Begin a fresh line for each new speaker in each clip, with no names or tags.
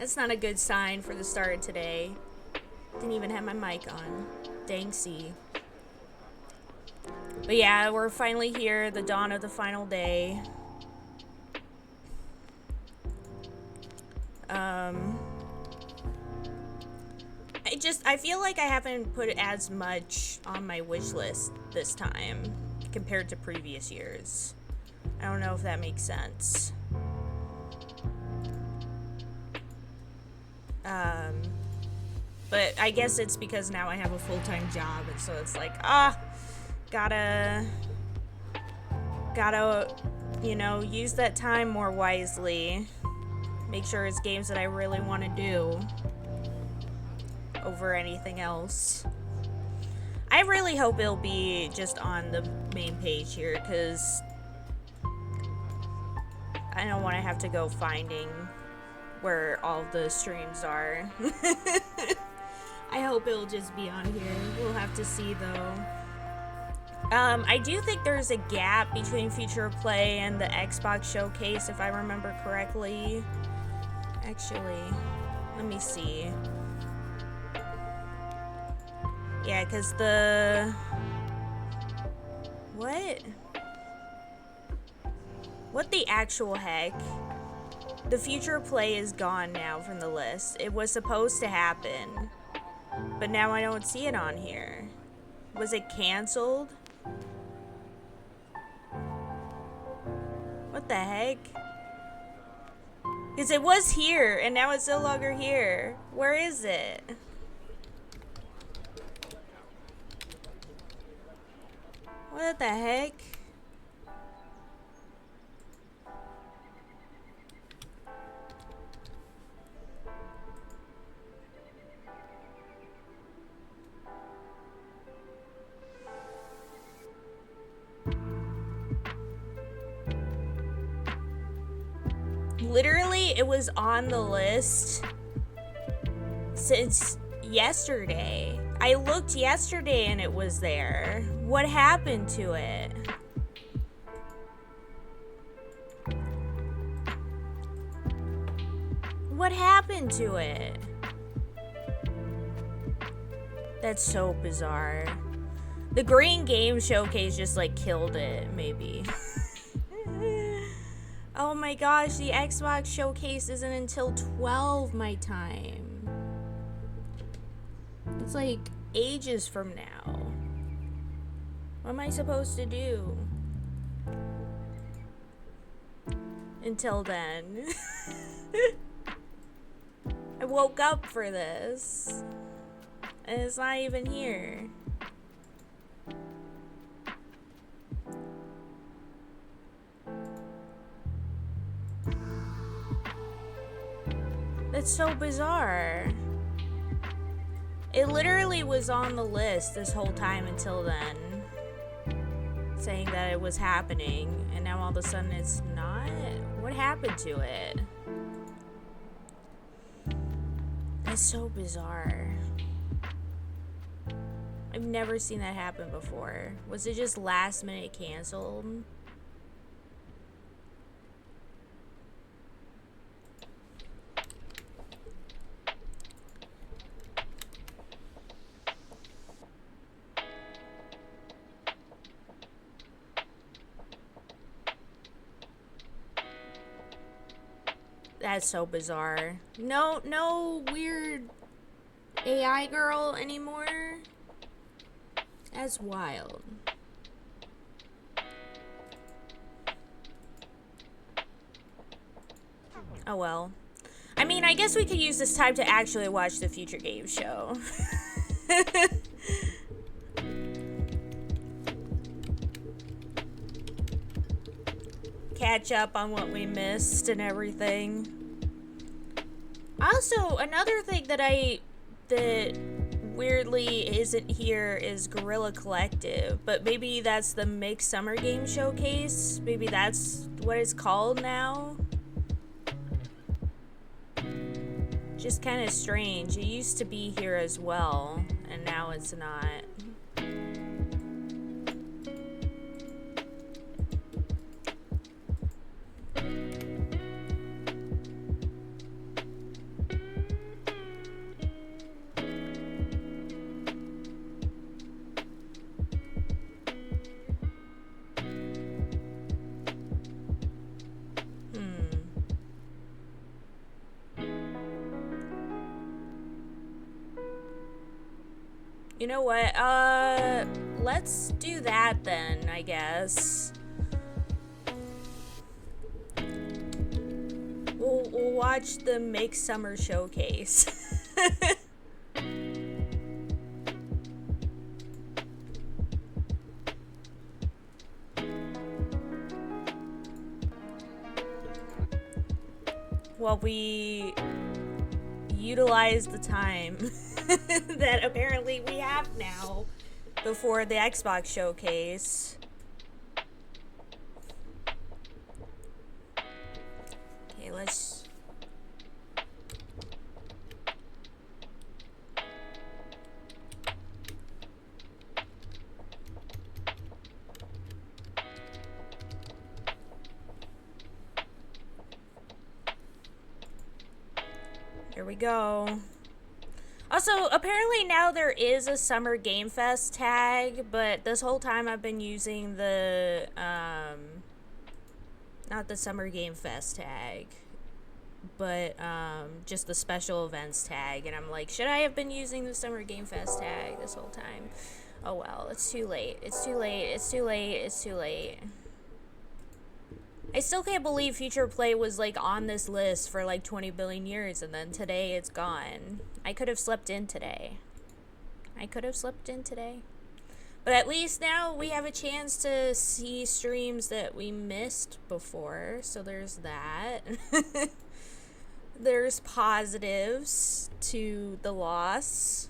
That's not a good sign for the start of today. Didn't even have my mic on. Danksy. But yeah, we're finally here, the dawn of the final day. I feel like I haven't put as much on my wish list this time compared to previous years. I don't know if that makes sense. But I guess it's because now I have a full-time job, and so it's like, gotta, use that time more wisely. Make sure it's games that I really want to do over anything else. I really hope it'll be just on the main page here, because I don't want to have to go finding where all the streams are. I hope it'll just be on here. We'll have to see, though. I do think there's a gap between Future of Play and the Xbox Showcase, if I remember correctly. Actually, let me see. Yeah, because What the actual heck? The Future of Play is gone now from the list. It was supposed to happen, but now I don't see it on here. Was it canceled? What the heck? Because it was here, and now it's no longer here. Where is it? What the heck? Literally, it was on the list since yesterday. I looked yesterday and it was there. What happened to it? What happened to it? That's so bizarre. The Green Game Showcase just like killed it, maybe. Oh my gosh, the Xbox Showcase isn't until 12 my time. It's like ages from now. What am I supposed to do until then? I woke up for this, and it's not even here. That's so bizarre. It literally was on the list this whole time until then, saying that it was happening, and now all of a sudden it's not? What happened to it? That's so bizarre. I've never seen that happen before. Was it just last minute canceled? That's so bizarre. No weird AI girl anymore? That's wild. Oh well. I mean, I guess we could use this time to actually watch the Future Game Show. Catch up on what we missed and everything. Also, another thing that weirdly isn't here is Guerrilla Collective, but maybe that's the Mixed Summer Game Showcase. Maybe that's what it's called now. Just kind of strange. It used to be here as well, and now it's not. You know what? Let's do that then, I guess. We'll watch the Make Summer Showcase. While we utilize the time that apparently we have now before the Xbox Showcase. Okay, let's... Here we go. Also, apparently now there is a Summer Game Fest tag, but this whole time I've been using the, not the Summer Game Fest tag, but, just the special events tag, and I'm like, should I have been using the Summer Game Fest tag this whole time? Oh well, it's too late. It's too late. It's too late. It's too late. I still can't believe Future Play was, like, on this list for, like, 20 billion years, and then today it's gone. I could have slept in today. I could have slept in today. But at least now we have a chance to see streams that we missed before, so there's that. There's positives to the loss.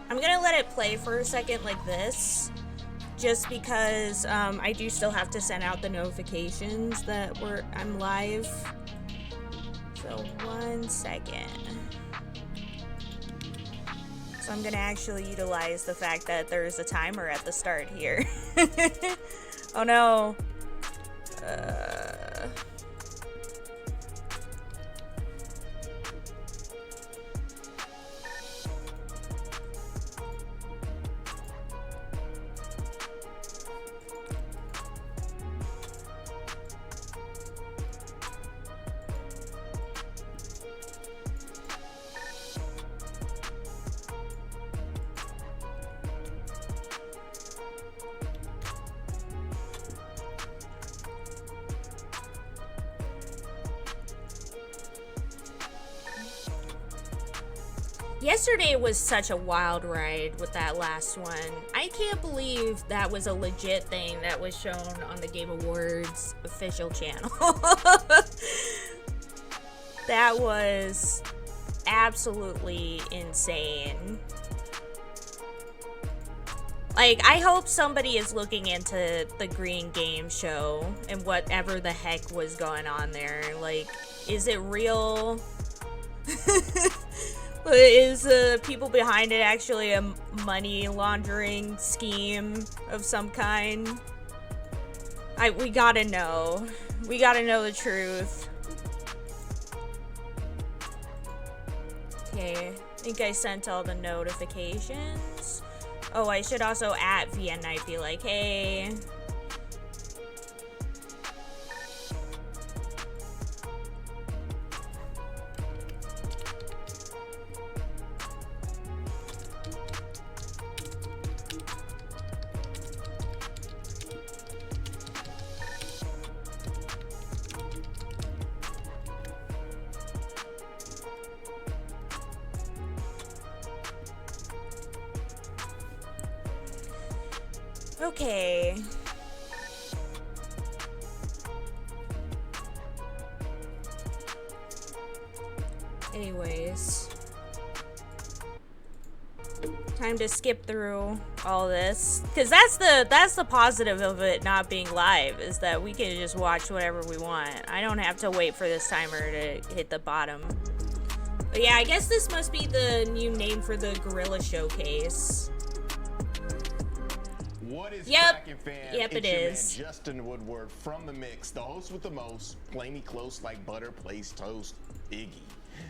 I'm gonna let it play for a second like this, just because I do still have to send out the notifications that I'm live. So 1 second. So I'm gonna actually utilize the fact that there's a timer at the start here. Oh no. Yesterday was such a wild ride with that last one. I can't believe that was a legit thing that was shown on the Game Awards official channel. That was absolutely insane. Like, I hope somebody is looking into the Green Game Show and whatever the heck was going on there. Like, is it real? Is the people behind it actually a money laundering scheme of some kind? We gotta know. We gotta know the truth. Okay, I think I sent all the notifications. Oh, I should also at VNight be like, hey. Okay. Anyways. Time to skip through all this. Because that's the positive of it not being live, is that we can just watch whatever we want. I don't have to wait for this timer to hit the bottom. But yeah, I guess this must be the new name for the Gorilla Showcase.
What is
Yep,
it's
it
your
is.
Man Justin Woodward from The Mix, the host with the most. Play me close like butter plays toast, Iggy.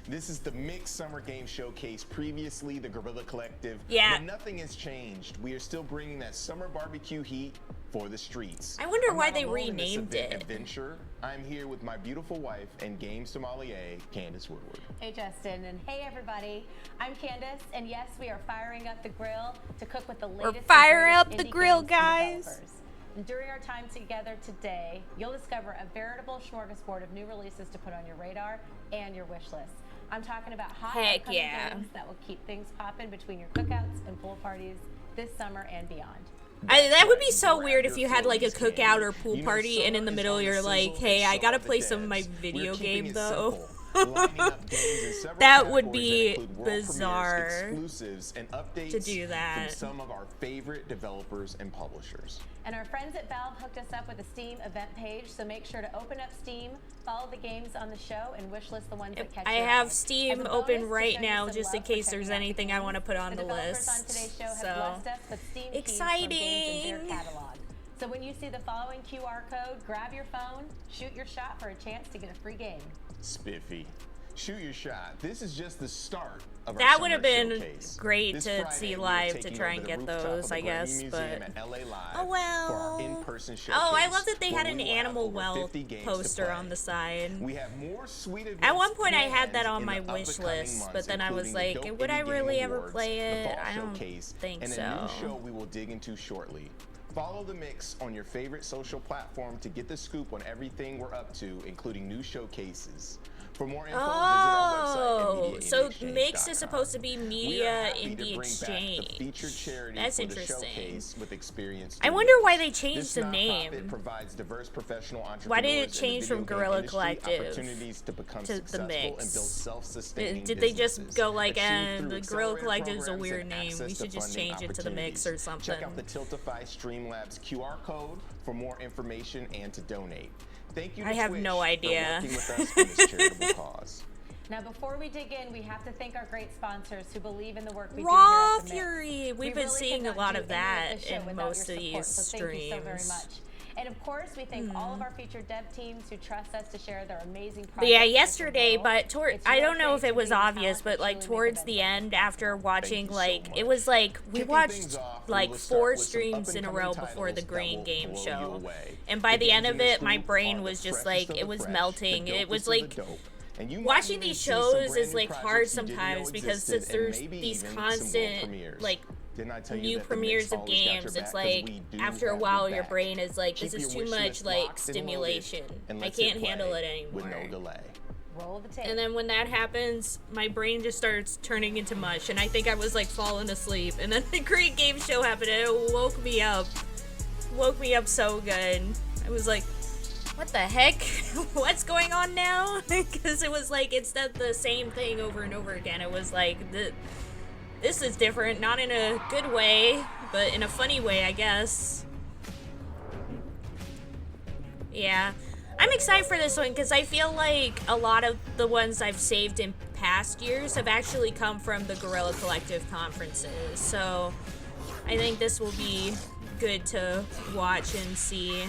This is the Mixed Summer Game Showcase, previously the Guerrilla Collective.
Yeah.
But nothing has changed. We are still bringing that summer barbecue heat for the streets.
I wonder why they
alone in this
renamed it.
Adventure. I'm here with my beautiful wife and game sommelier, Candace Woodward.
Hey Justin, and hey everybody. I'm Candace, and yes, we are firing up the grill to cook with the latest.
We're firing
and
up
greatest
the
indie
grill,
games and
guys.
developers. And during our time together today, you'll discover a veritable smorgasbord of new releases to put on your radar and your wish list. I'm talking about hot
Heck
upcoming
yeah.
games that will keep things popping between your cookouts and pool parties this summer and beyond.
That would be so weird if you had like a cookout or pool party and in the middle you're like, hey, I gotta play some of my video game though. That would be bizarre to do that.
From some of our favorite developers and publishers.
And our friends at Valve hooked us up with a Steam event page, so make sure to open up Steam, follow the games on the show, and wishlist the ones that catch
I
your
have
eye.
Steam
As a
open
bonus,
right
to show you
now
some
just in
love for
case there's
checking out the
anything I want to
games,
put on the
developers on
list.
today's show have
So
blessed us with Steam keys from games in their catalog. So when you see the following QR code, grab your phone, shoot your shot for a chance to get a free game.
Spiffy. Shoot your shot. This is just the start of our
that would have
summer
been
showcase.
great
This
to
Friday,
see
we are
live to
taking
try
over
and
the
get
rooftop
those,
of the
I
Grammy
guess,
Museum
but
at LA Live
oh well.
for our in-person showcase,
Oh, I love that they had
where
an
we will have
animal
over
well
50 games to
poster
play.
on the side.
We have more sweet events
At one point I had that
planned
on
in
my
the
wish
upcoming
list,
months,
but then I was
including the
like,
Dope
would I
Indie Game
really ever
Awards,
play
the
it?
Fall
I don't
Showcase,
think
and
so.
a new show we will dig into shortly. Follow the mix on your favorite social platform to get the scoop on everything we're up to, including new showcases. For more info, visit our website at
so
mediaindieexchange.com.
Mix is supposed to be
We are
Media
happy to
Indie
bring back
Exchange.
the featured charity
That's
for
interesting.
The showcase with experienced
I wonder why they
this
changed the
nonprofit
name.
provides diverse professional entrepreneurs
Why did it
in the
change
video
from
game
Guerrilla
industry
Collective
opportunities to become
to the
successful
Mix?
and build self-sustaining
Did they just
businesses.
go like,
Achieved through
the Guerrilla
accelerated
Collective is a
programs
weird
and
name. We
access
should
to
just
funding
change it to the Mix or
opportunities.
something.
Check out the Tiltify Streamlabs QR code for more information and to donate. Thank you to
I have
Twitch
no idea.
for working with us on this charitable cause.
Now, before we dig in, we have to thank our great sponsors who believe in the work we
Raw
do here at the Mix.
Fury. We've
We
been
really
seeing
could
a
not
lot
do
of
any
that
this show
in
without
most
your
of
support,
these
so thank you so very
streams.
much. And of course, we thank all of our featured dev teams who trust us to share their amazing projects.
But yeah,
with the
yesterday,
world.
but
It's
I
your
don't know if it was
creativity and
obvious,
talent
but
that
like
truly make
towards
events
the
like
end
this
after watching
you so
like
much.
it was like we
Kicking
watched
things off, we
like
will start
4
with some
streams in a row
up-and-coming
before the
titles that
Green
will
Game
blow you
Show.
away.
And by the end
games
of
in this
it, my
group
brain
are
was
the
just
freshest
like
of
it
the
was
fresh,
melting.
the
It was
dopest of the
like
dope. And you might
watching
even
these
see some
shows
brand
is
new
like hard
projects you didn't know
sometimes because
existed, and
there's
maybe
these
even some world
constant
premieres.
like
Didn't I tell you
new
that the Mix
premieres of
always got your
games.
back?
It's
'Cause
like
we do
after a
have
while
your
your
back.
brain is like this
Keep
is
your
too
wish
much
list
like
locked and loaded,
stimulation.
and
I
let's
can't
hit play
handle it anymore.
with no delay.
Roll the tape.
And then when that happens, my brain just starts turning into mush, and I think I was like falling asleep. And then the Great Game Show happened, and it woke me up. Woke me up so good. I was like, what the heck? What's going on now? Because it was like, it's the same thing over and over again. It was like, this is different, not in a good way, but in a funny way, I guess. Yeah. I'm excited for this one because I feel like a lot of the ones I've saved in past years have actually come from the Guerrilla Collective conferences. So I think this will be good to watch and see.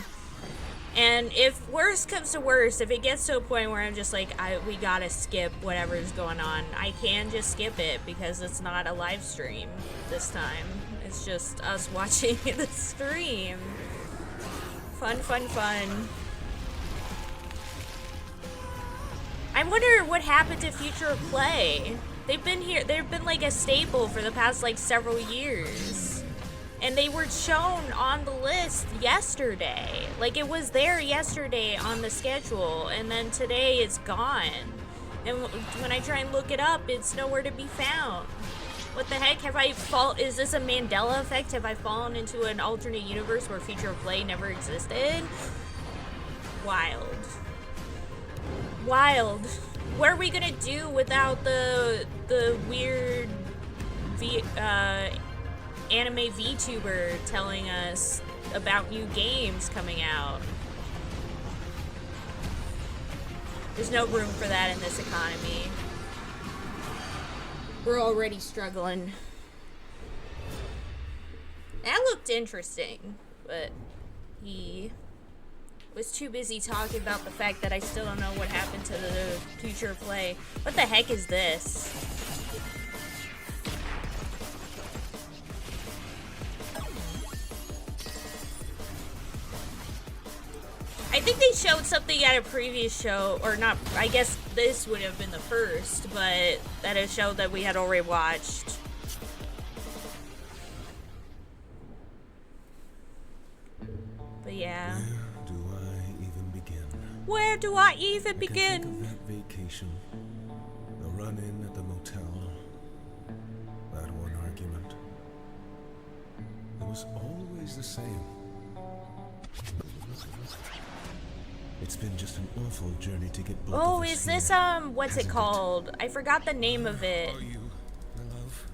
And if worse comes to worse, if it gets to a point where I'm just like, we gotta skip whatever's going on, I can just skip it because it's not a live stream this time. It's just us watching the stream. Fun, fun, fun. I wonder what happened to Future of Play. They've been here, they've been like a staple for the past like several years. And they were shown on the list yesterday. Like it was there yesterday on the schedule, and then today it's gone. And when I try and look it up, it's nowhere to be found. What the heck? Is this a Mandela effect? Have I fallen into an alternate universe where Future of Play never existed? Wild. Wild. What are we gonna do without the weird anime VTuber telling us about new games coming out? There's no room for that in this economy. We're already struggling. That looked interesting, but he Was too busy talking about the fact that I still don't know what happened to the future play. What the heck is this? I think they showed something at a previous show, or not, I guess this would have been the first, but that is a show that we had already watched. But yeah. Where do I even begin?
Think of that vacation, the run-in at the motel, that one argument. It was always the same. It's been just an awful journey to get both of
Oh,
us
is this,
here,
what's it
hasn't
called? I forgot the name of it.
Are you, my love?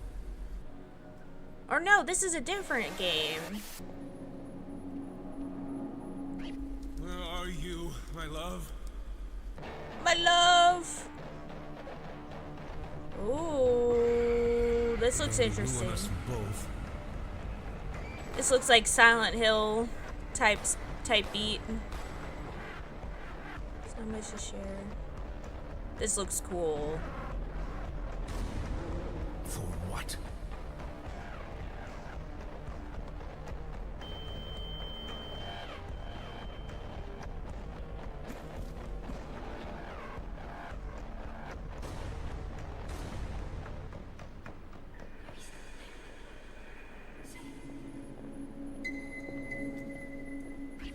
Or no, this is a different game.
Where are you, my love?
My love! Ooh, this looks
You
interesting.
and us both.
This looks like Silent Hill type beat. So much to share. This looks cool.
For what?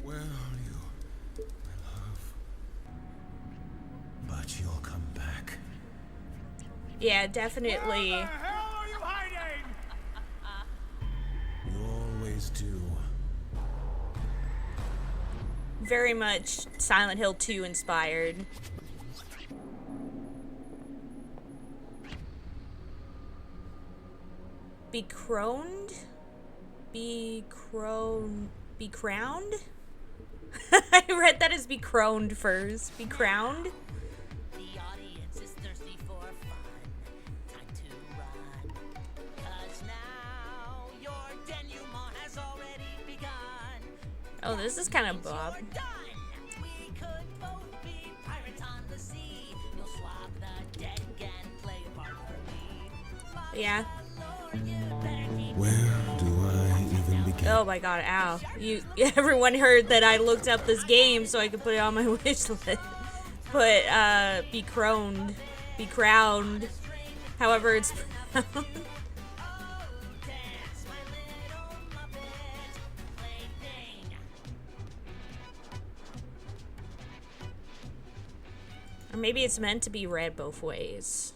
Where are you, my love? But you'll come back.
Yeah, definitely.
hell are you hiding? You always do.
Very much Silent Hill 2 inspired. Becroned? Becrowned? I read that as becroned first. Becrowned?
The audience is thirsty for fun. Time to run. 'Cause now your denouement has already begun.
Oh, this is kind of Bob.
You're done. We could both be pirates on the sea. You'll swap the deck and play a part for me.
Yeah.
Lord, you better keep
Where do I even begin?
Oh my god, ow. Everyone heard that I looked up this game so I could put it on my wish list. Put, be crowned. However it's pronounced.
dance, my little Muppet plaything.
Or maybe it's meant to be read both ways.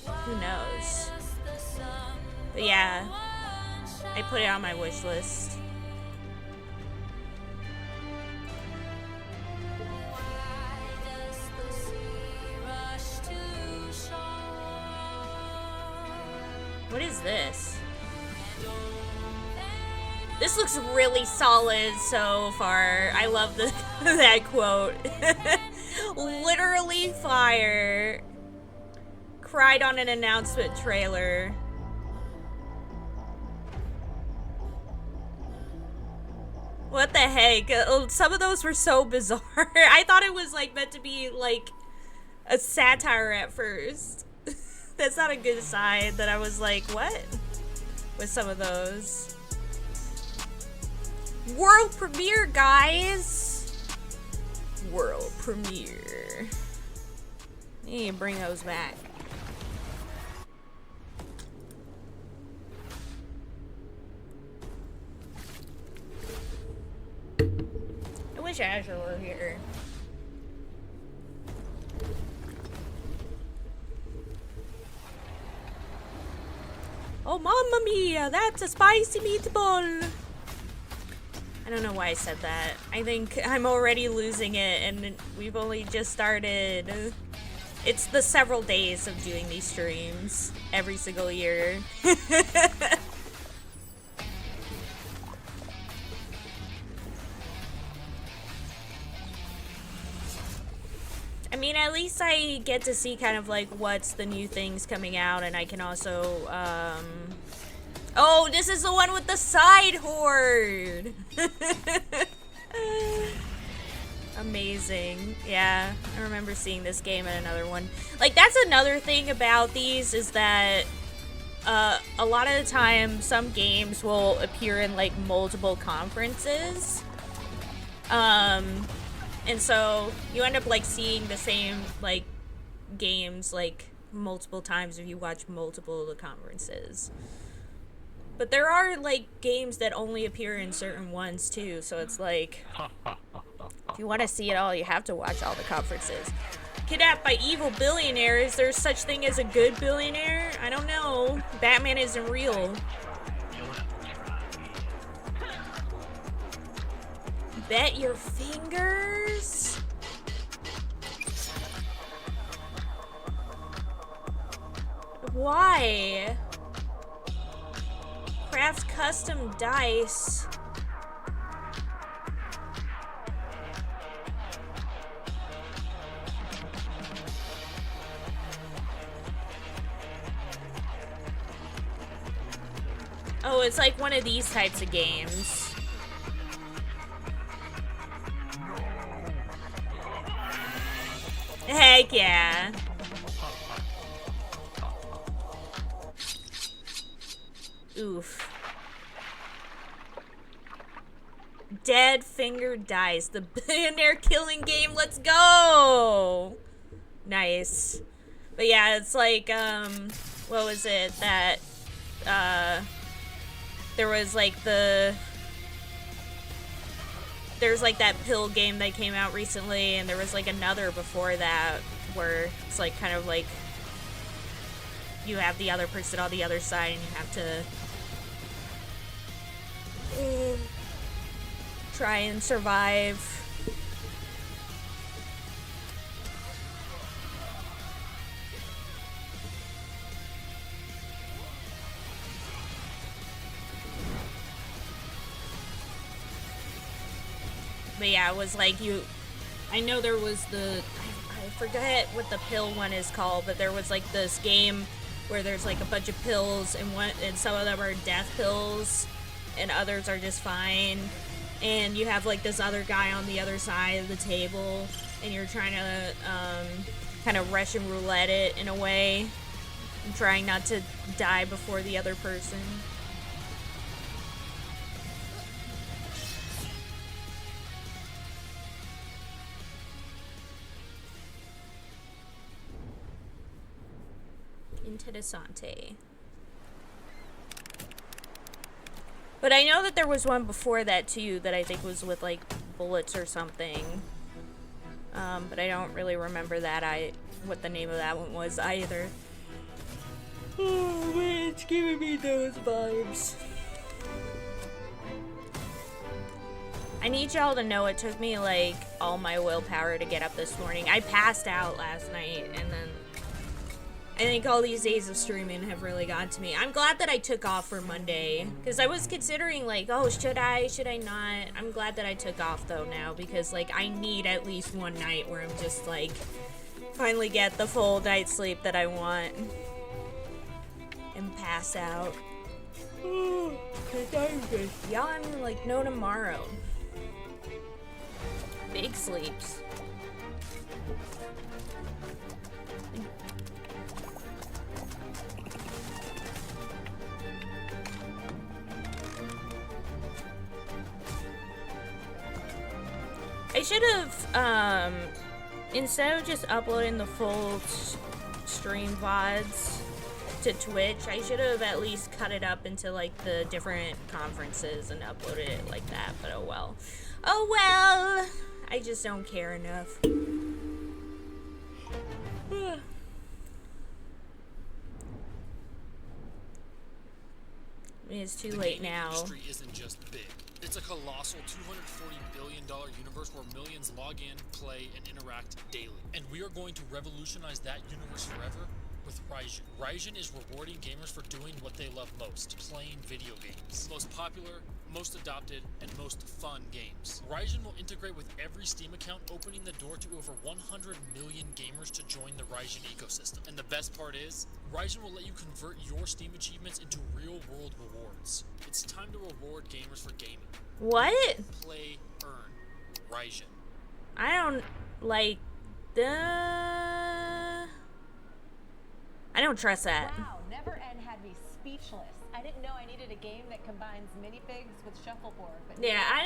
Who knows? But yeah, I put it on my wish list. What is this? This looks really solid so far. I love that quote. Literally fire. Cried on an announcement trailer. What the heck? Some of those were so bizarre. I thought it was like meant to be like a satire at first. That's not a good sign that I was like, what? With some of those. World premiere, guys! World premiere. I need to bring those back. I wish Azure were here. Oh, mamma mia, that's a spicy meatball. I don't know why I said that. I think I'm already losing it, and we've only just started. It's the several days of doing these streams every single year. I mean, at least I get to see kind of like what's the new things coming out, and I can also, oh, this is the one with the side horde! Amazing. Yeah, I remember seeing this game and another one. Like, that's another thing about these is that a lot of the time some games will appear in like multiple conferences. And so you end up like seeing the same like games like multiple times if you watch multiple of the conferences. But there are like games that only appear in certain ones too, so it's like if you want to see it all, you have to watch all the conferences. Kidnapped by evil billionaire. Is there such thing as a good billionaire? I don't know. Batman isn't real. Bet your fingers? Why? Craft custom dice. Oh, it's like one of these types of games. Heck yeah. Oof. Dead Finger Dice, the billionaire killing game. Let's go. Nice. But yeah, it's like, what was it that, there was like there's like that pill game that came out recently, and there was like another before that where it's like kind of like you have the other person on the other side and you have to try and survive. But yeah, it was like I know there was I forget what the pill one is called, but there was like this game where there's like a bunch of pills and some of them are death pills and others are just fine. And you have like this other guy on the other side of the table and you're trying to kind of Russian roulette it in a way and trying not to die before the other person. Interessante. But I know that there was one before that too that I think was with like bullets or something. But I don't really remember what the name of that one was either. Oh man, it's giving me those vibes. I need y'all to know it took me like all my willpower to get up this morning. I passed out last night and then I think all these days of streaming have really gotten to me. I'm glad that I took off for Monday because I was considering like, oh, should I not? I'm glad that I took off though now because like I need at least one night where I'm just like finally get the full night's sleep that I want and pass out. Cause I'm just yawning like no tomorrow. Big sleeps. I should have, instead of just uploading the full stream VODs to Twitch, I should have at least cut it up into, like, the different conferences and uploaded it like that, but oh well. Oh well! I just don't care enough. I mean, it's too late now.
The industry isn't just big. It's a colossal $240 billion universe where millions log in, play, and interact daily. And we are going to revolutionize that universe forever with Raijin. Raijin is rewarding gamers for doing what they love most, playing video games. Most popular, most adopted, and most fun games. Raijin will integrate with every Steam account, opening the door to over 100 million gamers to join the Raijin ecosystem. And the best part is, Raijin will let you convert your Steam achievements into real-world rewards. It's time to reward gamers for gaming.
What?
Play, earn. Raijin.
I don't like the. I don't trust that.
Wow, Never End had me speechless. I didn't know I needed a game that combines minifigs with shuffleboard. But
Yeah, I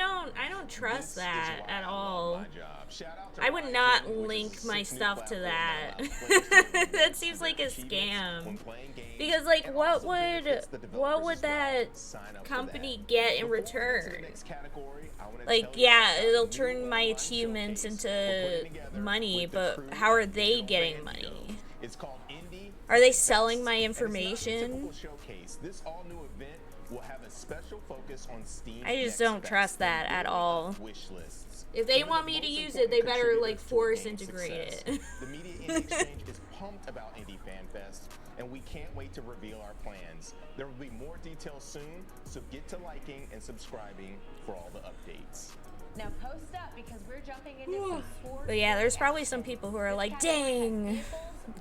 don't trust
This is
that
why
at
I love
all.
my job. Shout out to
I would
Ryan
not
Jordan, which is
link
a
my
sick new
stuff to
platform
that.
allows players to reward
That seems
their
like a
achievements
scam.
when playing games,
Because like
and
what
also benefits the
would
developers as well.
that
Sign up for
company
that.
get in
Before we get to the
return?
next category, I wanna
Like,
tell you
yeah,
about
it'll
a
turn
new
my
online
achievements
showcase
into
we're putting together
money,
with the
but
crew
how are
at
they
Digital
getting
Band
money?
Deal. It's called Indie
Are they
Fan
selling
Fest,
my
and it's not a
information?
typical showcase. This all-new event will have a special focus on Steam's
I just
Next
don't
Fest
trust
and
that at
building
all.
up wish lists.
If they
One of
want
the
me to
most
use it, they
important
better like
contributors to a
force
game's
integrate
success.
it.
The Media Indie Exchange is pumped about Indie Fan Fest, and we can't wait to reveal our plans. There will be more details soon, so get to liking and subscribing for all the updates.
Now post up because we're jumping into some sports.
But yeah, there's probably some people who are like, dang,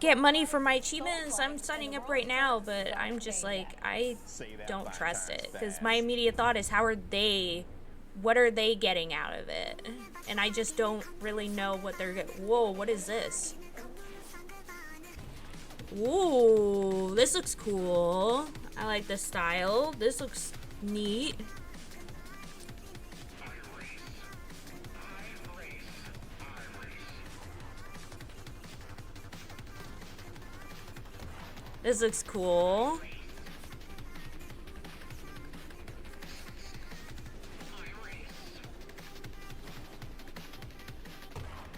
get money for my achievements. I'm signing up right now, but I'm just like, I don't trust it. Because my immediate thought is, what are they getting out of it? And I just don't really know what they're getting. Whoa, what is this? Ooh, this looks cool. I like the style. This looks neat. This looks cool.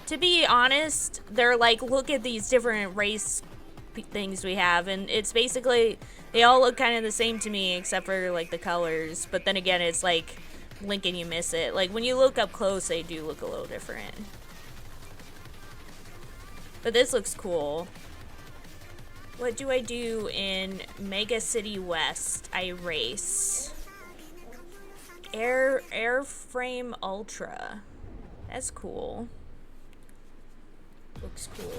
To be honest, they're like, look at these different race things we have, and it's basically, they all look kind of the same to me, except for like the colors. But then again, it's like, blink and you miss it. Like when you look up close, they do look a little different. But this looks cool. What do I do in Mega City West? I race. Airframe Ultra. That's cool. Looks cool.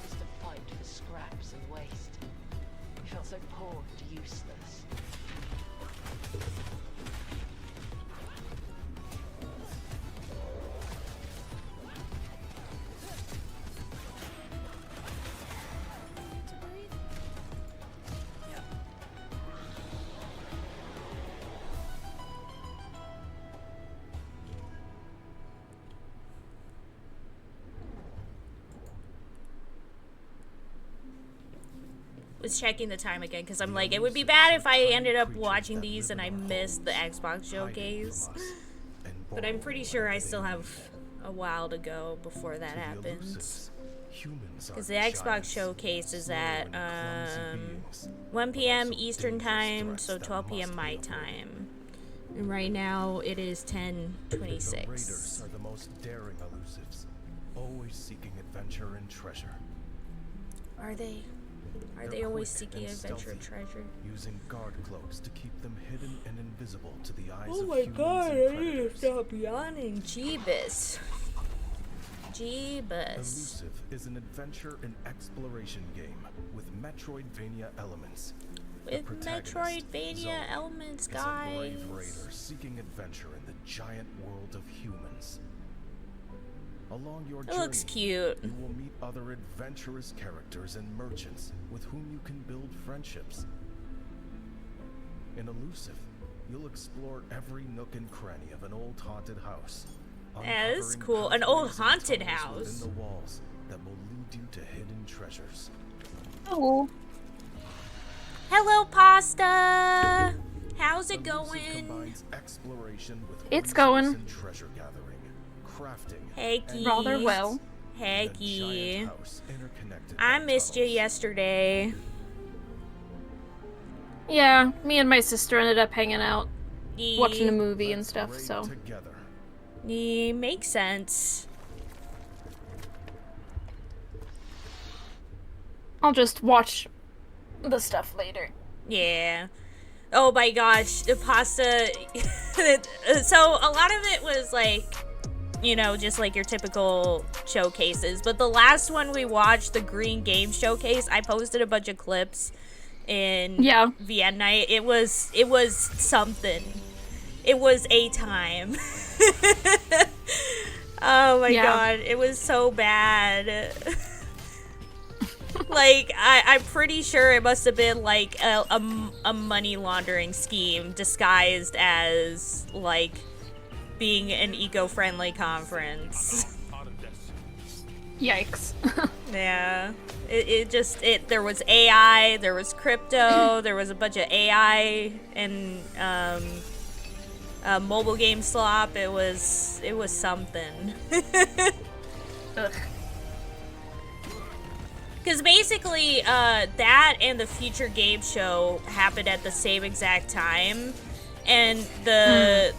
Just a fight for scraps and waste. We felt so poor and useless.
Was checking the time again because I'm like, it would be bad if I ended up watching these and I missed the Xbox showcase. But I'm pretty sure I still have a while to go before that happens. Because the Xbox showcase is at 1 p.m. Eastern time, so 12 p.m. my time. And right now it is 10:26.
Raiders are the most daring elusives, always seeking adventure and treasure.
Are they? Are
They're
they always
quick
seeking
and
adventure and
stealthy,
treasure?
using guard cloaks to keep them hidden and invisible to the eyes
Oh
of
my
humans
god,
and
I need to
predators.
stop yawning. Jeebus. Jeebus.
Elusive is an adventure and exploration game with Metroidvania elements. The
With
protagonist,
Metroidvania
Zoe,
elements,
is a brave
guys.
raider seeking adventure in the giant world of humans. Along your journey,
It looks cute.
you will meet other adventurous characters and merchants with whom you can build friendships. In Elusive, you'll explore every nook and cranny of an old haunted house.
Yeah, this is
uncovering
cool. An old
pathways and
haunted
tunnels
house.
within the walls that will lead you to hidden treasures.
Oh,
Hello, Pasta. How's it
Elusive
going?
combines exploration with
It's
resource
going.
and treasure gathering, crafting,
Hecky.
rather well.
in a
Hecky.
giant house interconnected
I
by
missed you
tunnels.
yesterday.
Yeah, me and my sister ended up hanging out, watching a
Yeah,
movie and
Let's
stuff,
raid
so.
together.
makes sense.
I'll just watch the stuff later.
Yeah. Oh my gosh, the pasta. So a lot of it was like, you know, just like your typical showcases. But the last one we watched, the Green Game Showcase, I posted a bunch of clips in Vienna. It was something. It was a time. Oh my god, it was so bad. Like, I'm pretty sure it must have been like a money laundering scheme disguised as like being an eco-friendly conference.
Yikes.
Yeah. There was AI, there was crypto, there was a bunch of AI and mobile game slop. It was something.
Ugh.
Because basically, that and the Future Game Show happened at the same exact time, and the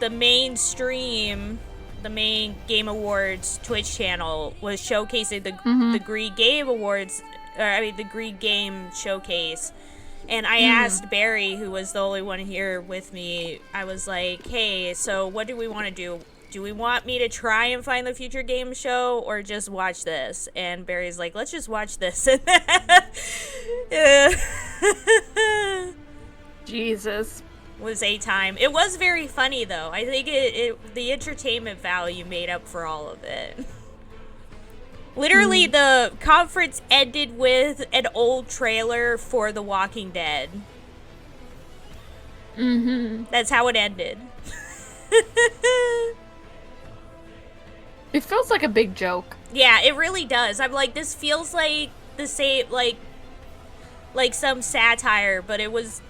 main stream, the main Game Awards Twitch channel was showcasing the Green Game Awards, the Green Game Showcase, and I asked Barry, who was the only one here with me, I was like, hey, so what do we want to do? Do we want me to try and find the Future Game Show or just watch this? And Barry's like, let's just watch this.
Jesus.
Was a time. It was very funny though. I think the entertainment value made up for all of it. Literally, the conference ended with an old trailer for The Walking Dead. That's how it ended.
It feels like a big joke.
Yeah, it really does. I'm like, this feels like the same, like some satire, but it was,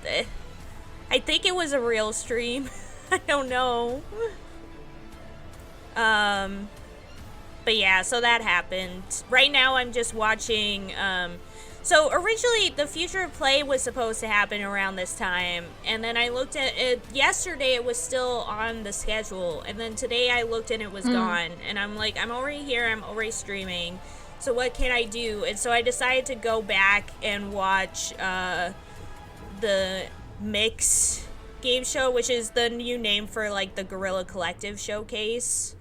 I think it was a real stream. I don't know. But yeah, so that happened. Right now I'm just watching, so originally the Future of Play was supposed to happen around this time, and then I looked at it yesterday, it was still on the schedule, and then today I looked and it was gone, and I'm like, I'm already here, I'm already streaming, so what can I do? And so I decided to go back and watch the Mix Game Show, which is the new name for like the Guerrilla Collective showcase.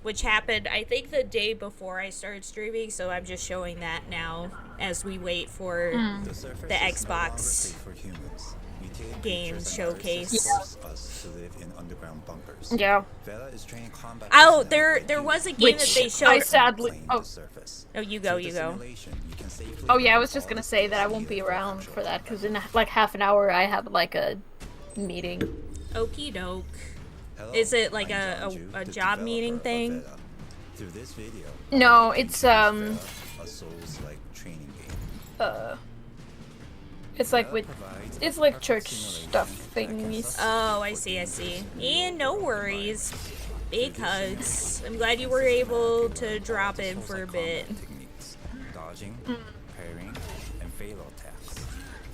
Which happened, I think, the day before I started streaming, so I'm just showing that now as we wait for the Xbox game showcase.
Yeah.
Oh, there was a game that they showed.
I sadly. Oh,
you go.
Oh yeah, I was just gonna say that I won't be around for that because in like half an hour I have like a meeting.
Okie doke. Is it like a job meeting thing?
No, it's it's like with it's like church stuff thingies.
Oh, I see. And no worries. Big hugs. I'm glad you were able to drop in for a bit.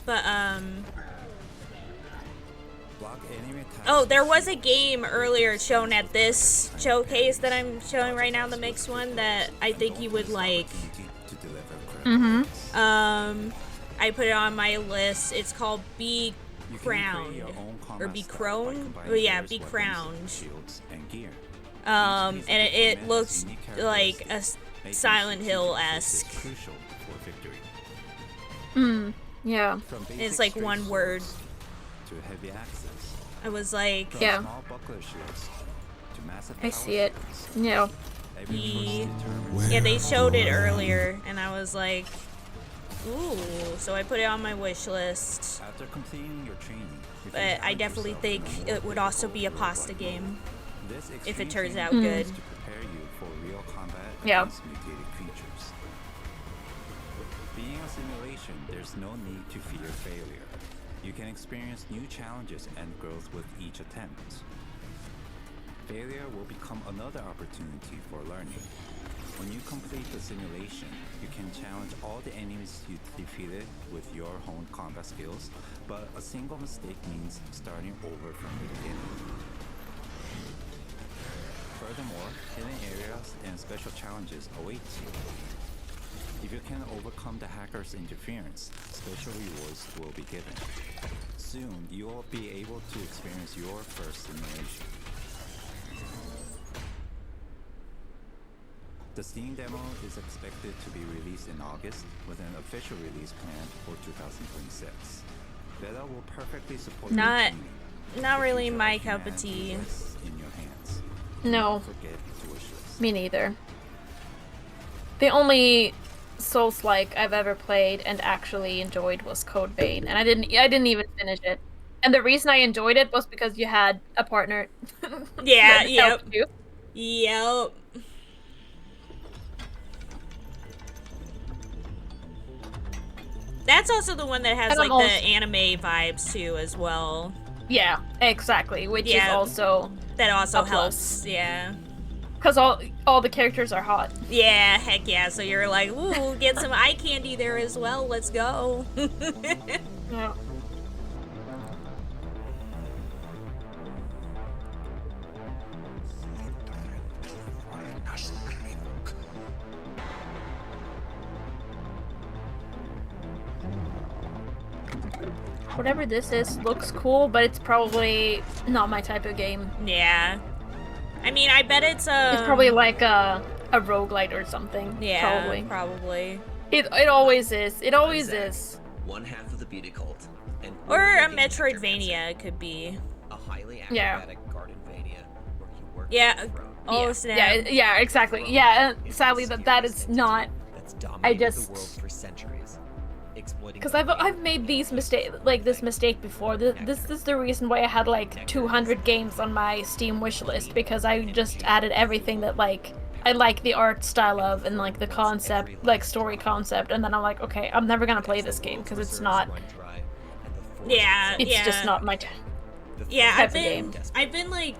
But oh, there was a game earlier shown at this showcase that I'm showing right now, the mixed one, that I think you would like. I put it on my list. It's called Be Crowned. Or Be Crowned? Oh yeah, Be Crowned. And it looks like a Silent Hill-esque.
Yeah.
It's like one word. I was like,
yeah, I see it. Yeah.
Yeah, they showed it earlier, and I was like, ooh. So I put it on my wish list. But I definitely think it would also be a pasta game if it turns out good.
Yeah.
Being a simulation, there's no need to fear failure. You can experience new challenges and growth with each attempt. Failure will become another opportunity for learning. When you complete the simulation, you can challenge all the enemies you defeated with your own combat skills, but a single mistake means starting over from the beginning. Furthermore, hidden areas and special challenges await you. If you can overcome the hacker's interference, special rewards will be given. Soon, you will be able to experience your first simulation. The Steam demo is expected to be released in August, with an official release planned for 2026. Beta will perfectly support
Not
the
really
future
my
of
cup of
humanity
tea.
rests in your hands.
No.
Don't forget to wish list.
Me neither. The only Souls-like I've ever played and actually enjoyed was Code Vein, and I didn't even finish it. And the reason I enjoyed it was because you had a partner
Yeah,
that
yep.
helped you.
Yep. That's also the one that has
And
like
I'm
the
also-
anime vibes too as well.
Yeah, exactly, which is
Yeah.
also
That also
a plus.
helps. Yeah.
Because all the characters are hot.
Yeah, heck yeah. So you're like, ooh, get some eye candy there as well. Let's go.
Yeah. Whatever this is looks cool, but it's probably not my type of game.
Yeah. I mean, I bet it's
It's probably like a roguelite or something.
yeah,
Probably. It always is. It always is.
One half of the beauty cult, and
or
we're
a
making Hector
Metroidvania it could be.
a highly
Yeah.
acrobatic Gardenvania where you work
Yeah.
on the throne
Oh
yeah.
snap.
Yeah, exactly. Yeah, sadly that is not
that's dominated
just-
the world for centuries, exploiting.
because I've made these this mistake before. This is the reason why I had like 200 games on my Steam wishlist, because I just added everything that like I like the art style of and like the concept, like story concept, and then I'm like, okay, I'm never gonna play this game because it's not.
Yeah,
It's
yeah.
just not my.
Yeah,
type of game.
I've been like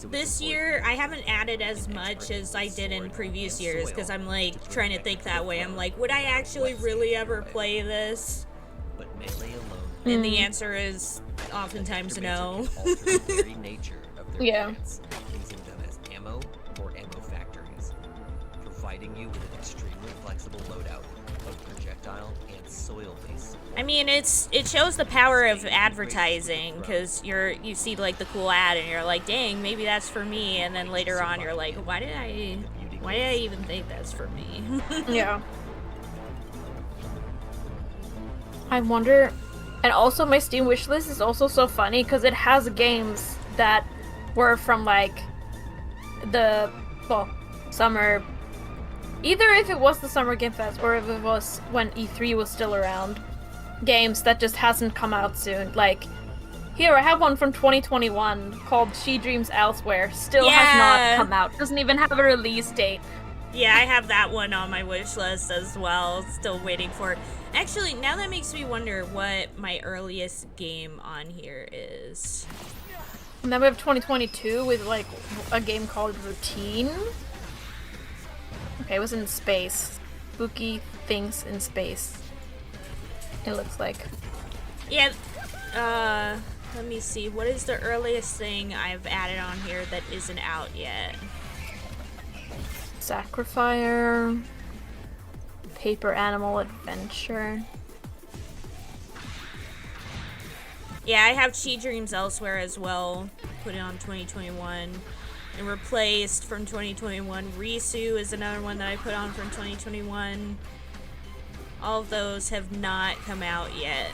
this year I haven't added as much as I did in previous years because I'm like trying to think that way. I'm like, would I actually really ever play this?
But melee alone
And the answer is oftentimes no.
alter the very nature of their
Yeah.
plants, using them as ammo or ammo factories, providing you with an extremely flexible loadout of projectile and soil-based support.
I mean, it shows the power of advertising because you see like the cool ad and you're like, dang, maybe that's for me, and then later on you're like, why did I even think that's for me?
Yeah. I wonder, and also my Steam wishlist is also so funny because it has games that were from like the summer. Either if it was the Summer Game Fest or if it was when E3 was still around. Games that just hasn't come out soon. Like, here, I have one from 2021 called She Dreams Elsewhere. Still has
Yeah.
not come out. Doesn't even have a release date.
Yeah, I have that one on my wish list as well. Still waiting for it. Actually, now that makes me wonder what my earliest game on here is.
And then we have 2022 with like a game called Routine. Okay, it was in space. Spooky things in space. It looks like.
Yeah, let me see. What is the earliest thing I've added on here that isn't out yet?
Sacrifier. Paper Animal Adventure.
Yeah, I have She Dreams Elsewhere as well. Put it on 2021. And replaced from 2021. Risu is another one that I put on from 2021. All of those have not come out yet.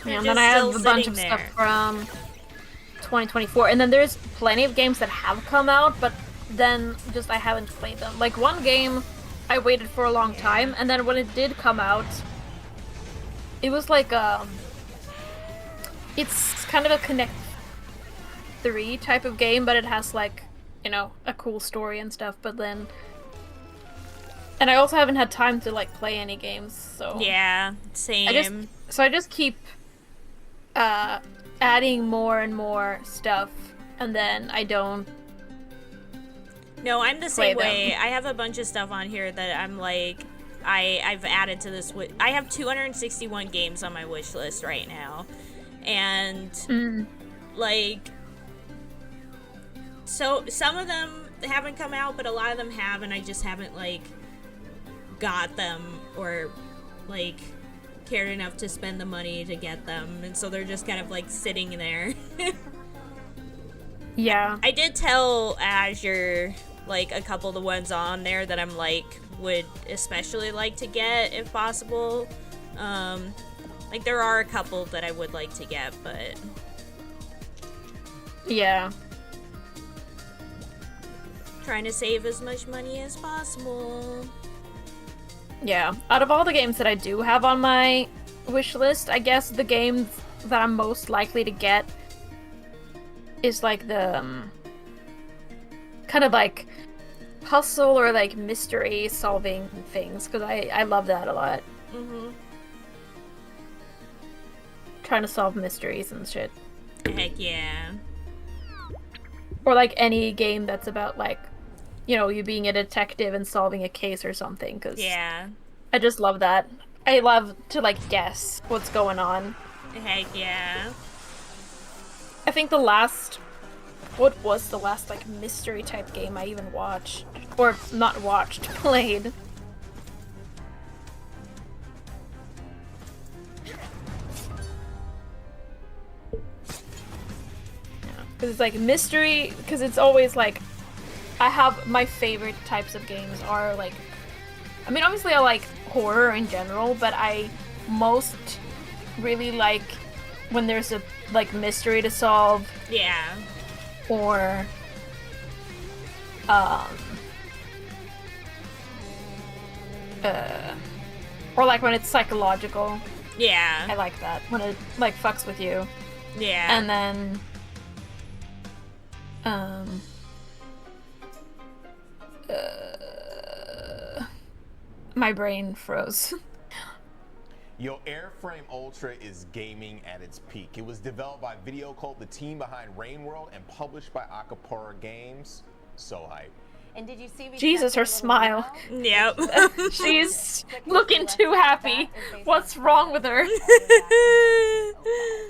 Yeah, and then I have a bunch of stuff from 2024. And then there's plenty of games that have come out, but then just I haven't played them. Like one game I waited for a long time, and then when it did come out, it was like it's kind of a Connect 3 type of game, but it has like, you know, a cool story and stuff, but then and I also haven't had time to like play any games, so
yeah, same.
I just keep adding more and more stuff, and then I don't.
No, I'm the same
play
way.
them.
I have a bunch of stuff on here that I'm like, I've added to this. I have 261 games on my wish list right now, and like, so some of them haven't come out, but a lot of them have, and I just haven't like got them or like cared enough to spend the money to get them, and so they're just kind of like sitting there.
Yeah.
I did tell Azure like a couple of the ones on there that I'm like would especially like to get if possible. Like there are a couple that I would like to get, but
Yeah.
trying to save as much money as possible.
Yeah. Out of all the games that I do have on my wish list, I guess the game that I'm most likely to get is like the kind of like puzzle or like mystery solving things, because I love that a lot. Trying to solve mysteries and shit.
Heck yeah.
Or like any game that's about like, you know, you being a detective and solving a case or something, because
Yeah.
I just love that. I love to like guess what's going on.
Heck yeah.
I think what was the last like mystery type game I even watched? Or not watched, played? Because it's like mystery, because it's always like, I have my favorite types of games are like, I mean obviously I like horror in general, but I most really like when there's a like mystery to solve.
Yeah.
Or or like when it's psychological.
Yeah.
I like that. When it like fucks with you.
Yeah.
And then my brain froze.
Yo, Airframe Ultra is gaming at its peak. It was developed by Video Cult, the team behind Rain World, and published by Acapulco Games. So hype.
And did you see me
Jesus, her smile.
Yep.
She's looking too happy. What's wrong with her?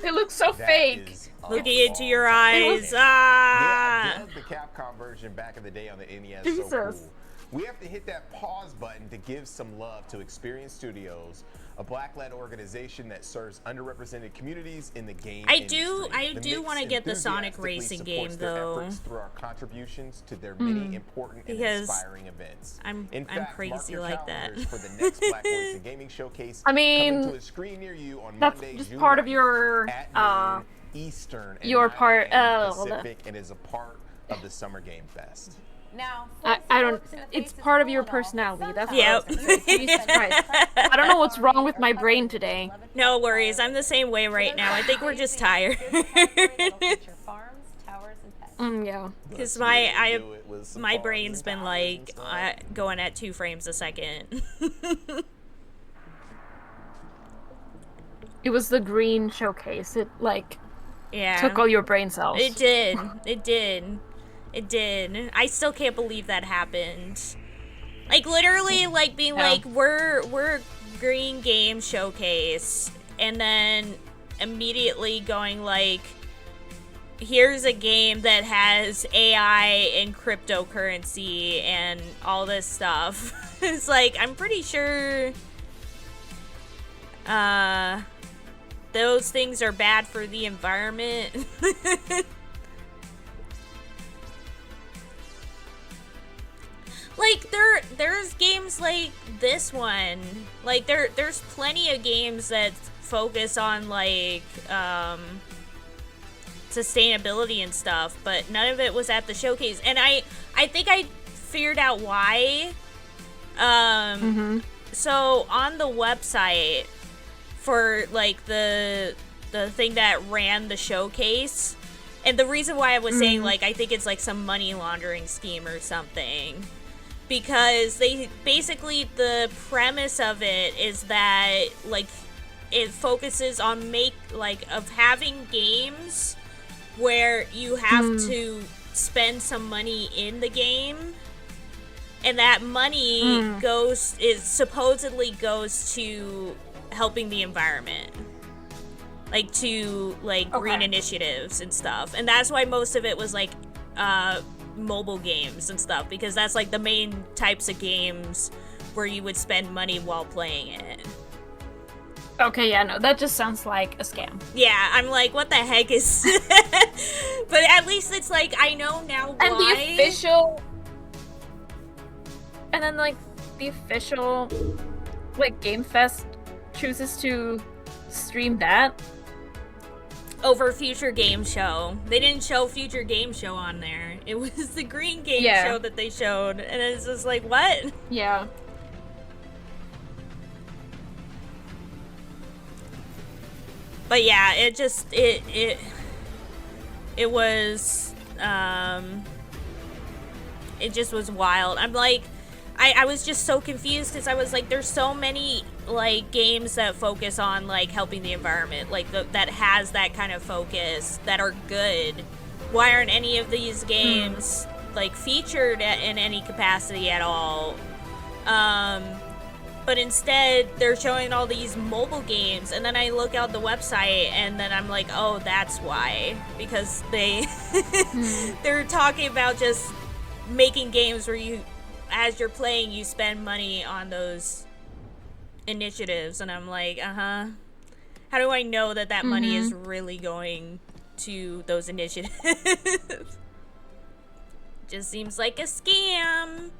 It looks so
That
fake.
is
Looking into your
amazing.
eyes. Ah.
Yeah, I dug the Capcom version back in the day on the NES.
Jesus.
So cool. We have to hit that pause button to give some love to Experience Studios, a black-led organization that serves underrepresented communities in the game industry.
I
The
do
Mix
want to get the Sonic
enthusiastically
racing game
supports their
though.
efforts through our contributions to their many important and
Because
inspiring events.
I'm
Fact,
crazy
mark your
like that.
calendars for the next Black Voice and Gaming Showcase.
I mean,
coming to a screen near you on
that's
Monday,
just
June
part of
9th
your
at noon Eastern and
your
9
part-
a.m. Pacific, and is a part of the Summer Game Fest.
Now,
I don't. It's part of your personality. That's
Yep.
what I was gonna say. Jesus Christ. I don't know what's wrong with my brain today.
No worries, I'm the same way right now. I think we're just tired.
Yeah.
Because
Let's do it with some
my
farms
brain's
and
been
towers
like
and stuff.
going at 2 frames a second.
It was the green showcase. It like
Yeah.
took all your brain cells.
It did. It did. It did. I still can't believe that happened. Like literally like being
Yeah.
like we're green game showcase and then immediately going like here's a game that has AI and cryptocurrency and all this stuff. It's like I'm pretty sure those things are bad for the environment. Like there's games like this one. Like there's plenty of games that focus on like sustainability and stuff, but none of it was at the showcase. And I think I figured out why. So on the website for like the thing that ran the showcase, and the reason why I was saying like I think it's like some money laundering scheme or something, because they basically the premise of it is that like it focuses on having games where you have to spend some money in the game, and that money supposedly goes to helping the environment, like to green initiatives and stuff. And that's why most of it was like mobile games and stuff, because that's like the main types of games where you would spend money while playing it.
Okay, yeah, no, that just sounds like a scam.
Yeah, I'm like, what the heck is... But at least it's like, I know now why.
And the official... And then, like, the official, like, Game Fest chooses to stream that?
Over Future Game Show. They didn't show Future Game Show on there. It was the Green Game Show that they showed. And it's just like, what?
Yeah.
But yeah, it just, it was, it just was wild. I'm like, I was just so confused because I was like, there's so many, like, games that focus on, like, helping the environment, like, that has that kind of focus, that are good. Why aren't any of these games, like, featured in any capacity at all? But instead, they're showing all these mobile games, and then I look out the website, and then I'm like, oh, that's why. Because they, they're talking about just making games where you, as you're playing, you spend money on those initiatives, and I'm like, how do I know that that money is really going to those initiatives? Just seems like a scam.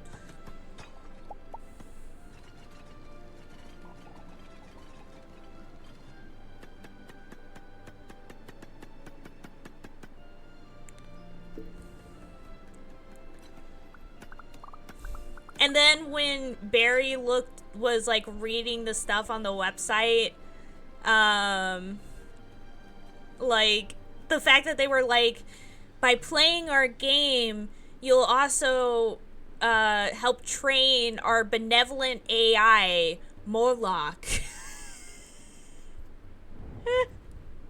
And then when Barry was like reading the stuff on the website, like the fact that they were like, by playing our game, you'll also help train our benevolent AI, Morlock.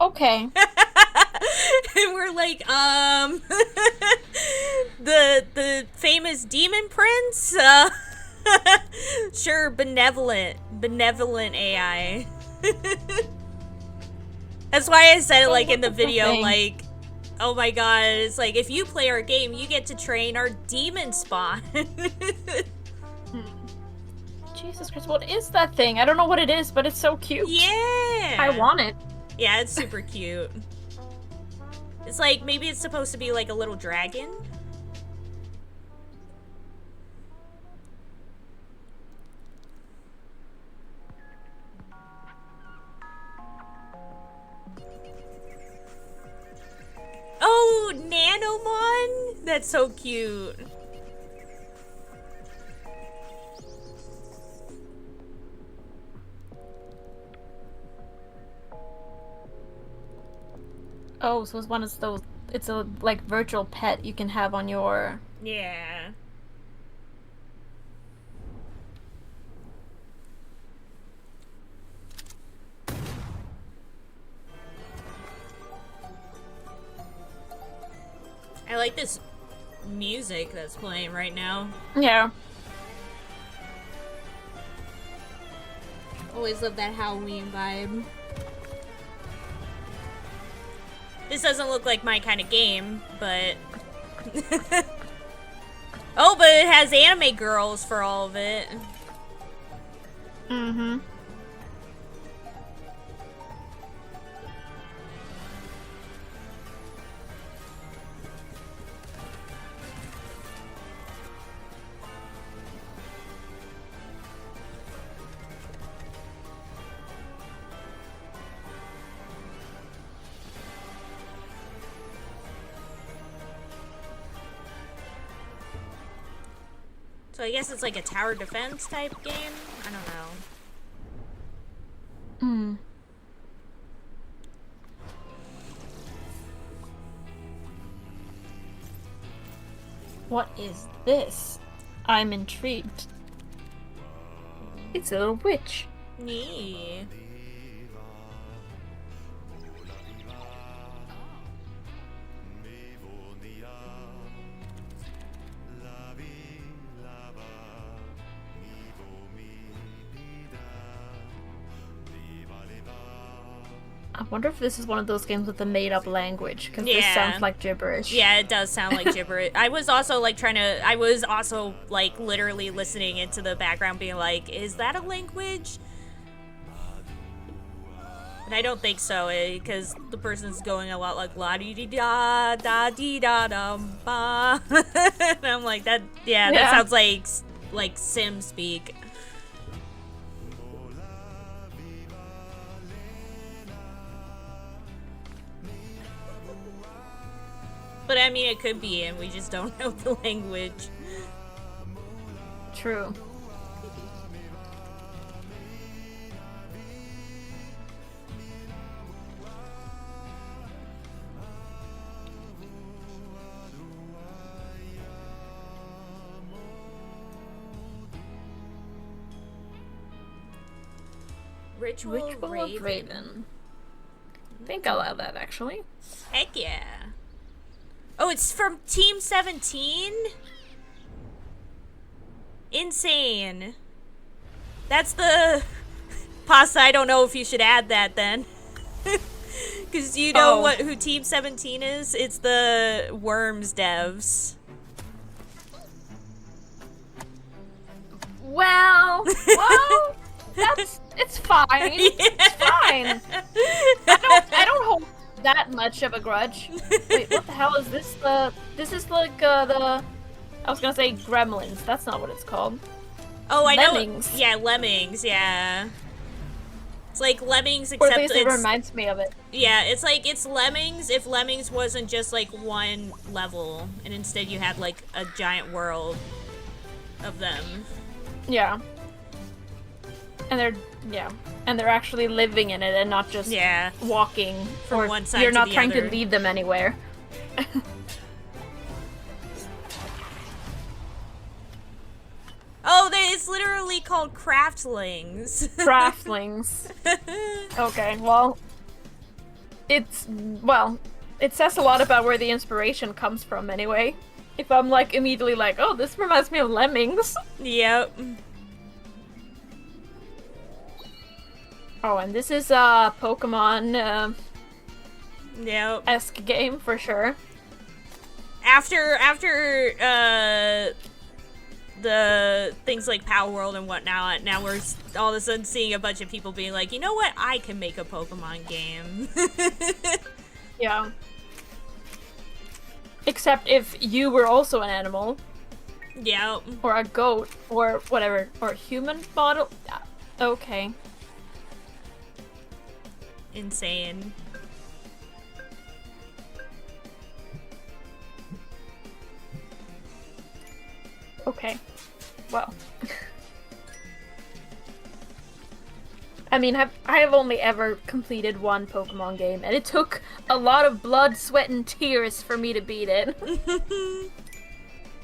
Okay.
And we're like, the famous demon prince? Sure, benevolent AI. That's why I said it, like, in the video, like, oh my god, it's like, if you play our game, you get to train our demon spawn.
Jesus Christ, what is that thing? I don't know what it is, but it's so cute.
Yeah!
I want it.
Yeah, it's super cute. It's like, maybe it's supposed to be like a little dragon? Oh, Nanomon? That's so cute.
Oh, so it's one of those, it's a, like, virtual pet you can have on your...
Yeah. I like this music that's playing right now.
Yeah.
Always love that Halloween vibe. This doesn't look like my kind of game, but... Oh, but it has anime girls for all of it.
Mm-hmm.
So I guess it's like a tower defense type game? I don't know.
Hmm. What is this? I'm intrigued. It's a little witch.
Nee.
I wonder if this is one of those games with a made-up language, because this
Yeah.
sounds like gibberish.
Yeah, it does sound like gibberish. I was also like literally listening into the background being like, is that a language? And I don't think so, because the person's going a lot like la dee dee da da dee da dum ba. And I'm like, that sounds like Sim speak. But I mean, it could be, and we just don't know the language.
True.
Ritual
of Raven. I think I'll allow that, actually.
Heck yeah. Oh, it's from Team 17? Insane. That's the pasta. I don't know if you should add that then. Because you know who Team 17 is? It's the Worms devs.
Well, it's fine. It's fine. I don't hold that much of a grudge. Wait, what the hell is this? This is like I was gonna say gremlins. That's not what it's called.
Oh, I know.
Lemmings.
Yeah, Lemmings. Yeah. It's like Lemmings,
Or
except
at least it reminds me of it.
Yeah, it's like it's Lemmings if Lemmings wasn't just like one level, and instead you had like a giant world of them.
Yeah. And they're actually living in it and not just walking
from one side
you're
to
not
the
trying
other.
to lead them anywhere.
Oh, it's literally called craftlings.
Craftlings. Okay, well, it says a lot about where the inspiration comes from anyway. If I'm like immediately like, oh, this reminds me of Lemmings.
Yep.
Oh, and this is a Pokemon esque game for sure.
After the things like Power World and whatnot, now we're all of a sudden seeing a bunch of people being like, you know what, I can make a Pokemon game.
Yeah. Except if you were also an animal.
Yeah.
Or a goat, or whatever, or a human model. Okay.
Insane.
Okay. Well. I mean, I have only ever completed one Pokemon game, and it took a lot of blood, sweat, and tears for me to beat it.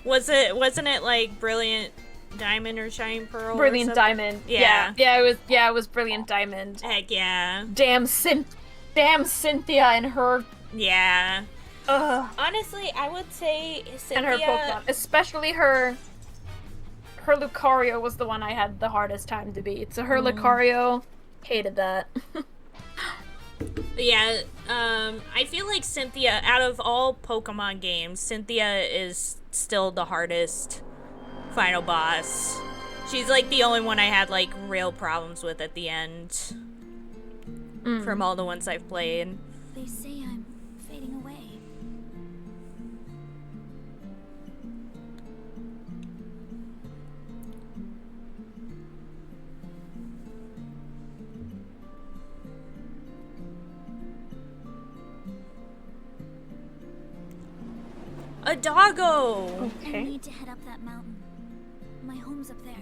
Wasn't it like Brilliant Diamond or Shining Pearl?
Brilliant Diamond.
Yeah.
It was Brilliant Diamond.
Heck yeah.
Damn Cynthia and her.
Yeah.
Ugh.
Honestly, I would say Cynthia.
And her Pokemon, especially her Lucario was the one I had the hardest time to beat. So her Lucario, hated that.
Yeah, I feel like Cynthia, out of all Pokemon games, Cynthia is still the hardest final boss. She's like the only one I had like real problems with at the end from all the ones I've played.
They say I'm fading away.
A doggo!
I need to head up that mountain. My home's up there.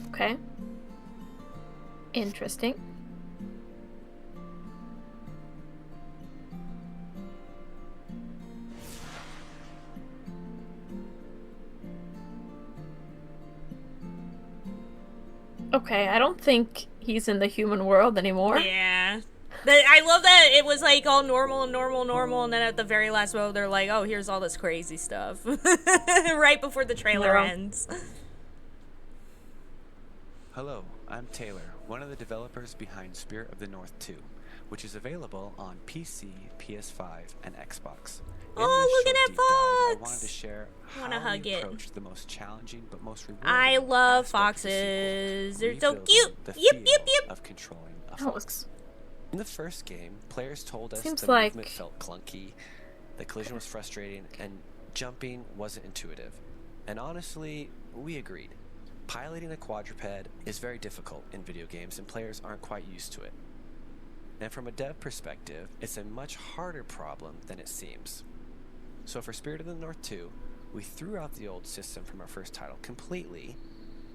Okay. Interesting. Okay, I don't think he's in the human world anymore.
Yeah. I love that it was like all normal, and then at the very last moment they're like, oh, here's all this crazy stuff. Right before the trailer ends.
Hello, I'm Taylor. one of the developers behind Spirit of the North 2, which is available on PC, PS5, and Xbox. In
Oh,
this
look at
short
that
deep dive, I
fox!
wanted to share
Wanna
how
hug
we
it.
approached the most challenging but most rewarding
I love
aspect of the
foxes.
sequel,
They're so
rebuilding
cute.
the
Yep,
feel
yep, yep.
of controlling a
That
fox.
looks.
In the first game, players told us
Seems
the
like-
movement felt clunky, the collision was frustrating, and jumping wasn't intuitive. And honestly, we agreed. Piloting a quadruped is very difficult in video games, and players aren't quite used to it. And from a dev perspective, it's a much harder problem than it seems. So for Spirit of the North 2, we threw out the old system from our first title completely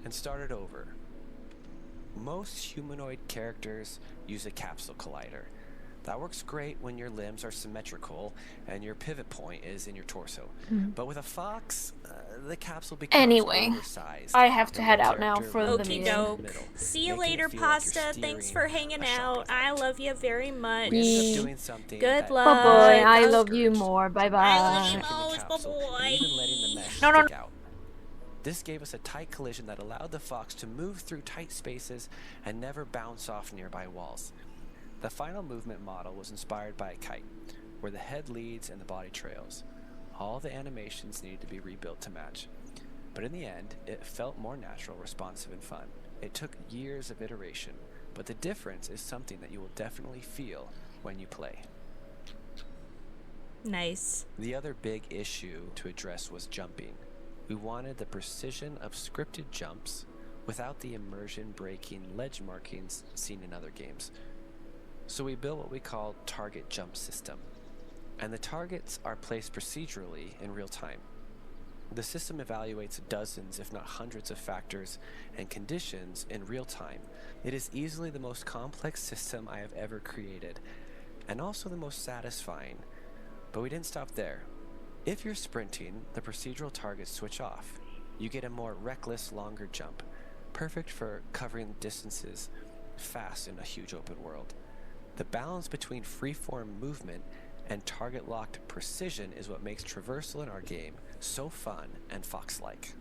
and started over. Most humanoid characters use a capsule collider. That works great when your limbs are symmetrical and your pivot point is in your torso. But with a fox, the capsule becomes
Anyway,
oversized.
I have to
and
head
the
out now
character
for the
rotates in
meeting.
the
Okie
middle,
doke. See you
making it
later,
feel like you're
Pasta. Thanks
steering
for hanging
a shopping
out. I
cart.
love you very much.
We ended
Yee.
up doing something
Good
that
luck.
Bye bye. I
Bye.
love you more. Bye
I love you
bye.
checking the
most,
capsule and even letting the mesh
No, no,
stick out. This gave us a tight collision that allowed the fox to move through tight spaces and never bounce off nearby walls. The final movement model was inspired by a kite, where the head leads and the body trails. All the animations needed to be rebuilt to match. But in the end, it felt more natural, responsive, and fun. It took years of iteration, but the difference is something that you will definitely feel when you play.
Nice.
The other big issue to address was jumping. We wanted the precision of scripted jumps without the immersion-breaking ledge markings seen in other games. So we built what we call target jump system. And the targets are placed procedurally in real time. The system evaluates dozens, if not hundreds of factors and conditions in real time. It is easily the most complex system I have ever created, and also the most satisfying. But we didn't stop there. If you're sprinting, the procedural targets switch off. You get a more reckless, longer jump, perfect for covering distances fast in a huge open world. The balance between freeform movement and target-locked precision is what makes traversal in our game so fun and fox-like.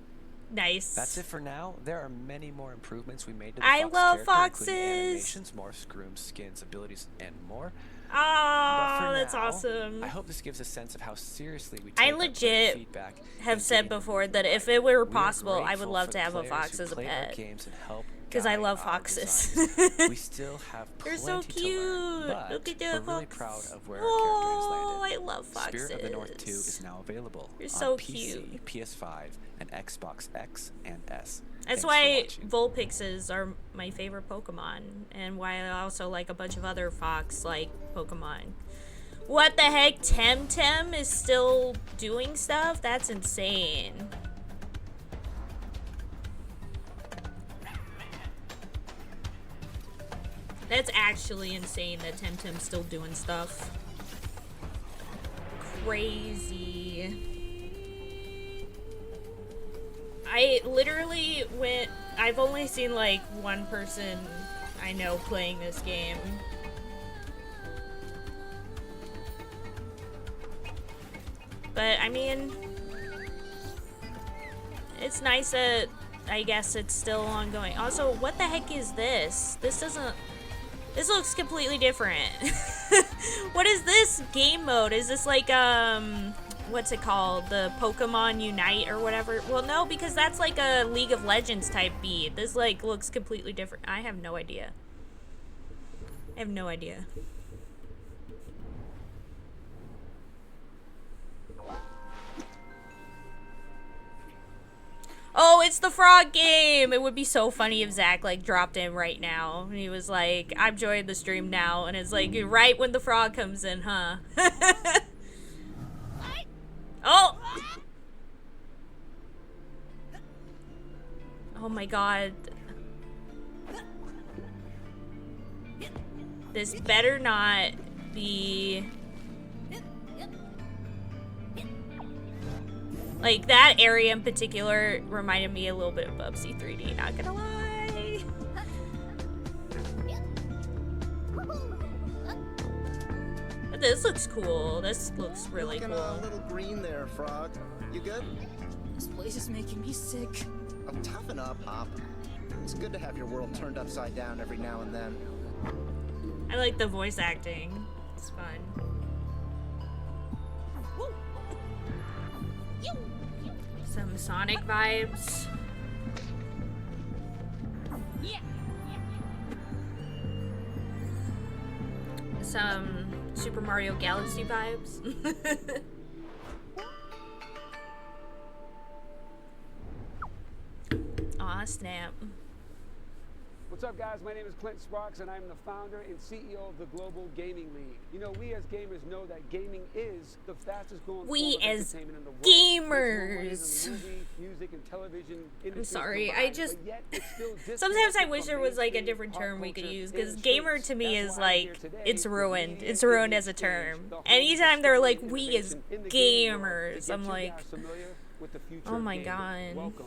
Nice.
That's it for now. There are many more improvements we made to the
I
fox
love
character, including
foxes.
animations, more grooms, skins, abilities, and more.
Oh,
But for
that's
now,
awesome.
I hope this gives a sense of how seriously we take
I
our player
legit
feedback
have
and
said
getting them
before
moving
that
right.
if it were
We are
possible, I would
grateful
love
for
to
the
have a
players
fox
who
as a
play our
pet.
games and help
'Cause I
guide
love
our
foxes.
designs. We still have
They're
plenty
so
to
cute.
learn, but
Look at
we're
the
really
fox.
proud of where our character has
Oh,
landed.
I love foxes.
Spirit of the North 2 is now available
They're
on
so
PC,
cute.
PS5, and Xbox X and S.
That's
Thanks for
why
watching.
Vulpixes are my favorite Pokemon, and why I also like a bunch of other fox-like Pokemon. What the heck? Temtem is still doing stuff? That's insane. That's actually insane that Temtem's still doing stuff. Crazy. I literally went. I've only seen like one person I know playing this game. But I mean, it's nice that I guess it's still ongoing. Also, what the heck is this? This doesn't. This looks completely different. What is this game mode? Is this like, what's it called? The Pokemon Unite or whatever? Well, no, because that's like a League of Legends type beat. This, like, looks completely different. I have no idea. I have no idea. Oh, it's the frog game! It would be so funny if Zach, like, dropped in right now. And he was like, I'm joining the stream now. And it's like, right when the frog comes in, huh? Oh! Oh my god. This better not be... Like, that area in particular reminded me a little bit of Bubsy 3D, not gonna lie. But this looks cool. This looks really
Looking
cool.
a little green there, Frog. You good?
This place is making me sick.
Oh, toughen up, Hop. It's good to have your world turned upside down every now and then.
I like the voice acting. It's fun. Some Sonic vibes. Some Super Mario Galaxy vibes. Aw, snap.
What's up, guys? My name is Clint Sparks, and I'm the founder and CEO of the Global Gaming League. You know, we as gamers know that gaming is the fastest growing
We
form of
as
entertainment in the world.
gamers.
It's more money than the movie, music, and television
I'm
industries
sorry,
combined,
I just...
but yet it's still
Sometimes I
disconnected
wish
from
there was like a
mainstream
different
pop
term we could
culture
use,
in
because
the
gamer
streets.
to me
That's
is
why I'm here
like,
today
it's
with
ruined.
Media
It's ruined
Gaming
as a
Stage,
term.
the home of
Anytime they're like,
discovery
we
and
as
innovation in the gaming world. To
gamers,
get
I'm
you
like,
guys familiar with the future
oh
of
my
gaming.
god.
Welcome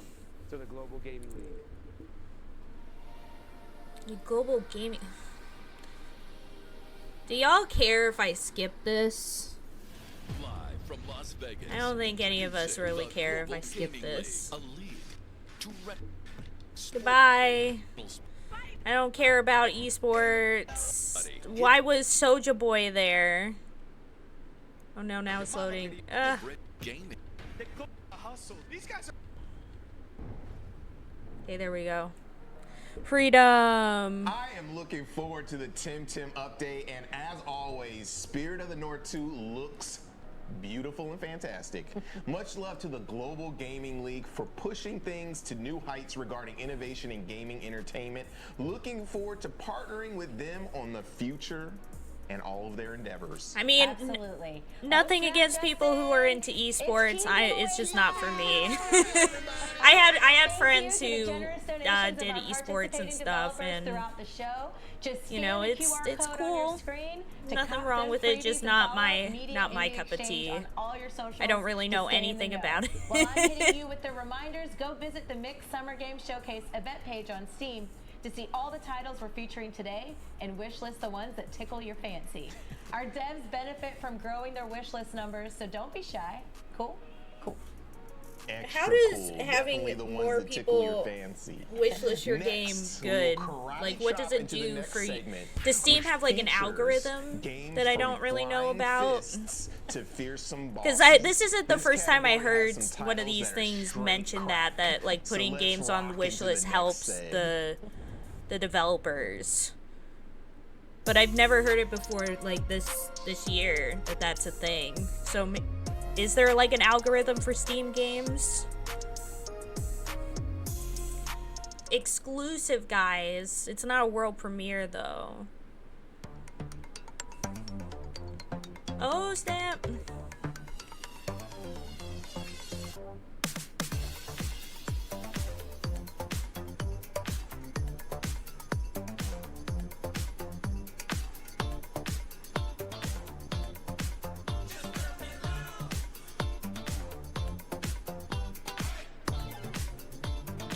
to the Global Gaming League.
The global gaming... Do y'all care if I skip this?
Live from Las Vegas.
I don't think any of us really care if I skip this. Goodbye. I don't care about esports. Why was Soulja Boy there? Oh no, now it's loading. Okay, there we go. Freedom.
I am looking forward to the Tim update, and as always, Spirit of the North 2 looks beautiful and fantastic. Much love to the Global Gaming League for pushing things to new heights regarding innovation in gaming entertainment. Looking forward to partnering with them on the future and all of their endeavors.
I mean,
absolutely.
Nothing against people who are into esports. It's just not for me. I had friends who did esports and stuff, and you know, it's cool. Nothing wrong with it. Just not my cup of tea. I don't really know anything about it.
While I'm hitting you with the reminders, go visit the Mixed Summer Game Showcase event page on Steam to see all the titles we're featuring today and wishlist the ones that tickle your fancy. Our devs benefit from growing their wishlist numbers, so don't be shy. Cool? Cool.
Extra
How does
cool.
having
Definitely the ones
more
that tickle your
people
fancy.
wishlist your
Next,
game good?
we will
Like,
karate
what does
chop
it
into the
do
next
for you?
segment,
Does Steam
which
have like an
features
algorithm
games
that I
from
don't really know
flying
about?
fists to fearsome
Because
bosses.
this isn't the
This
first time I
category
heard
has some
one of
titles
these
that are
things
straight
mention
crack.
that like
So
putting
let's
games on the
rock
wish
into the
list
next
helps
seg.
the developers. But I've never heard it before like this year that that's a thing. So is there like an algorithm for Steam games? Exclusive, guys. It's not a world premiere though. Oh snap.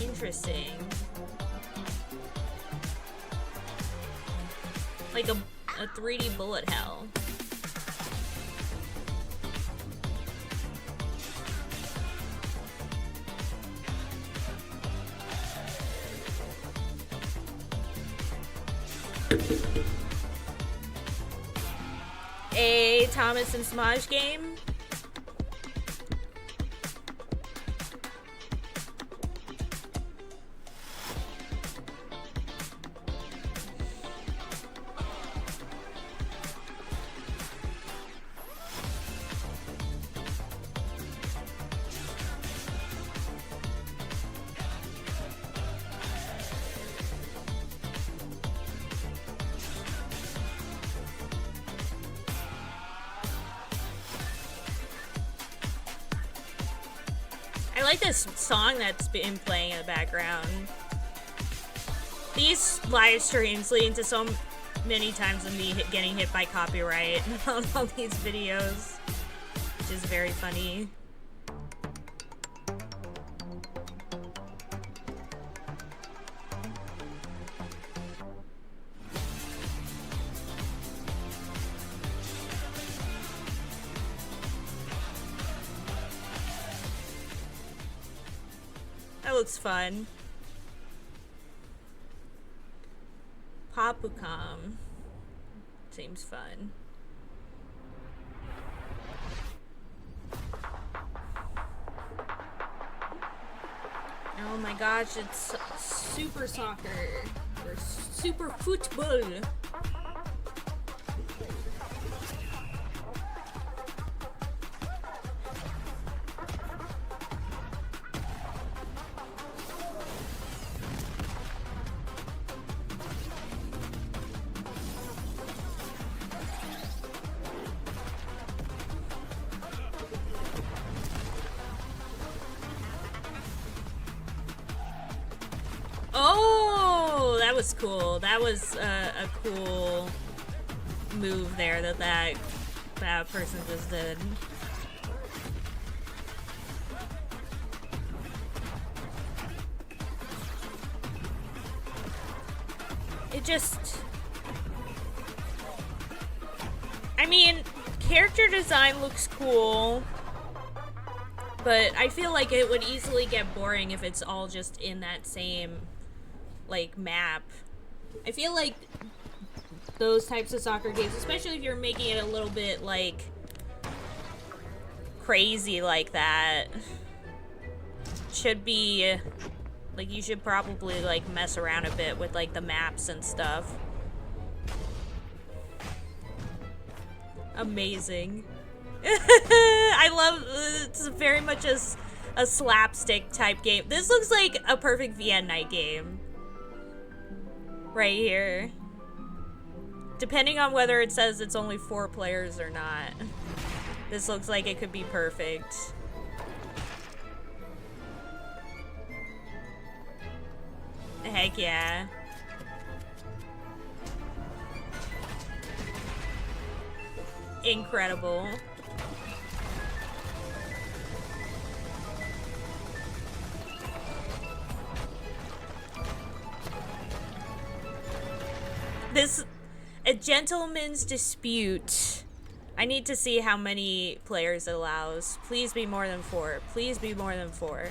Interesting. Like a 3D bullet hell. A Thomas and Smudge game. I like this song that's been playing in the background. These live streams leading to so many times of me getting hit by copyright on all these videos, which is very funny. That looks fun. Papukam. Seems fun. Oh my gosh, it's super soccer. Or super football. Oh, that was cool. That was a cool move there that person just did. It just... I mean, character design looks cool, but I feel like it would easily get boring if it's all just in that same, like, map. I feel like those types of soccer games, especially if you're making it a little bit, like, crazy like that, should be, like, you should probably, like, mess around a bit with, like, the maps and stuff. Amazing. I love, it's very much a slapstick type game. This looks like a perfect VN Night game. Right here. Depending on whether it says it's only 4 players or not. This looks like it could be perfect. Heck yeah. Incredible. This, a gentleman's dispute. I need to see how many players it allows. Please be more than 4. Please be more than 4.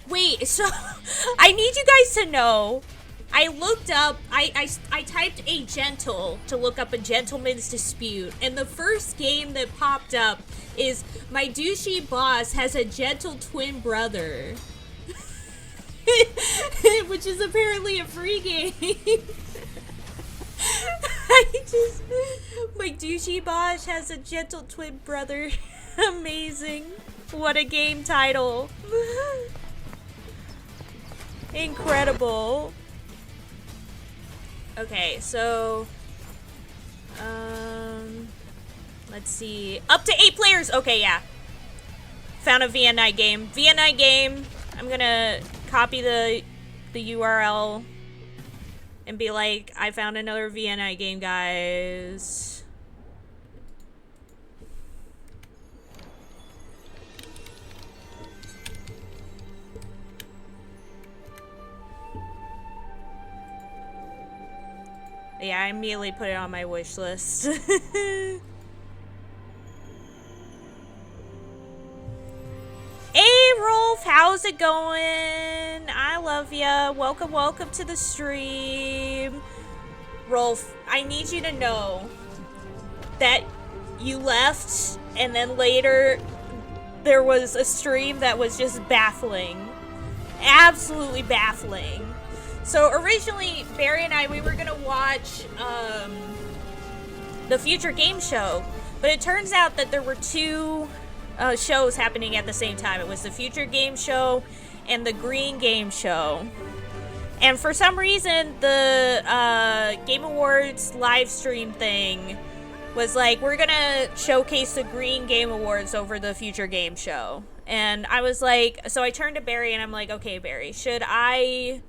Wait, so I need you guys to know, I looked up, I typed a gentle to look up a gentleman's dispute, and the first game that popped up is my douchey boss has a gentle twin brother. Which is apparently a free game. My douchey boss has a gentle twin brother. Amazing. What a game title. Incredible. Okay, so let's see. Up to 8 players. Okay, yeah. Found a VN Night game. VN Night game. I'm gonna copy the URL and be like, I found another VN Night game, guys. Yeah, I immediately put it on my wish list. Hey, Rolf, how's it going? I love ya. Welcome, welcome to the stream. Rolf, I need you to know that you left, and then later there was a stream that was just baffling. Absolutely baffling. So originally, Barry and I, we were gonna watch the Future Game Show, but it turns out that there were 2 shows happening at the same time. It was the Future Game Show and the Green Game Show. And for some reason, the Game Awards live stream thing was like, we're gonna showcase the Green Game Awards over the Future Game Show. And I was like, so I turned to Barry and I'm like, okay, Barry, should I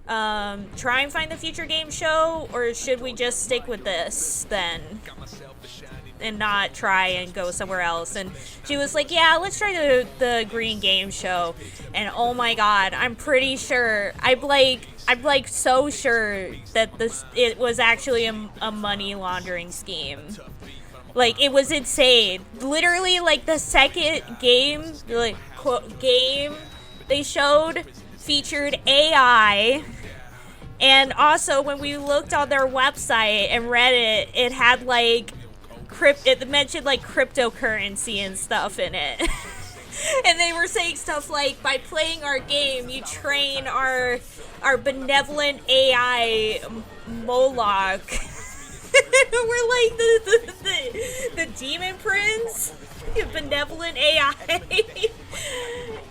try and find the Future Game Show, or should we just stick with this then and not try and go somewhere else? And she was like, yeah, let's try the Green Game Show. And oh my god, I'm pretty sure, I'm like so sure that it was actually a money laundering scheme. Like, it was insane. Literally, like, the second game, like, game they showed featured AI. And also, when we looked on their website and read it, it had, like, it mentioned, like, cryptocurrency and stuff in it. And they were saying stuff like, by playing our game, you train our benevolent AI Moloch. We're like the demon prince, benevolent AI.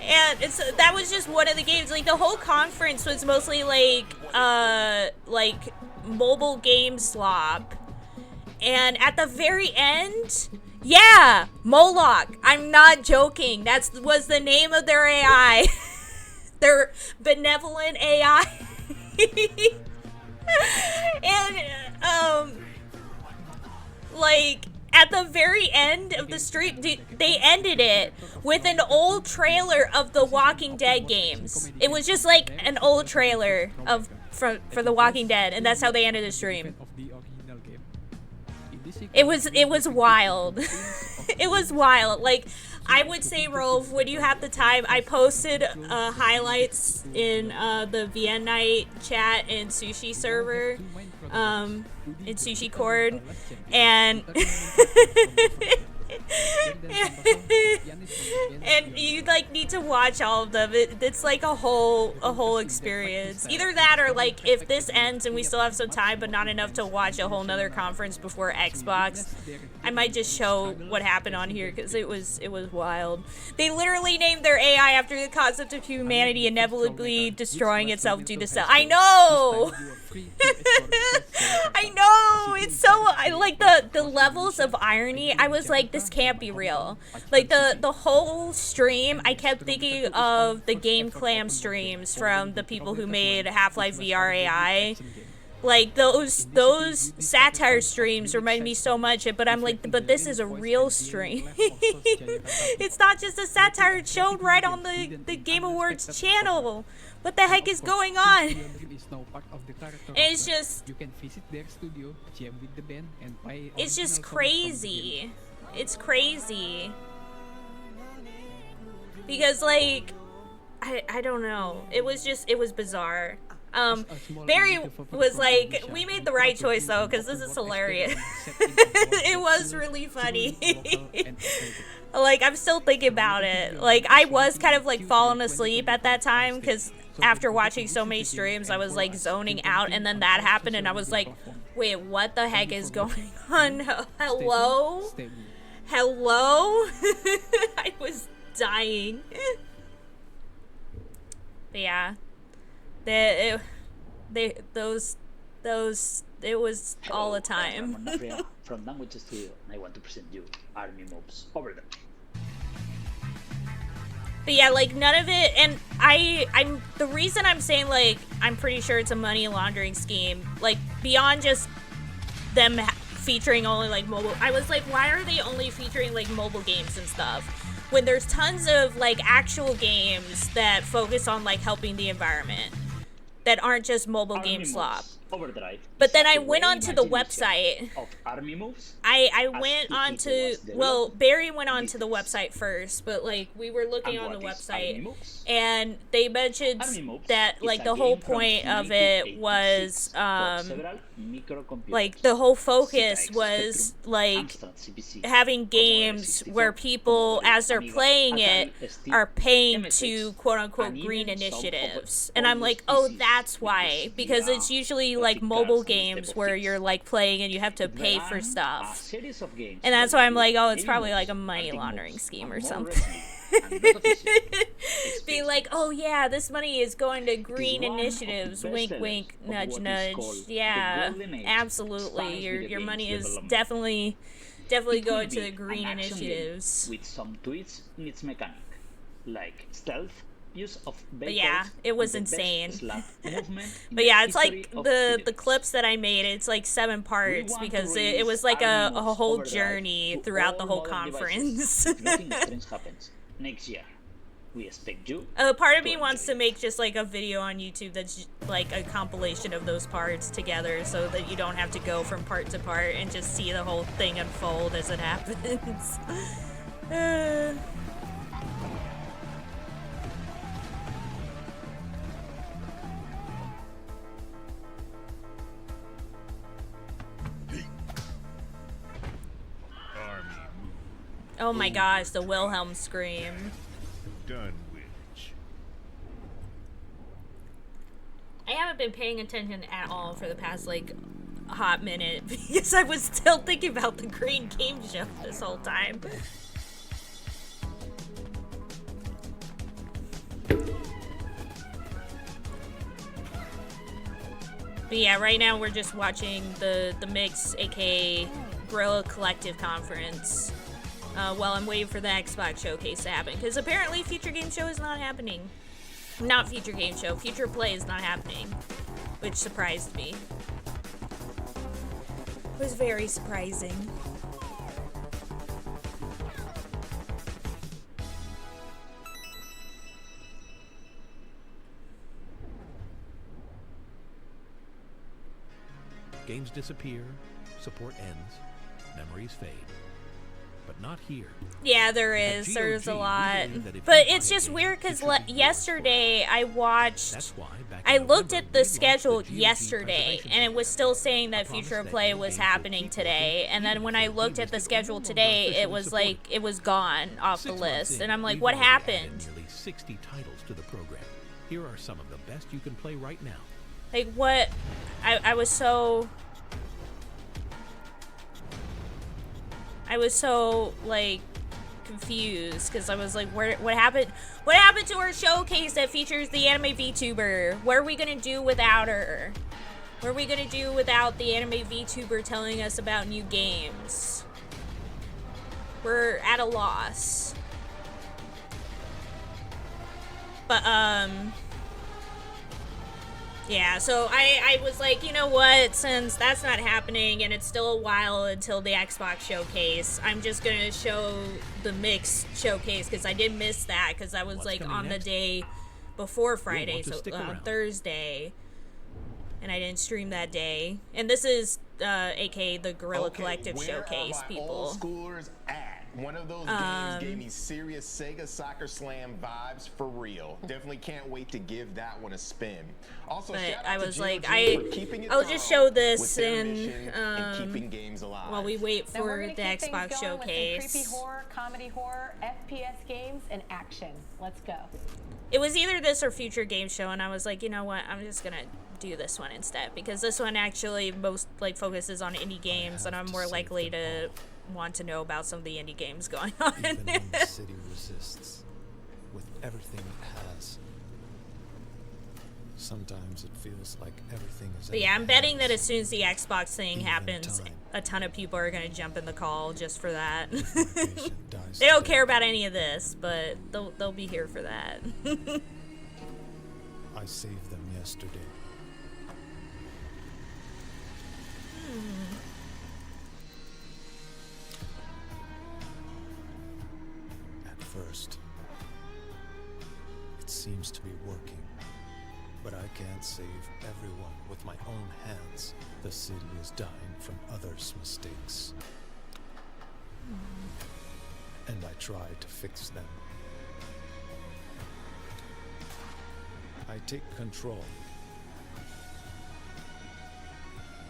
And that was just one of the games. Like, the whole conference was mostly like mobile game slop. And at the very end, yeah, Moloch. I'm not joking. That was the name of their AI. Their benevolent AI. And like, at the very end of the stream, they ended it with an old trailer of the Walking Dead games. It was just like an old trailer for the Walking Dead, and that's how they ended the stream. It was wild. It was wild. Like, I would say, Rolf, when you have the time, I posted highlights in the VN Night chat and Sushi server, in Sushi Cord, and and you like need to watch all of them. It's like a whole experience. Either that or like if this ends and we still have some time but not enough to watch a whole nother conference before Xbox, I might just show what happened on here because it was wild. They literally named their AI after the concept of humanity inevitably destroying itself due to self. I know. I know. It's so I like the levels of irony. I was like, this can't be real. Like the whole stream, I kept thinking of the Game Clam streams from the people who made Half-Life VR AI. Like those satire streams remind me so much, but I'm like, but this is a real stream. It's not just a satire, it's shown right on the Game Awards channel. What the heck is going on? And it's just, it's just crazy. It's crazy. Because like, I don't know. It was bizarre. Barry was like, we made the right choice though, because this is hilarious. It was really funny. Like, I'm still thinking about it. Like, I was kind of like falling asleep at that time, because after watching so many streams, I was like zoning out, and then that happened, and I was like, wait, what the heck is going on? Hello? Hello? I was dying. But yeah. It was all the time.
From Language Studio, and I want to present you Army Moves Over There.
But yeah, like, none of it, and I'm the reason I'm saying, like, I'm pretty sure it's a money laundering scheme, like, beyond just them featuring only, like, mobile, I was like, why are they only featuring, like, mobile games and stuff, when there's tons of, like, actual games that focus on, like, helping the environment, that aren't just mobile game slop.
Overdrive.
But then I went onto the website.
Of Army Moves.
I went onto, well, Barry went onto the website first, but like we were looking on the website, and they mentioned that like the whole point of it was like the whole focus was like having games where people, as they're playing it, are paying to quote unquote green initiatives. And I'm like, oh, that's why, because it's usually like mobile games where you're like playing and you have to pay for stuff, and that's why I'm like, oh, it's probably like a money laundering scheme or something. Being like, oh yeah, this money is going to green initiatives, wink wink, nudge nudge. Yeah, absolutely, your money is definitely going to the green initiatives.
With some tweaks in its mechanic, like stealth, use of
but yeah, it was insane. But yeah, it's like the clips that I made, it's like 7 parts because it was like a whole journey throughout the whole conference.
If nothing strange happens next year. We expect you.
Part of me wants to make just like a video on YouTube that's like a compilation of those parts together, so that you don't have to go from part to part and just see the whole thing unfold as it happens. Oh my gosh, the Wilhelm scream.
Dunwich.
I haven't been paying attention at all for the past, like, hot minute because I was still thinking about the Green Game Show this whole time. But yeah, right now we're just watching the Mix, aka Guerrilla Collective Conference, while I'm waiting for the Xbox Showcase to happen. Because apparently Future Game Show is not happening. Not Future Game Show, Future Play is not happening. Which surprised me. It was very surprising.
Games disappear, support ends, memories fade. But not here.
Yeah, there is. There's a lot. But it's just weird because yesterday I watched... I looked at the schedule yesterday and it was still saying that Future Play was happening today. And then when I looked at the schedule today, it was like, it was gone off the list. And I'm like, what happened?
Nearly 60 titles to the program. Here are some of the best you can play right now.
Like, what? I was so, like, confused, because I was like, what happened? What happened to our showcase that features the anime VTuber? What are we gonna do without her? What are we gonna do without the anime VTuber telling us about new games? We're at a loss. But, yeah, so I was like, you know what, since that's not happening and it's still a while until the Xbox Showcase, I'm just gonna show the Mix Showcase, because I did miss that, because I was like on the day before Friday, so Thursday, and I didn't stream that day. And this is aka the Guerrilla Collective Showcase, people.
Old schoolers at? One of those games gave me serious Sega Soccer Slam vibes for real. Definitely can't wait to give that one a spin. Also,
but
shout out
I
to
was
GOG
like,
for keeping it
I'll just show this
and keeping games alive.
while we wait
Now we're
for
gonna
the
keep things
Xbox
going with some
Showcase.
creepy horror, comedy horror, FPS games, and action. Let's go.
It was either this or Future Game Show, and I was like, you know what, I'm just gonna do this one instead, because this one actually most like focuses on indie games, and I'm more likely to want to know about some of the indie games going on.
Even when the city resists with everything it has, sometimes it feels like everything is.
But yeah, I'm betting that as soon as the Xbox thing happens, a ton of people are gonna jump in the call just for that. They don't care about any of this, but they'll be here for that.
I saved them yesterday. At first, it seems to be working, but I can't save everyone with my own hands. The city is dying from others' mistakes. And I try to fix them. I take control,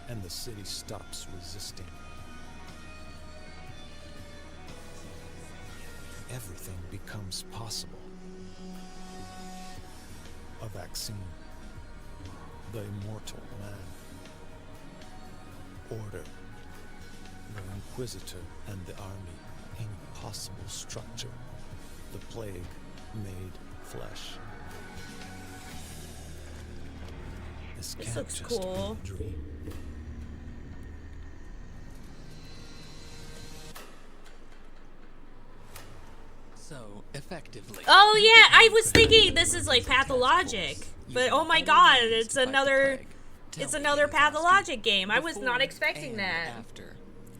and the city stops resisting. Everything becomes possible. A vaccine, the immortal man, order, the Inquisitor and the army, any possible structure, the plague made flesh. This can't
looks
just
cool.
be a dream.
So effectively.
Oh yeah, I was thinking this is like Pathologic, but oh my god, it's another Pathologic game. I was not expecting that.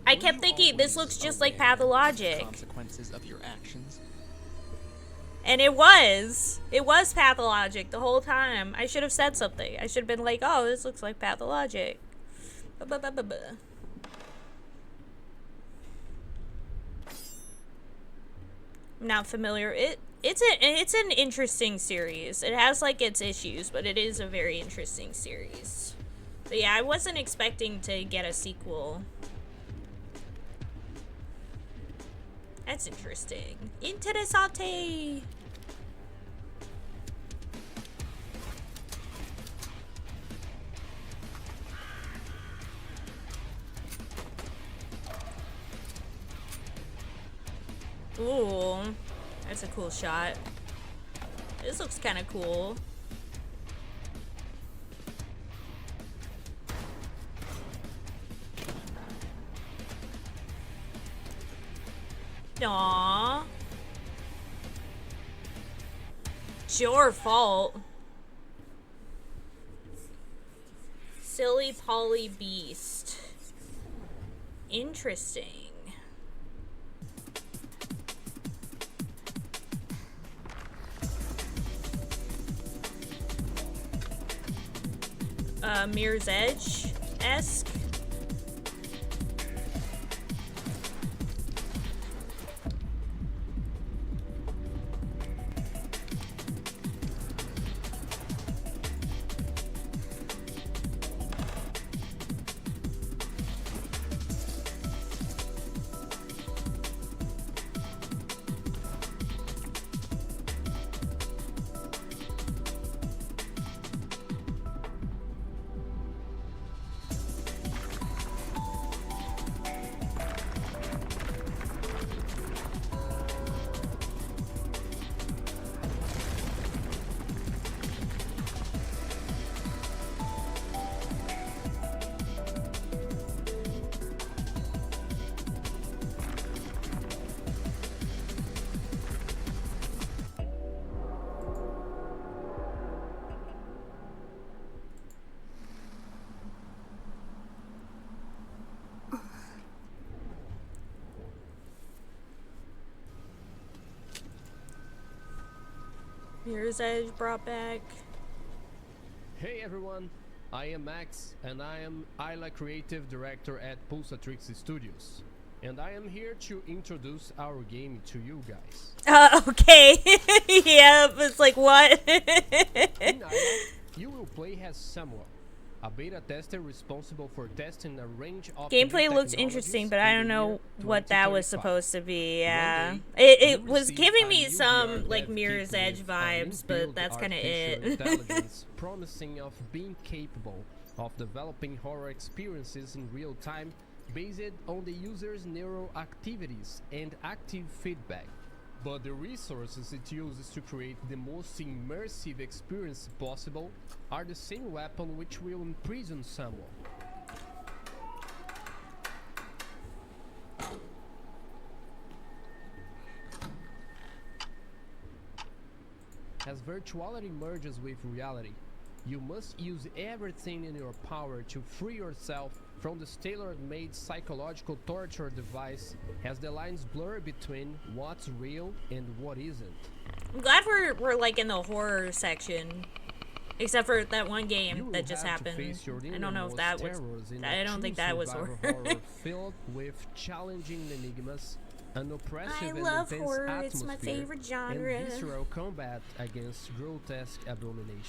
I kept thinking this looks just like Pathologic.
Consequences of your actions.
And it was pathologic the whole time. I should have said something. I should have been like, oh, this looks like pathologic. Ba-ba-ba-ba-ba. I'm not familiar. It's an interesting series. It has like its issues, but it is a very interesting series. So yeah, I wasn't expecting to get a sequel. That's interesting. Interessante. Ooh, that's a cool shot. This looks kind of cool. Aww. It's your fault. Silly Polly Beast. Interesting. Mirror's Edge-esque. Mirror's Edge brought back.
Hey everyone, I am Max, and I am Isla Creative Director at Pulsatrix Studios. And I am here to introduce our game to you guys.
Okay. Yep, it's like, what?
In Isla, you will play as Samuel, a beta tester responsible for testing a range of
Gameplay looks interesting, but I don't know what that was supposed to be. Yeah, it was giving me some like Mirror's Edge vibes, but that's kind of it.
Intelligence promising of being capable of developing horror experiences in real time based on the user's neural activities and active feedback. But the resources it uses to create the most immersive experience possible are the same weapon which will imprison someone. As virtuality merges with reality, you must use everything in your power to free yourself from this tailor-made psychological torture device as the lines blur between what's real and what isn't.
I'm glad we're like in the horror section. Except for that one game that just happened. I don't know if that was. I don't think that was horror.
Filled with challenging enigmas, an oppressive
I
and
love
intense
horror.
atmosphere,
It's my favorite genre.
and visceral combat against grotesque abominations.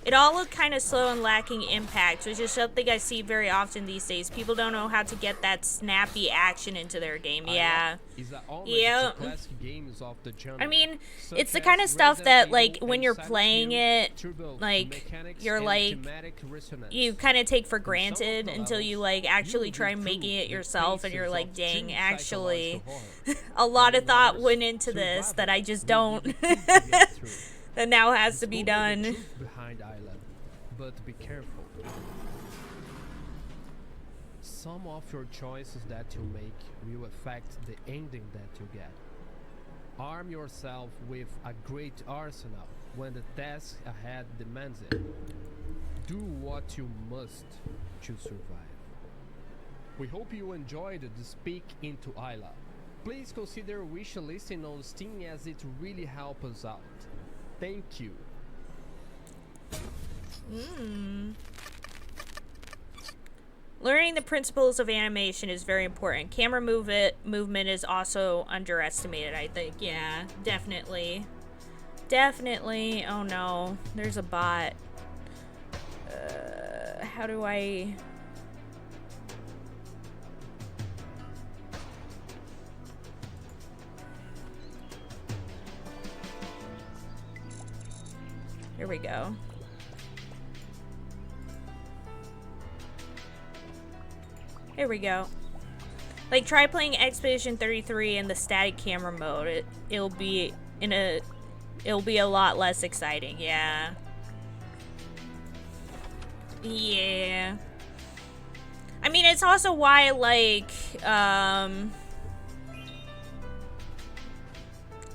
It all looked kind of slow and lacking impact, which is something I see very often these days. People don't know how to get that snappy action into their game. Yeah. Yeah. I mean, it's the kind of stuff that, like, when you're playing it, like, you're like, you kind of take for granted until you, like, actually try making it yourself, and you're like, dang, actually, a lot of thought went into this that I just don't. That now has to be done.
Behind Isla, but be careful. Some of your choices that you make will affect the ending that you get. Arm yourself with a great arsenal when the task ahead demands it. Do what you must to survive. We hope you enjoyed the Speak into Isla. Please consider wish listing on Steam as it really helps us out. Thank you.
Learning the principles of animation is very important. Camera movement is also underestimated, I think. Yeah, definitely. Definitely. Oh no, there's a bot. How do I... Here we go. Here we go. Like, try playing Expedition 33 in the static camera mode. It'll be a lot less exciting, yeah. Yeah. I mean, it's also why, like,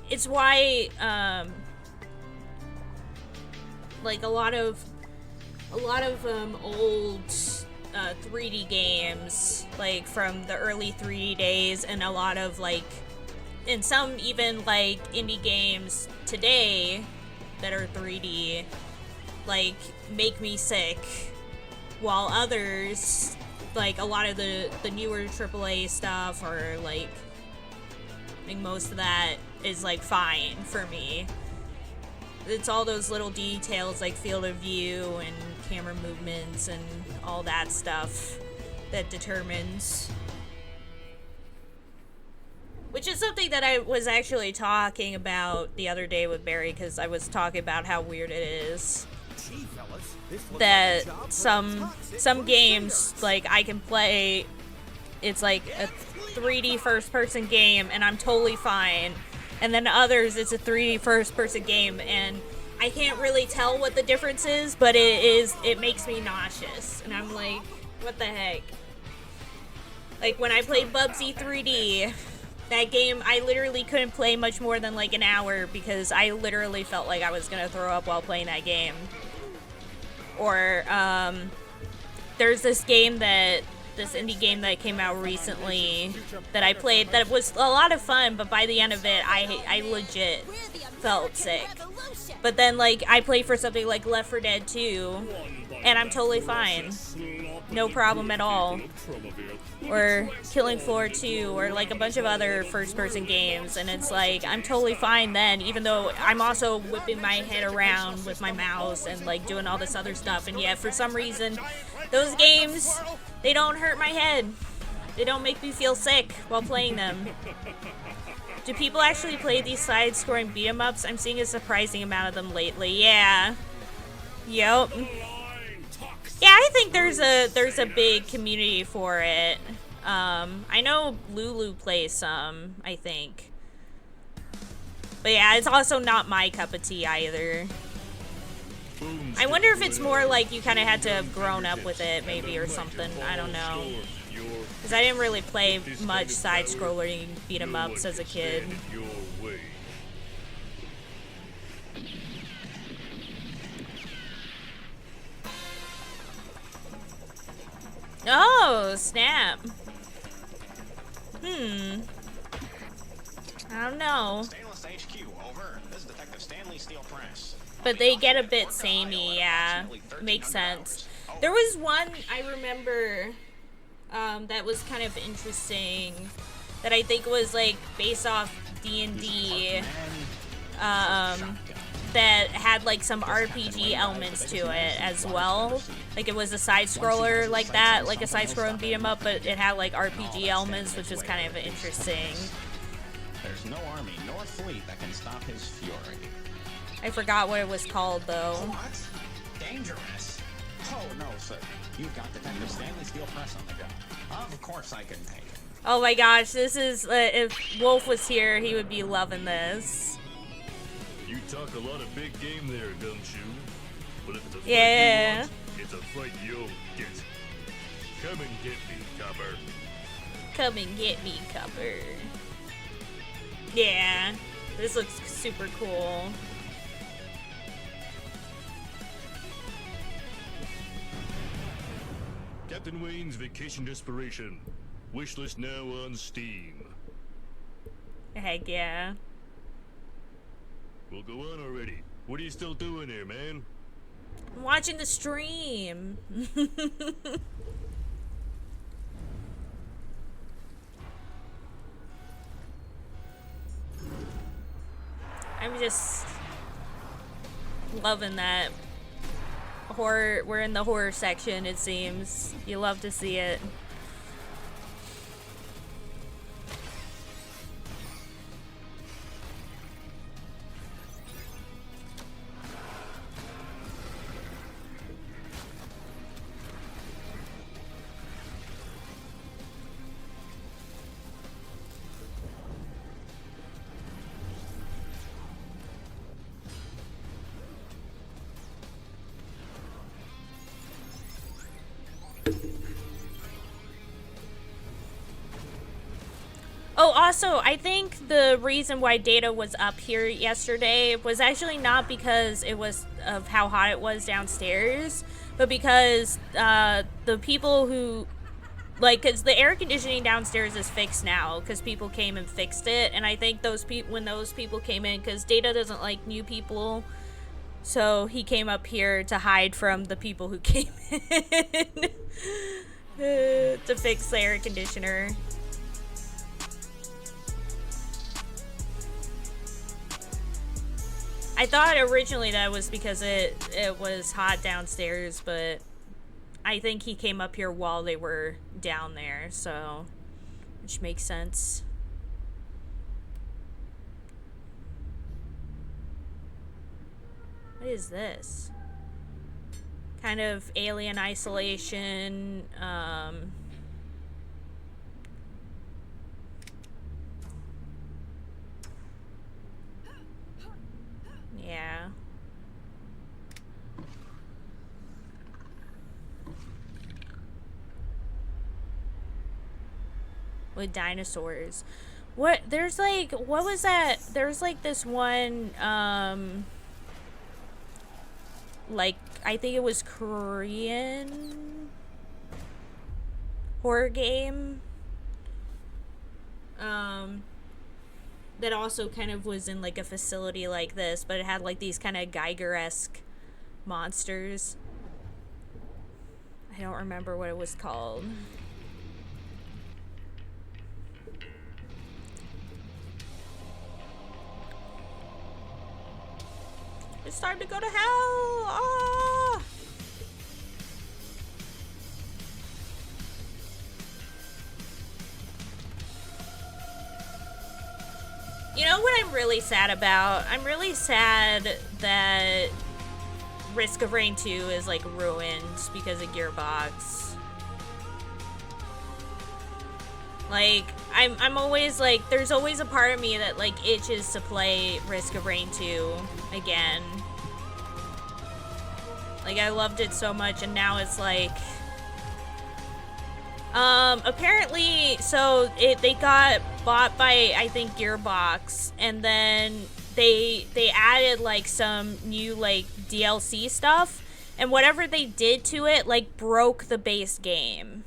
it's why, like, a lot of old 3D games, like from the early 3D days, and a lot of like, and some even like indie games today that are 3D, like, make me sick, while others, like a lot of the newer AAA stuff, or like, I think most of that is like fine for me. It's all those little details like field of view and camera movements and all that stuff that determines. Which is something that I was actually talking about the other day with Barry, because I was talking about how weird it is that some games, like, I can play, it's like a 3D first person game and I'm totally fine. And then others, it's a 3D first-person game, and I can't really tell what the difference is, but it makes me nauseous. And I'm like, what the heck? Like, when I played Bubsy 3D, that game, I literally couldn't play much more than, like, an hour, because I literally felt like I was gonna throw up while playing that game. Or, there's this indie game that came out recently that I played that was a lot of fun, but by the end of it, I legit felt sick. But then, like, I play for something like Left 4 Dead 2, and I'm totally fine. No problem at all. Or Killing Floor 2, or like a bunch of other first-person games, and it's like, I'm totally fine then, even though I'm also whipping my head around with my mouse and like doing all this other stuff, and yet for some reason, those games, they don't hurt my head. They don't make me feel sick while playing them. Do people actually play these side-scrolling beat-em-ups? I'm seeing a surprising amount of them lately. Yeah. Yep. Yeah, I think there's a big community for it. I know Lulu plays some, I think. But yeah, it's also not my cup of tea either. I wonder if it's more like you kind of had to have grown up with it, maybe, or something. I don't know. Because I didn't really play much side-scrolling beat-em-ups as a kid. Oh, snap. I don't know. But they get a bit samey, yeah. Makes sense. There was one I remember that was kind of interesting, that I think was like based off D&D, that had like some RPG elements to it as well. Like, it was a side scroller like that, like a side scrolling beat 'em up, but it had like RPG elements, which was kind of interesting.
There's no army nor fleet that can stop his fury.
I forgot what it was called though.
What? Dangerous? Oh no, sir. You've got Detective Stanley Steel Press on the go. Of course I can take it.
Oh my gosh, this is, if Wolf was here, he would be loving this.
You talk a lot of big game there, don't you? But if it's a fight
yeah.
you want, it's a fight you'll get. Come and get me, copper.
Come and get me, copper. Yeah, this looks super cool.
Captain Wayne's Vacation Desperation. Wishlist now on Steam.
Heck yeah.
Well, go on already. What are you still doing here, man?
I'm watching the stream. I'm just loving that horror. We're in the horror section, it seems. You love to see it. Oh, also, I think the reason why Data was up here yesterday was actually not because it was of how hot it was downstairs, but because the people who, like, because the air conditioning downstairs is fixed now, because people came and fixed it, and I think those people, when those people came in, because Data doesn't like new people, so he came up here to hide from the people who came in to fix the air conditioner. I thought originally that was because it was hot downstairs, but I think he came up here while they were down there, so, which makes sense. What is this? Kind of alien isolation, yeah. With dinosaurs. What, there's like, what was that? There's like this one, like, I think it was Korean horror game, that also kind of was in like a facility like this, but it had like these kind of Geiger-esque monsters. I don't remember what it was called. It's time to go to hell! Ah! You know what I'm really sad about? I'm really sad that Risk of Rain 2 is like ruined because of Gearbox. Like, I'm always like, there's always a part of me that like itches to play Risk of Rain 2 again. Like, I loved it so much, and now it's like, apparently, so they got bought by, I think, Gearbox, and then they added like some new like DLC stuff, and whatever they did to it like broke the base game.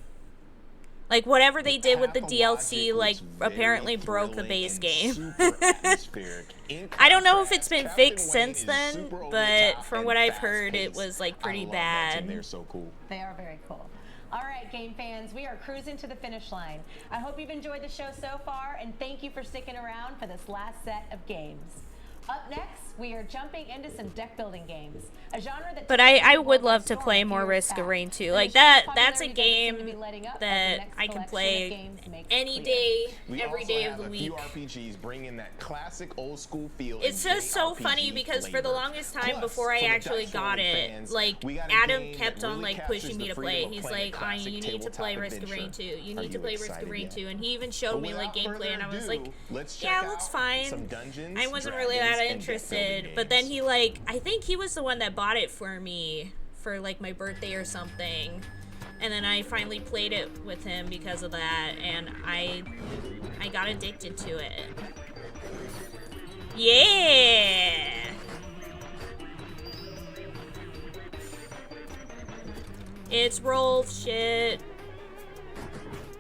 Like, whatever they did with the DLC, like, apparently broke the base game. I don't know if it's been fixed since then, but from what I've heard, it was, like, pretty bad.
They're so cool.
They are very cool. All right, game fans, we are cruising to the finish line. I hope you've enjoyed the show so far, and thank you for sticking around for this last set of games. Up next, we are jumping into some deck building games, a genre that.
But I would love to play more Risk of Rain 2. Like, that's a game that I can play any day, every day of the week.
A few RPGs bring in that classic old school feel.
It's just so funny because for the longest time before I actually got it, like, Adam kept on like pushing me to play. He's like, Anya, you need to play Risk of Rain 2. You need to play Risk of Rain 2. And he even showed me like gameplay, and I was like, yeah, it looks fine. I wasn't really that interested, but then he like, I think he was the one that bought it for me for like my birthday or something, and then I finally played it with him because of that, and I got addicted to it. Yeah, it's Rolf shit.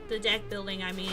The deck building, I mean.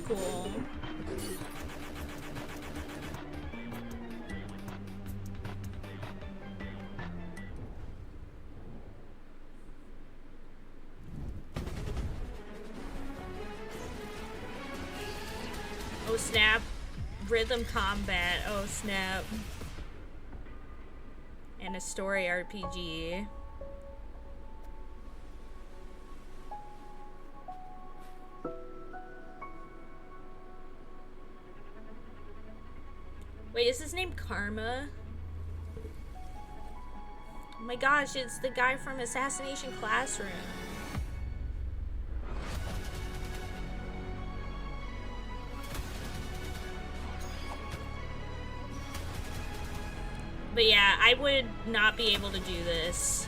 cool. Oh snap. Rhythm combat. Oh snap. And a story RPG. Wait, is his name Karma? Oh my gosh, it's the guy from Assassination Classroom. But yeah, I would not be able to do this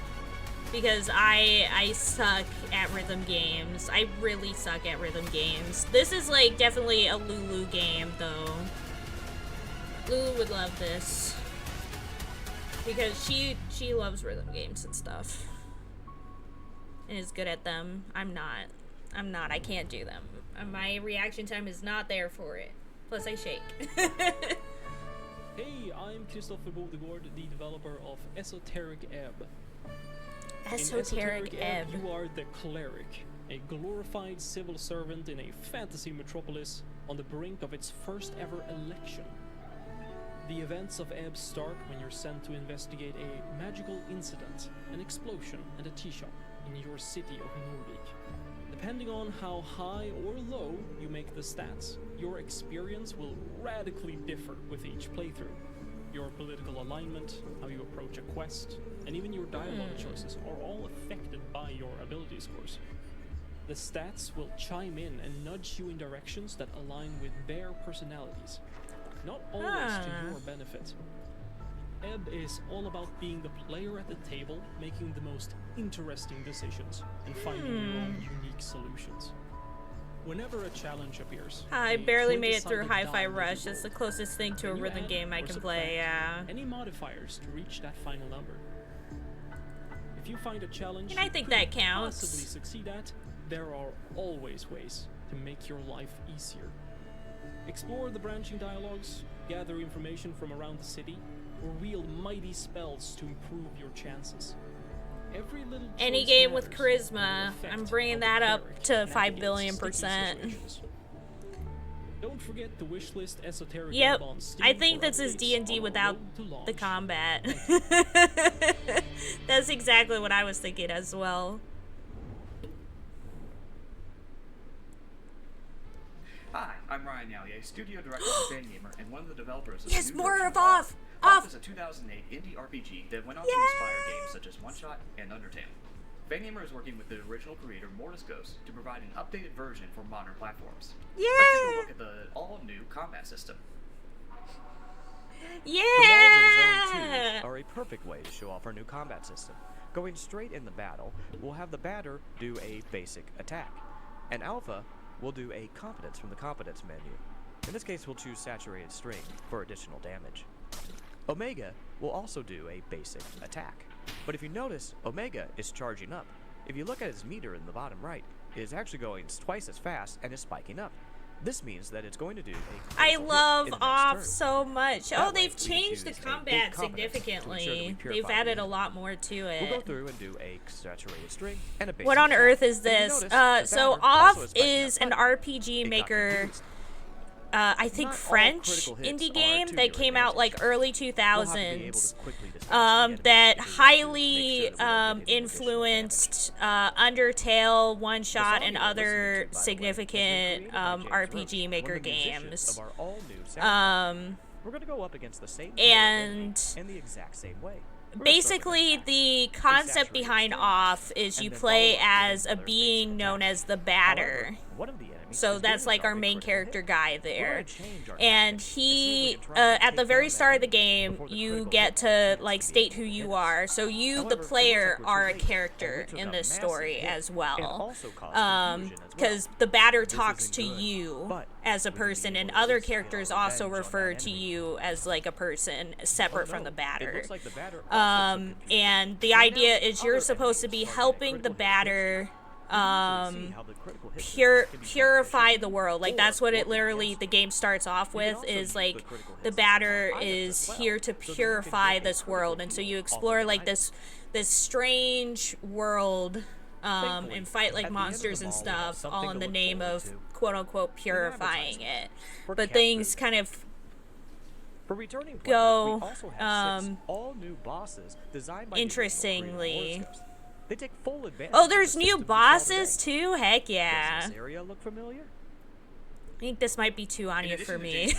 because I suck at rhythm games. I really suck at rhythm games. This is like definitely a Lulu game though. Lulu would love this because she loves rhythm games and stuff and is good at them. I'm not. I can't do them. My reaction time is not there for it. Plus I shake.
Hey, I'm Christopher Bodegård, the developer of Esoteric Ebb.
Esoteric
In
Ebb.
You are the cleric, a glorified civil servant in a fantasy metropolis on the brink of its first ever election. The events of Ebb start when you're sent to investigate a magical incident, an explosion, and a tea shop in your city of Norvik. Depending on how high or low you make the stats, your experience will radically differ with each playthrough. Your political alignment, how you approach a quest, and even your dialogue choices are all affected by your ability scores. The stats will chime in and nudge you in directions that align with their personalities, not always to your benefit. Ebb is all about being the player at the table, making the most interesting decisions, and finding your own unique solutions. Whenever a challenge appears,
I
a
barely made it through
20-sided
Hi-Fi
die will be
Rush. It's
rolled.
the closest thing to a
Then you
rhythm
add
game I
or
can
subtract
play, yeah.
any modifiers to reach that final number. If you find a challenge
And I
you
think
couldn't
that counts.
possibly succeed at, there are always ways to make your life easier. Explore the branching dialogues, gather information from around the city, or wield mighty spells to improve your chances. Every little
Any
choice
game with
matters,
charisma,
and the
I'm
effect
bringing
of the
that up
cleric
to 5
navigates
billion
sticky
percent.
situations. Don't forget to wishlist Esoteric
Yep,
Ebb on Steam
I think
for
this is
updates
D&D
on our
without
road to launch.
the combat. That's exactly what I was thinking as well.
Hi, I'm Ryan Yallier, studio director of Fangamer and one of the developers of
Yes,
the new
more
version
of Off!
Off is a 2008 indie RPG that went on to inspire games such as One Shot and Undertale. Fangamer is working with the original creator Mortis Ghost to provide an updated version for modern platforms. Let's take a look at the all-new combat system.
Yeah!
The walls in Zone 2 are a perfect way to show off our new combat system. Going straight into battle, we'll have the batter do a basic attack, and Alpha will do a competence from the competence menu. In this case, we'll choose saturated string for additional damage. Omega will also do a basic attack, but if you notice, Omega is charging up. If you look at its meter in the bottom right, it is actually going twice as fast and is spiking up. This means that it's going to do a
I
critical hit
love
in the next
Off
turn.
so much.
That
Oh,
way,
they've
we can
changed the
choose a big
combat
competence to ensure that we
significantly.
purify
They've added
the
a lot more to it.
We'll go through and do a saturated string and a basic
What on
attack.
earth is
And you
this?
notice the
So
batter also
Off
is spiking
is
up,
an
but
RPG
it got
maker.
confused.
I think
Not all
French
critical hits
indie
are
game
to
that
your
came out like early
We'll have to be able
2000s.
to quickly dispatch the enemy
That
if we want to
highly
make sure that we don't get any
influenced Undertale, One Shot, and
song you're
other
listening to, by the way, has been
significant
created by James
RPG
Roach,
maker
one of the musicians
games.
of our all-new soundtrack. We're going to go up against the same player
And
in the exact same way.
basically, the concept behind Off is you play as a being known as the Batter.
One of the enemies
So
is
that's
getting
like our
a
main
critical hit.
character guy
We're
there.
gonna change our
And
tactics and see if we
he,
can try and
at the
take
very
down
start of the
that
game,
before the
you
critical
get
hit
to
chance
like
to be
state
able
who
to
you
hit us.
are. So you,
However,
the
it looks
player,
like we're
are
too
a
late,
character
and we
in
took a
this
massive
story
hit
as
and
well.
also caused confusion as well.
Because the Batter
This
talks
isn't
to
good,
you
but
as a
we can be
person,
able
and
to
other
use it to
characters
get
also
revenge on
refer
that
to
enemy.
you as like a person separate from the
It
Batter.
looks like the batter also took confusion.
And the
So now
idea is you're
other
supposed to
enemies
be
are getting
helping the
critical hits.
Batter purify the world. Like, that's what it literally, the game starts off with, is like the batter is here to purify this world, and so you explore like this strange world and fight like monsters and stuff, all in the name of quote unquote purifying it. But things kind of
For returning
go
players, we also have 6 all-new bosses designed by
interestingly.
They take full advantage.
Oh, there's new bosses too? Heck yeah.
Does this area look familiar?
I think this might be too Anya for me.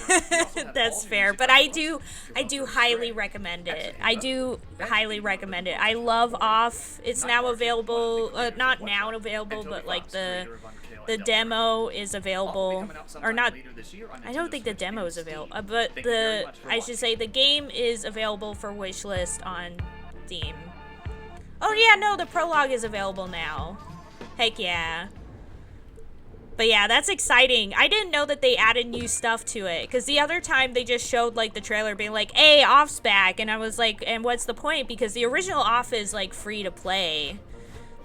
That's fair, but I do highly recommend it. I do highly recommend it. I love Off. It's now available, not now available, but like the demo is available, or not. I don't think the demo is available, but I should say the game is available for wishlist on Steam. Oh yeah, no, the prologue is available now. Heck yeah. But yeah, that's exciting. I didn't know that they added new stuff to it, because the other time they just showed like the trailer being like, hey, Off's back, and I was like, and what's the point? Because the original Off is like free to play.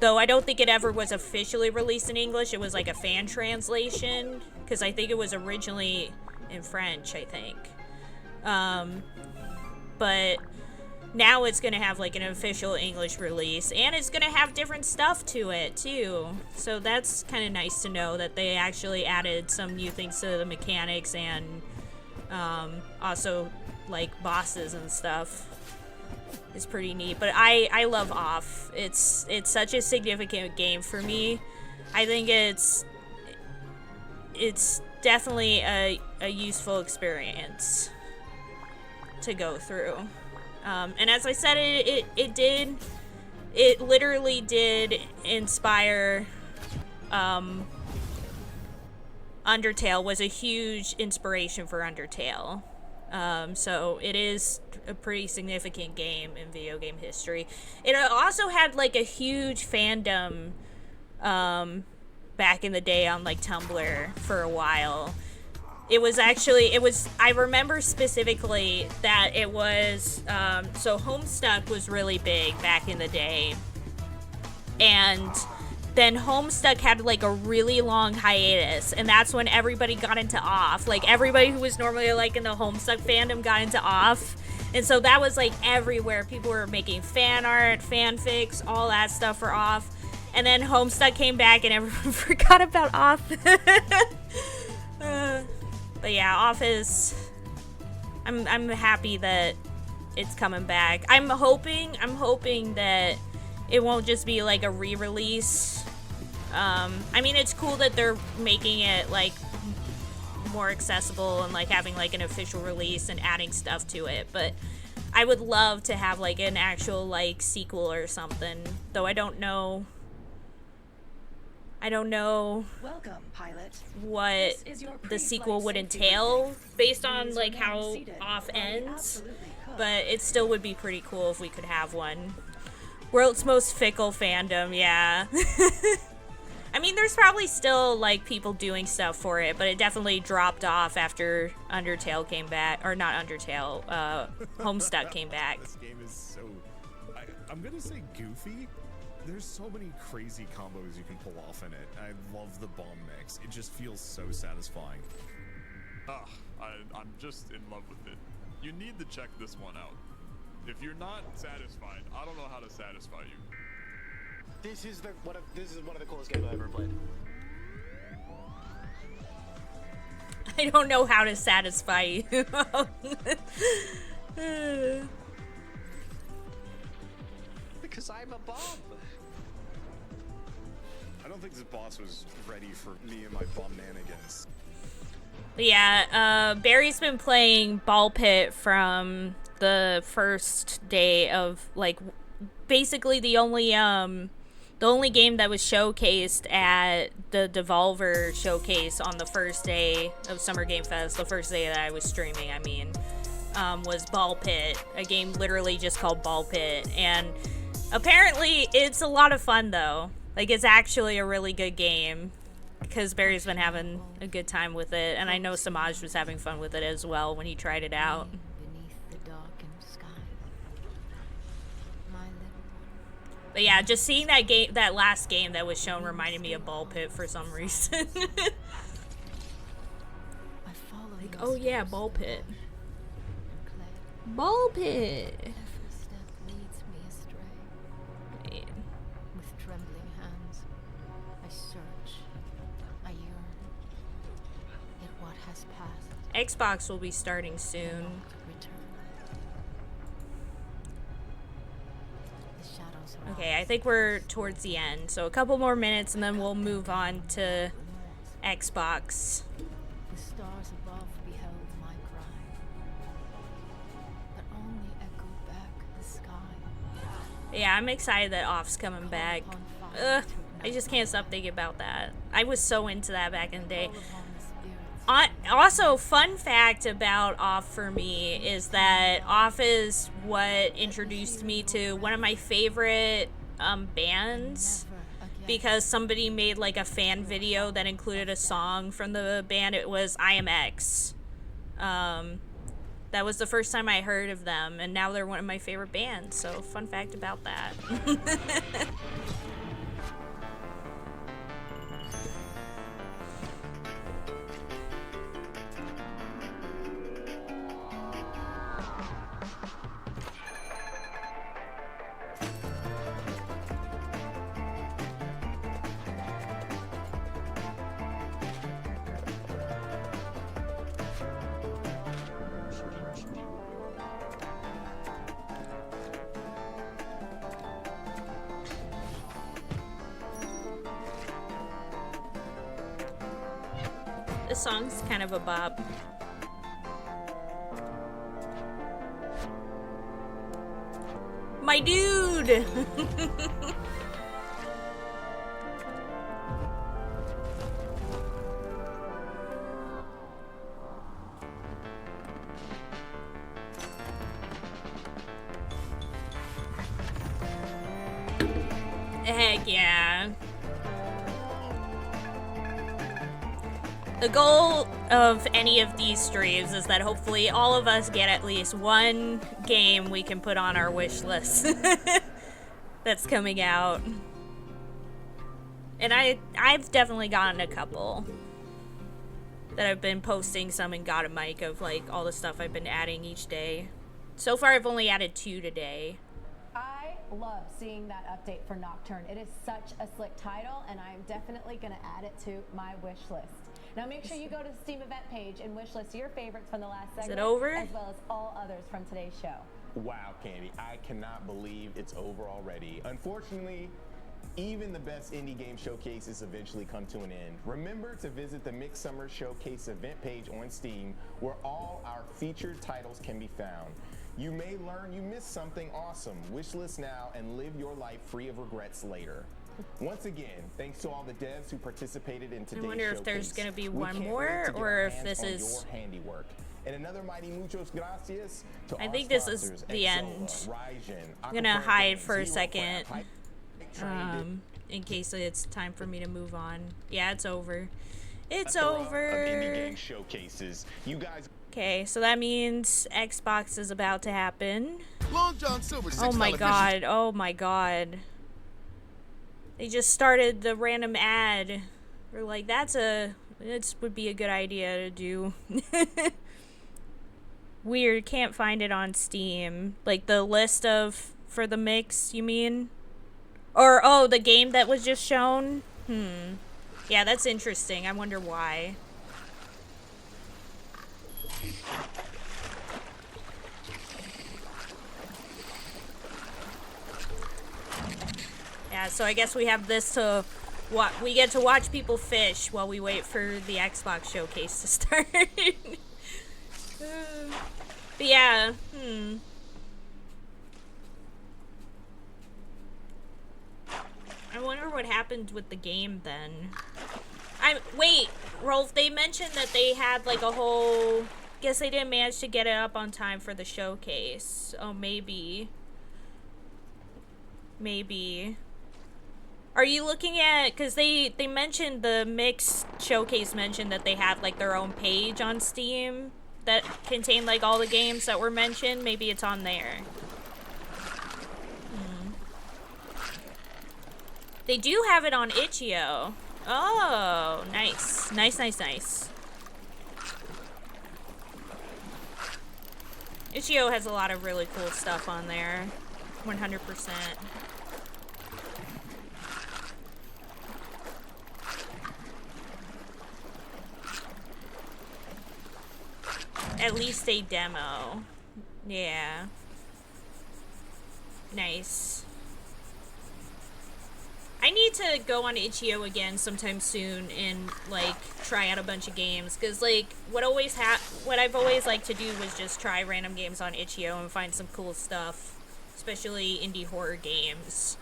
Though I don't think it ever was officially released in English. It was like a fan translation, because I think it was originally in French, I think. But now it's going to have like an official English release, and it's going to have different stuff to it too. So that's kind of nice to know that they actually added some new things to the mechanics, and also like bosses and stuff. It's pretty neat. But I love Off. It's such a significant game for me. I think it's definitely a useful experience to go through. And as I said, it literally did inspire, Undertale was a huge inspiration for Undertale. So it is a pretty significant game in video game history. It also had like a huge fandom, back in the day on like Tumblr for a while. I remember specifically that it was, so Homestuck was really big back in the day. And then Homestuck had like a really long hiatus, and that's when everybody got into Off. Like everybody who was normally like in the Homestuck fandom got into Off. And so that was like everywhere. People were making fan art, fanfics, all that stuff for Off. And then Homestuck came back and everyone forgot about Off. But yeah, Off is, I'm happy that it's coming back. I'm hoping that it won't just be like a re-release. I mean, it's cool that they're making it like more accessible and like having like an official release and adding stuff to it, but I would love to have like an actual like sequel or something, though I don't know
Welcome, pilot.
what the sequel would entail based on like how Off ends, but it still would be pretty cool if we could have one. World's most fickle fandom, yeah. I mean, there's probably still like people doing stuff for it, but it definitely dropped off after Undertale came back, or not Undertale, Homestuck came back.
This game is so, I'm gonna say goofy. There's so many crazy combos you can pull off in it. I love the bomb mix. It just feels so satisfying.
I'm just in love with it. You need to check this one out. If you're not satisfied, I don't know how to satisfy you.
This is one of the coolest games I've ever played.
I don't know how to satisfy you.
Because I'm a bomb.
I don't think this boss was ready for me and my bomb-nanigans.
Yeah, Barry's been playing Ball Pit from the first day of, like, basically the only game that was showcased at the Devolver Showcase on the first day of Summer Game Fest, the first day that I was streaming, I mean, was Ball Pit, a game literally just called Ball Pit, and apparently it's a lot of fun, though. Like, it's actually a really good game, because Barry's been having a good time with it, and I know Samaj was having fun with it as well when he tried it out.
Beneath the darkened sky, my little one.
But yeah, just seeing that game, that last game that was shown, reminded me of Ball Pit for some reason. Like, oh yeah, Ball Pit. Ball Pit.
Every step leads me astray.
Wait.
With trembling hands, I search, I yearn. Yet what has passed?
Xbox will be starting soon.
Return. The shadows
Okay, I think we're towards the end, so a couple more minutes and then we'll move on to Xbox.
The stars above beheld my cry, but only echoed back the sky.
Yeah, I'm excited that Off's coming back. Ugh, I just can't stop thinking about that. I was so into that back in the day. Also, fun fact about Off for me is that Off is what introduced me to one of my favorite bands, because somebody made like a fan video that included a song from the band. It was IMX. That was the first time I heard of them, and now they're one of my favorite bands, so fun fact about that. This song's kind of a bop. My dude! Heck yeah. The goal of any of these streams is that hopefully all of us get at least one game we can put on our wish list that's coming out. And I've definitely gotten a couple that I've been posting some in God a Mic of like all the stuff I've been adding each day. So far I've only added 2 today.
I love seeing that update for Nocturne. It is such a slick title, and I'm definitely going to add it to my wish list. Now make sure you go to the Steam event page and wish list your favorites from the last segment.
Is it over?
As well as all others from today's show.
Wow, Candy, I cannot believe it's over already. Unfortunately, even the best indie game showcases eventually come to an end. Remember to visit the Mixed Summer Showcase event page on Steam, where all our featured titles can be found. You may learn you missed something awesome. Wishlist now and live your life free of regrets later. Once again, thanks to all the devs who participated in today's showcase.
I wonder if there's going to be
We
one
can't
more,
wait to get
or
our
if
hands
this
on
is...
your handiwork. And another mighty muchos gracias to
I
our
think this is
sponsors,
the
Exola,
end.
Ryzen,
I'm going to hide
Aquaforte,
for a
Zero
second,
Crab, Hype,
in case it's time for me to move on. Yeah, it's over. It's
plethora
over.
Of indie game showcases. You guys.
Okay, so that means Xbox is about to happen.
Long John Silver,
Oh my
$6
god, oh my god. They just started the random ad. We're like, this would be a good idea to do. Weird, can't find it on Steam. Like the list of, for the mix, you mean? Or, oh, the game that was just shown? Yeah, that's interesting. I wonder why. Yeah, so I guess we have this to we get to watch people fish while we wait for the Xbox showcase to start. But yeah, I wonder what happened with the game then. Wait, Rolf, they mentioned that they had like a whole... Guess they didn't manage to get it up on time for the showcase. Oh, maybe. Maybe. Are you looking at... Because they mentioned, the Mix showcase mentioned that they had like their own page on Steam that contained like all the games that were mentioned. Maybe it's on there. They do have it on Itch.io. Oh, nice. Nice, nice, nice. Itch.io has a lot of really cool stuff on there. 100%. At least a demo. Yeah. Nice. I need to go on Itch.io again sometime soon and like try out a bunch of games, because like what I've always liked to do was just try random games on Itch.io and find some cool stuff, especially indie horror games.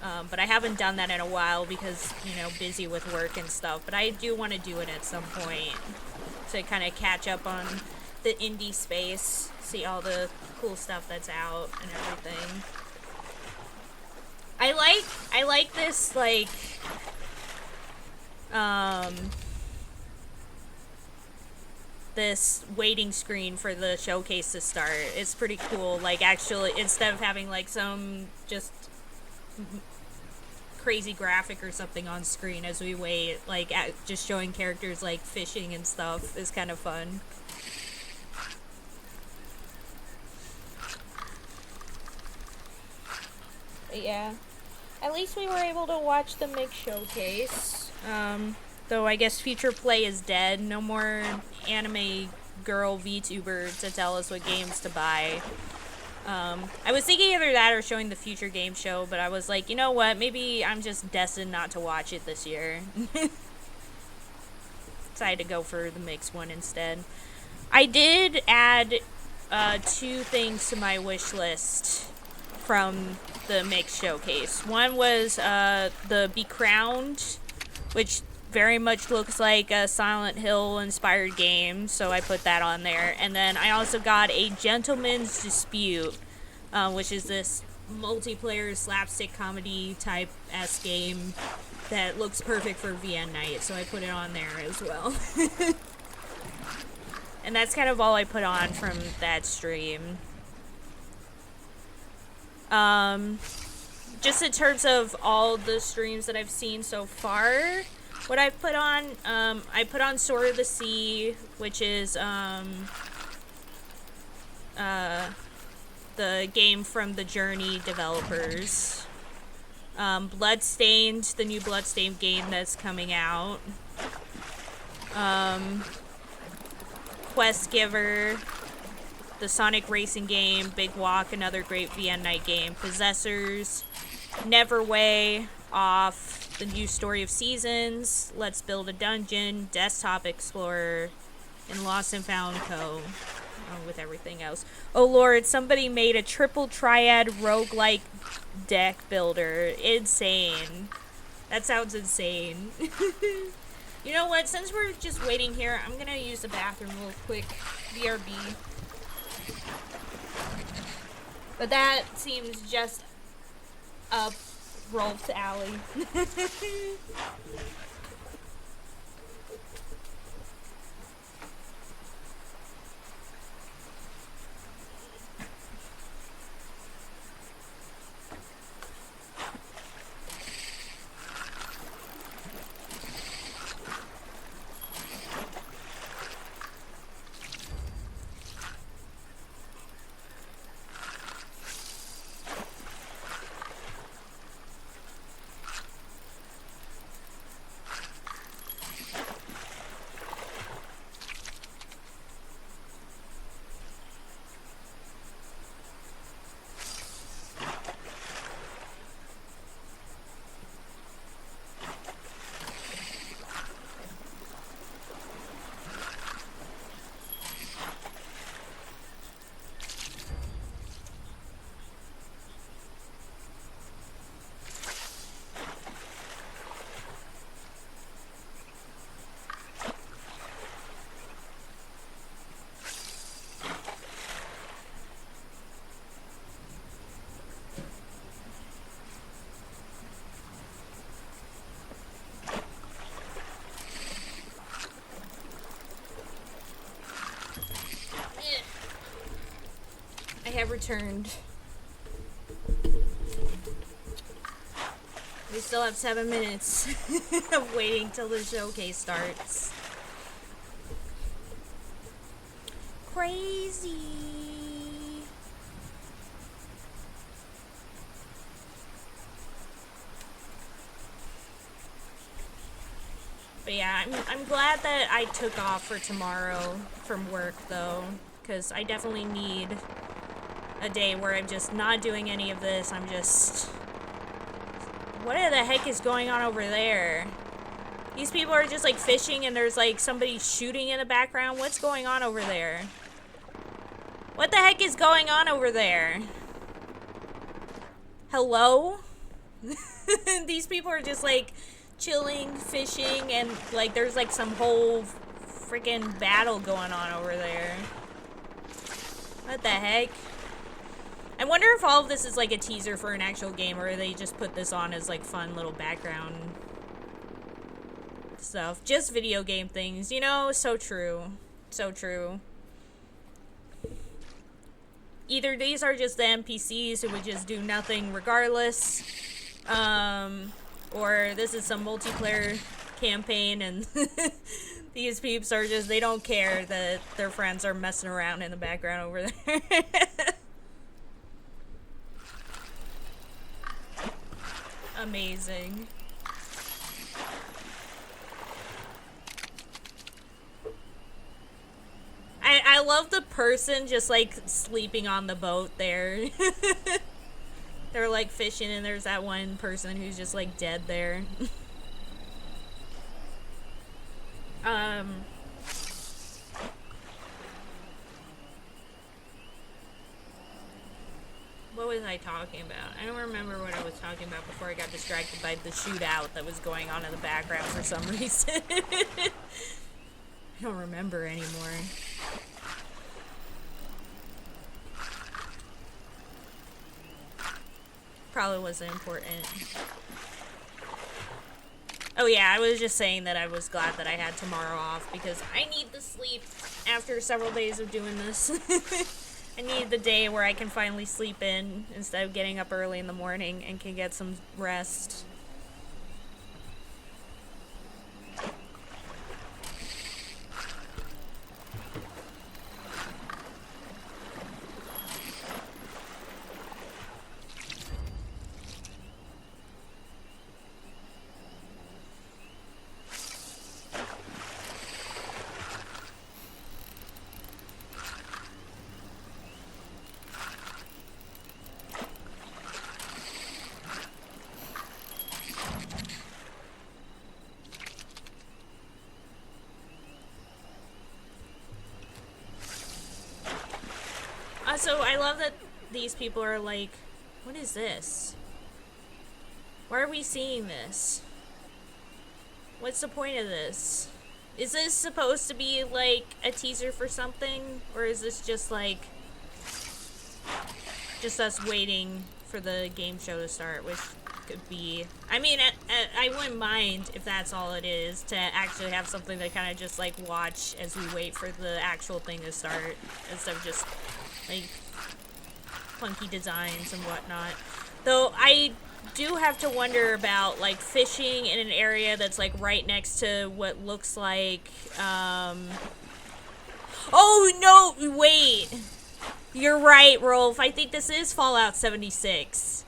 But I haven't done that in a while because, you know, busy with work and stuff. But I do want to do it at some point to kind of catch up on the indie space, see all the cool stuff that's out and everything. I like this, like, this waiting screen for the showcase to start. It's pretty cool. Like, actually, instead of having, like, some just crazy graphic or something on screen as we wait, like, just showing characters, like, fishing and stuff is kind of fun. But yeah. At least we were able to watch the MIG showcase. Though I guess Future Play is dead. No more anime girl VTuber to tell us what games to buy. I was thinking either that or showing the Future Game Show, but I was like, you know what? Maybe I'm just destined not to watch it this year. Decided to go for the mixed one instead. I did add 2 things to my wish list from the mix showcase. One was the Be Crowned, which very much looks like a Silent Hill inspired game, so I put that on there. And then I also got a Gentleman's Dispute, which is this multiplayer slapstick comedy type S game that looks perfect for VN Night, so I put it on there as well. And that's kind of all I put on from that stream. Just in terms of all the streams that I've seen so far, what I've put on, I put on Sword of the Sea, which is, the game from the Journey developers. Bloodstained, the new Bloodstained game that's coming out. Quest Giver, the Sonic Racing game, Big Walk, another great VN Night game. Possessors, Neverway, Off, the new Story of Seasons, Let's Build a Dungeon, Desktop Explorer, and Lost and Found Co. With everything else. Oh lord, somebody made a triple triad roguelike deck builder. Insane. That sounds insane. You know what? Since we're just waiting here, I'm gonna use the bathroom real quick. BRB. But that seems just up Rolf's alley. I have returned. We still have 7 minutes of waiting till the showcase starts. Crazy. But yeah, I'm glad that I took off for tomorrow from work though, because I definitely need a day where I'm just not doing any of this. I'm just... What the heck is going on over there? These people are just like fishing and there's like somebody shooting in the background. What's going on over there? What the heck is going on over there? Hello? These people are just like chilling, fishing, and like there's like some whole freaking battle going on over there. What the heck? I wonder if all of this is like a teaser for an actual game, or they just put this on as like fun little background stuff. Just video game things, you know? So true. So true. Either these are just the NPCs who would just do nothing regardless, or this is some multiplayer campaign and these peeps are just, they don't care that their friends are messing around in the background over there. Amazing. I love the person just like sleeping on the boat there. They're like fishing and there's that one person who's just like dead there. What was I talking about? I don't remember what I was talking about before I got distracted by the shootout that was going on in the background for some reason. I don't remember anymore. Probably wasn't important. Oh yeah, I was just saying that I was glad that I had tomorrow off because I need the sleep after several days of doing this. I need the day where I can finally sleep in instead of getting up early in the morning and can get some rest. So I love that these people are like, what is this? Why are we seeing this? What's the point of this? Is this supposed to be like a teaser for something? Or is this just like, just us waiting for the game show to start, which could be, I mean, I wouldn't mind if that's all it is, to actually have something to kind of just like watch as we wait for the actual thing to start, instead of just like funky designs and whatnot. Though I do have to wonder about like fishing in an area that's like right next to what looks like oh no, wait, you're right, Rolf, I think this is Fallout 76.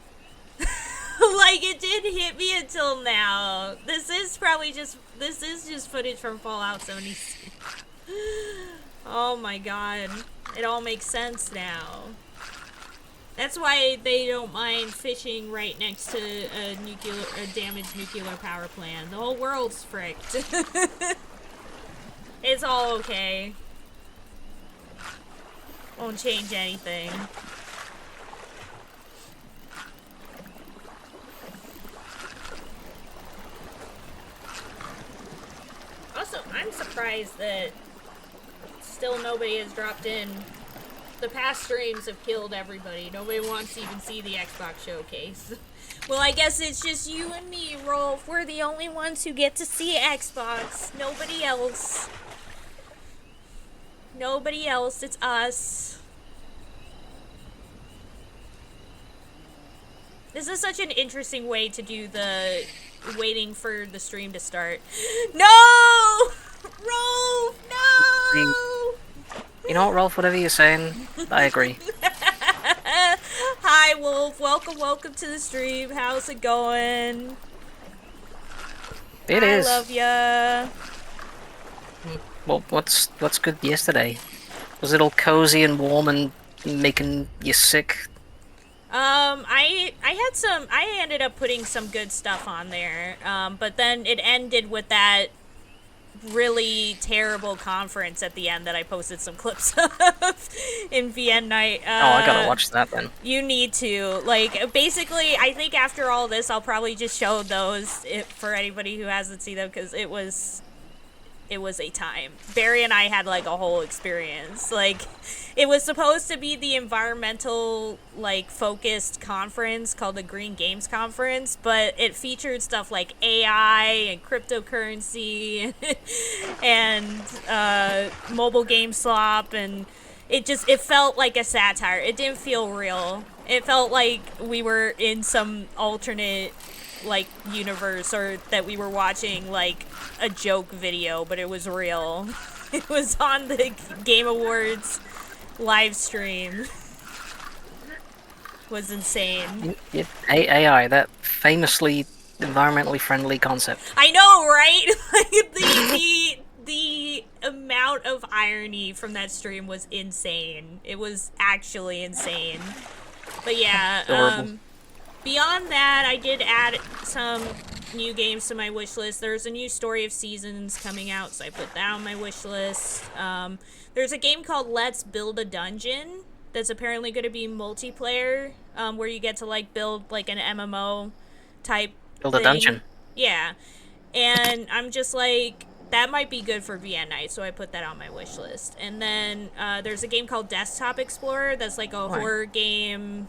Like, it did hit me until now. This is probably just, this is just footage from Fallout 76. Oh my god. It all makes sense now. That's why they don't mind fishing right next to a damaged nuclear power plant. The whole world's fricked. It's all okay. Won't change anything. Also, I'm surprised that still nobody has dropped in. The past streams have killed everybody. Nobody wants to even see the Xbox showcase. Well, I guess it's just you and me, Rolf. We're the only ones who get to see Xbox. Nobody else. Nobody else. It's us. This is such an interesting way to do the waiting for the stream to start. No! Rolf, no!
You know what, Rolf? Whatever you're saying, I agree.
Hi, Wolf. Welcome to the stream. How's it going?
It is.
I love ya.
Well, what's good yesterday? Was it all cozy and warm and making you sick?
I ended up putting some good stuff on there. But then it ended with that really terrible conference at the end that I posted some clips of in VN night.
Oh, I gotta watch that then.
You need to. Like, basically, I think after all this, I'll probably just show those for anybody who hasn't seen them, because it was a time. Barry and I had, like, a whole experience. Like, it was supposed to be the environmental, like, focused conference called the Green Games Conference, but it featured stuff like AI and cryptocurrency and mobile game slop, and it felt like a satire. It didn't feel real. It felt like we were in some alternate, like, universe, or that we were watching, like, a joke video, but it was real. It was on the Game Awards live stream. It was insane.
AI, that famously environmentally friendly concept.
I know, right? Like, the amount of irony from that stream was insane. It was actually insane. But yeah, beyond that, I did add some new games to my wish list. There's a new Story of Seasons coming out, so I put that on my wish list. There's a game called Let's Build a Dungeon that's apparently going to be multiplayer, where you get to, like, build, like, an MMO type
Build a dungeon.
Yeah. And I'm just like, that might be good for VN night, so I put that on my wish list. And then there's a game called Desktop Explorer that's like a horror game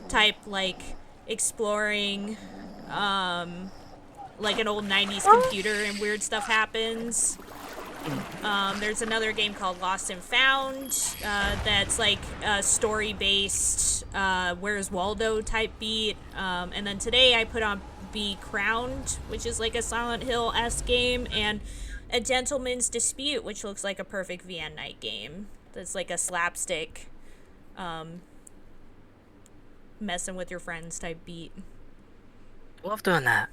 type, like, exploring like an old 90s computer and weird stuff happens. There's another game called Lost and Found that's like a story-based Where's Waldo type beat. And then today I put on Be Crowned, which is like a Silent Hill-esque game, and A Gentleman's Dispute, which looks like a perfect VN night game. That's like a slapstick messing with your friends type beat.
Love doing that.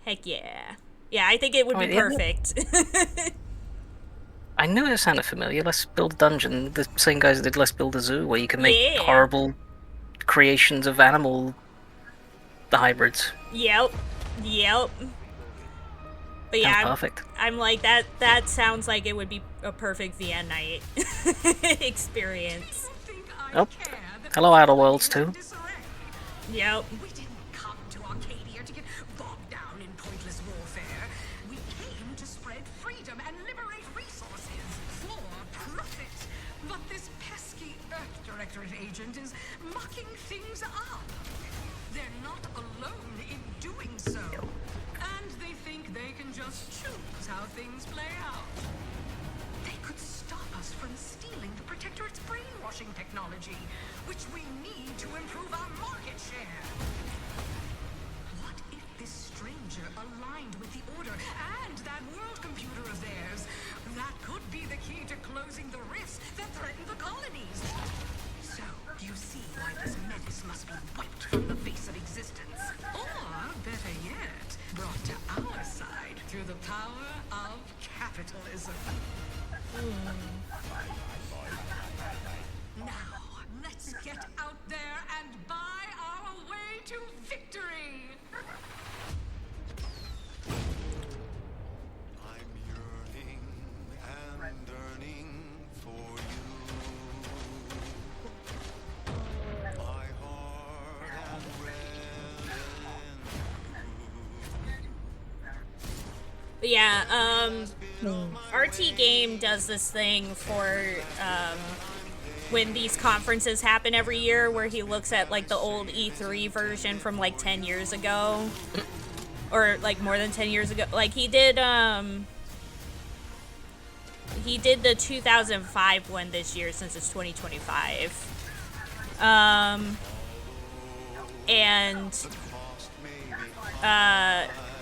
Heck yeah. Yeah, I think it would be perfect.
I knew it sounded familiar. Let's Build a Dungeon. The same guys that did Let's Build a Zoo, where you can make horrible creations of animal hybrids.
Yep. But yeah,
perfect.
I'm like, that sounds like it would be a perfect VN night experience.
Oh, hello Outer Worlds too.
Yep.
We didn't come to Arcadia to get bogged down in pointless warfare. We came to spread freedom and liberate resources for profit. But this pesky Earth Directorate agent is mucking things up. They're not alone in doing so. And they think they can just choose how things play out. They could stop us from stealing the Protectorate's brainwashing technology, which we need to improve our market share. What if this stranger aligned with the Order and that world computer of theirs? That could be the key to closing the rifts that threaten the colonies. So, you see why this menace must be wiped from the face of existence. Or, better yet, brought to our side through the power of capitalism. Now, let's get out there and buy our way to victory!
I'm yearning and yearning for you. My heart and red
But yeah, RT Game does this thing for when these conferences happen every year, where he looks at like the old E3 version from like 10 years ago, or like more than 10 years ago. Like he did the 2005 one this year, since it's 2025. and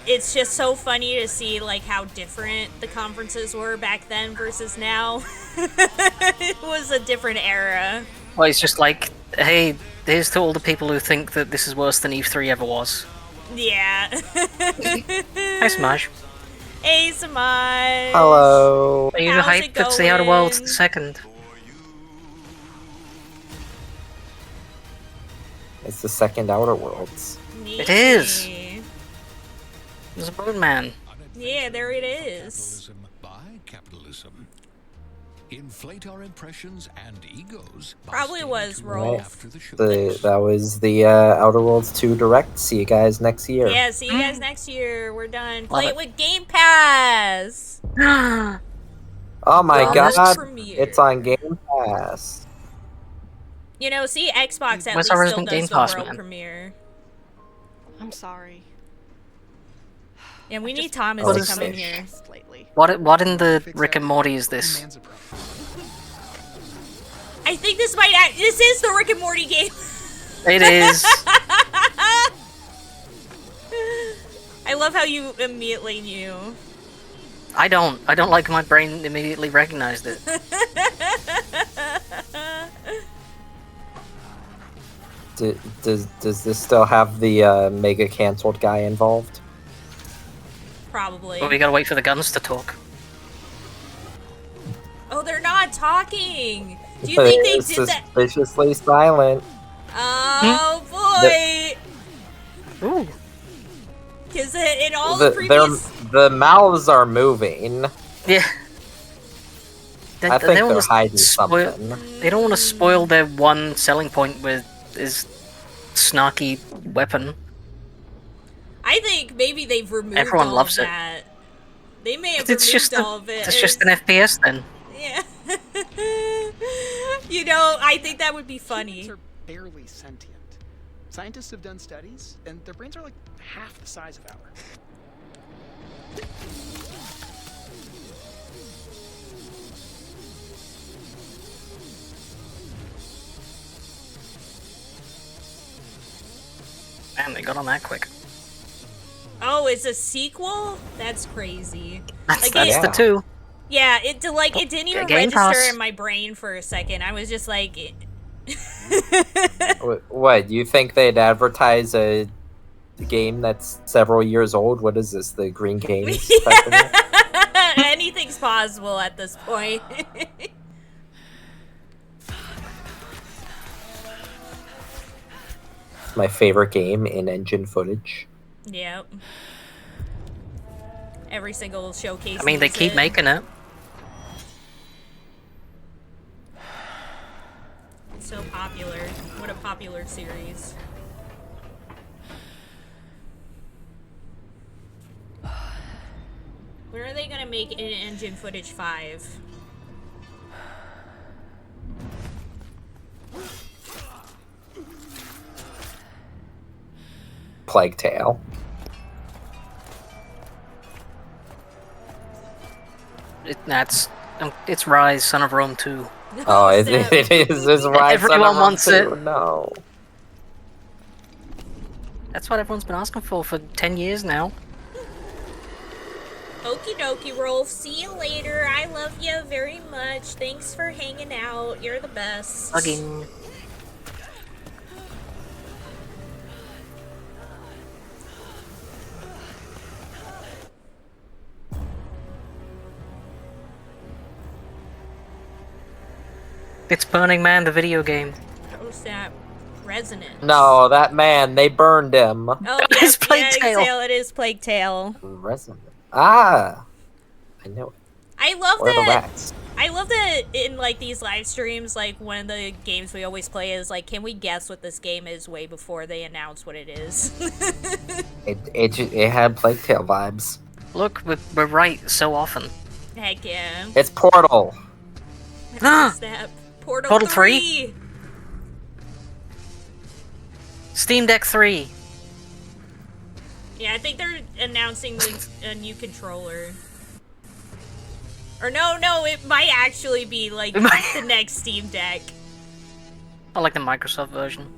it's just so funny to see like how different the conferences were back then versus now. It was a different era.
Well, it's just like, hey, here's to all the people who think that this is worse than E3 ever was.
Yeah.
Hi, Samaj.
Hey, Samaj.
Hello.
Are you
How's
hyped
it
that the Outer Worlds
going?
the second?
It's the second Outer Worlds.
It is! There's a Moon Man.
Yeah, there it is.
By capitalism. Inflate our impressions and egos.
Probably was
Right.
Rolf.
That was the Outer Worlds 2 Direct. See you guys next year.
Yeah, see you guys next year. We're done. Play
Love
it with Game Pass.
Oh my
World
god,
premiere.
it's on Game Pass.
You know, see, Xbox at
Where's
least
our
still
Resident
does
Game
the
Pass,
world
man?
premiere.
I'm sorry.
And we need Thomas
What
to
is
come in
this?
here.
What in the Rick and Morty is this?
I think this might this is the Rick and Morty game.
It is.
I love how you immediately knew.
I don't like my brain immediately recognized it.
Does this still have the mega cancelled guy involved?
Probably.
But we gotta wait for the guns to talk.
Oh, they're not talking. Do you think they
They're
did that?
suspiciously silent.
Oh boy.
Ooh.
Because in all the
The
previous.
mouths are moving.
Yeah.
I think they're hiding
spoil,
something.
They don't want to spoil their one selling point with his snarky weapon.
I think maybe they've removed
Everyone
all
loves
of
it.
that. They may have
It's
removed
just
all of it.
it's just an FPS then.
Yeah. You know, I think that would be funny.
Humans are barely sentient. Scientists have done studies, and their brains are like half the size of ours.
Man, they got on that quick.
Oh, it's a sequel? That's crazy.
That's the two.
Yeah, it didn't even
Game
register
Pass.
in my brain for a second. I was just like,
What, you think they'd advertise a game that's several years old? What is this, the Green Games Festival?
anything's possible at this point.
My favorite game in engine footage.
Yep. Every single showcase.
I mean, they
needs
keep
it.
making it.
It's so popular. What a popular series. When are they gonna make an engine footage 5?
Plague Tale.
It's Rise, Son of Rome 2.
Oh, it is this Rise Son
Everyone
of Rome
wants
2?
it.
No.
That's what everyone's been asking for 10 years now.
Okie dokie, Rolf. See you later. I love you very much. Thanks for hanging out. You're the best.
Hugging. It's Burning Man, the video game.
Oh snap. Resonance.
No, that man, they burned him.
Oh, yes,
Plague
yeah,
Tale.
It is Plague Tale.
Resonant. Ah! I know it.
I love
Where are the
that.
rats?
I love that in like these live streams, like one of the games we always play is like, can we guess what this game is way before they announce what it is?
It had Plague Tale vibes.
Look, we're right so often.
Heck yeah.
It's Portal.
Snap. Portal 3.
Steam Deck 3.
Yeah, I think they're announcing a new controller. Or no, it might actually be like the next Steam Deck.
I like the Microsoft version.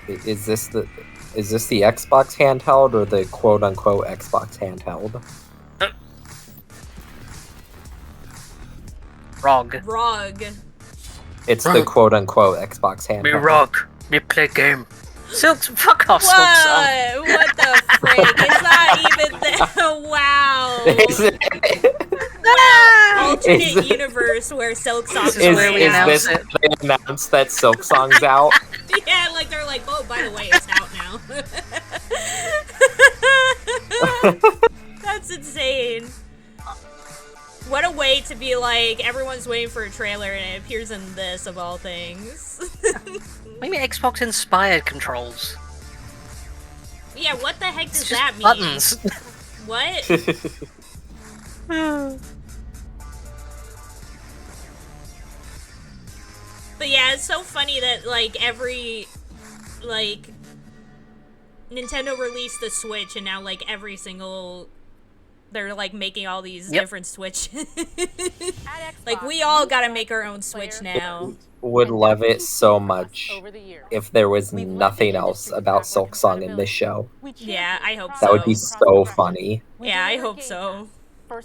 Is this the Xbox handheld or the quote unquote Xbox handheld?
ROG.
It's the quote unquote Xbox handheld.
Me ROG. Me play game. Fuck off, Silksong.
What the frick? It's not even the wow. Wow. Alternate universe where Silksong's
They announced that Silksong's out?
Yeah, like they're like, oh, by the way, it's out now. That's insane. What a way to be like, everyone's waiting for a trailer and it appears in this, of all things.
Maybe Xbox inspired controls.
Yeah, what the heck does
It's
that
just
mean?
buttons.
What? But yeah, it's so funny that, like, Nintendo released the Switch and now, like, every single... They're, like, making all these different Switch. Like, we all gotta make our own Switch now.
Would love it so much if there was nothing else about Silksong in this show.
Yeah, I hope so.
That would be so funny.
Yeah, I hope so.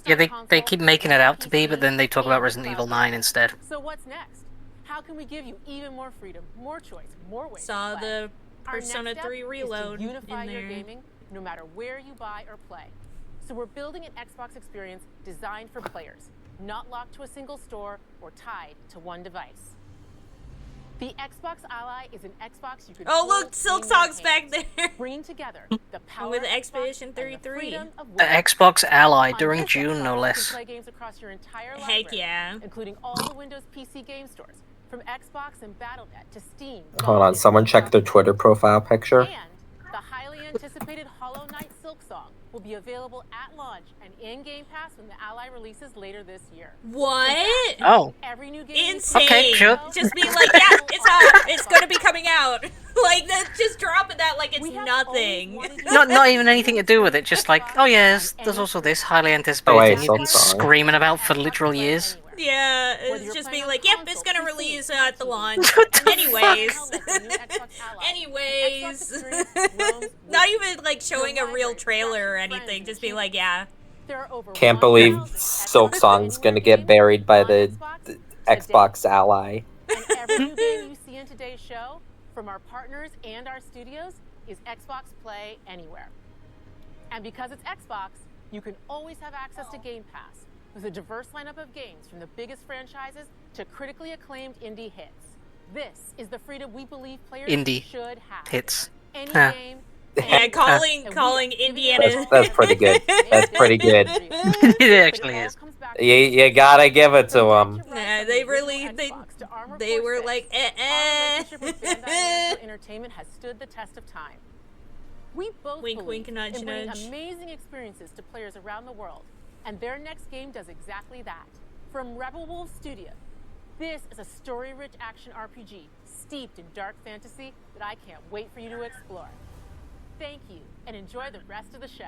Yeah, they keep making it out to be, but then they talk about Resident Evil 9 instead.
So what's next? How can we give you even more freedom, more choice, more ways
Saw
to play?
the
Our next
Persona
step
3
is to
Reload
unify
in
your
there.
gaming, no matter where you buy or play. So we're building an Xbox experience designed for players, not locked to a single store or tied to one device. The Xbox Ally is an Xbox you can
Oh, look,
hold
Silksong's
in your
back
hands,
there.
bringing together the power
With
of
Expedition
Xbox and the
33.
freedom of
The
web.
Xbox Ally
On
during
this
June, no
Xbox,
less.
You can play games across your entire
Heck
library,
yeah.
including all the Windows PC game stores, from Xbox and Battle.net to Steam.
Hold on, someone check their Twitter profile picture.
And the highly anticipated Hollow Knight Silksong will be available at launch and in Game Pass when the Ally releases later this year.
What?
In fact,
Oh.
every new game
Insane.
Okay, sure.
Just be like, yeah, it's out. It's gonna be coming out. Like, just dropping that like it's nothing.
Not even anything to do with it, just like, oh yes, there's also this highly anticipated thing you've been screaming about for literal years.
Yeah, it's just being like, yep, it's gonna release at the launch. Anyways. Anyways. Not even like showing a real trailer or anything, just be like, yeah.
Can't believe Silksong's gonna get buried by the Xbox Ally.
And every new game you see in today's show, from our partners and our studios, is Xbox Play Anywhere. And because it's Xbox, you can always have access to Game Pass, with a diverse lineup of games from the biggest franchises to critically acclaimed indie hits. This is the freedom we believe players
Indie
should have.
hits.
Any
Huh.
game,
Yeah, calling Indiana.
That's pretty good. That's pretty good.
It actually is.
You gotta give it to them.
Yeah, they really they were like,
Entertainment has stood the test of time. We both
Wink,
believe
wink, nudge,
in bringing
nudge.
amazing experiences to players around the world, and their next game does exactly that. From Rebel Wolf Studio, this is a story-rich action RPG steeped in dark fantasy that I can't wait for you to explore. Thank you, and enjoy the rest of the show.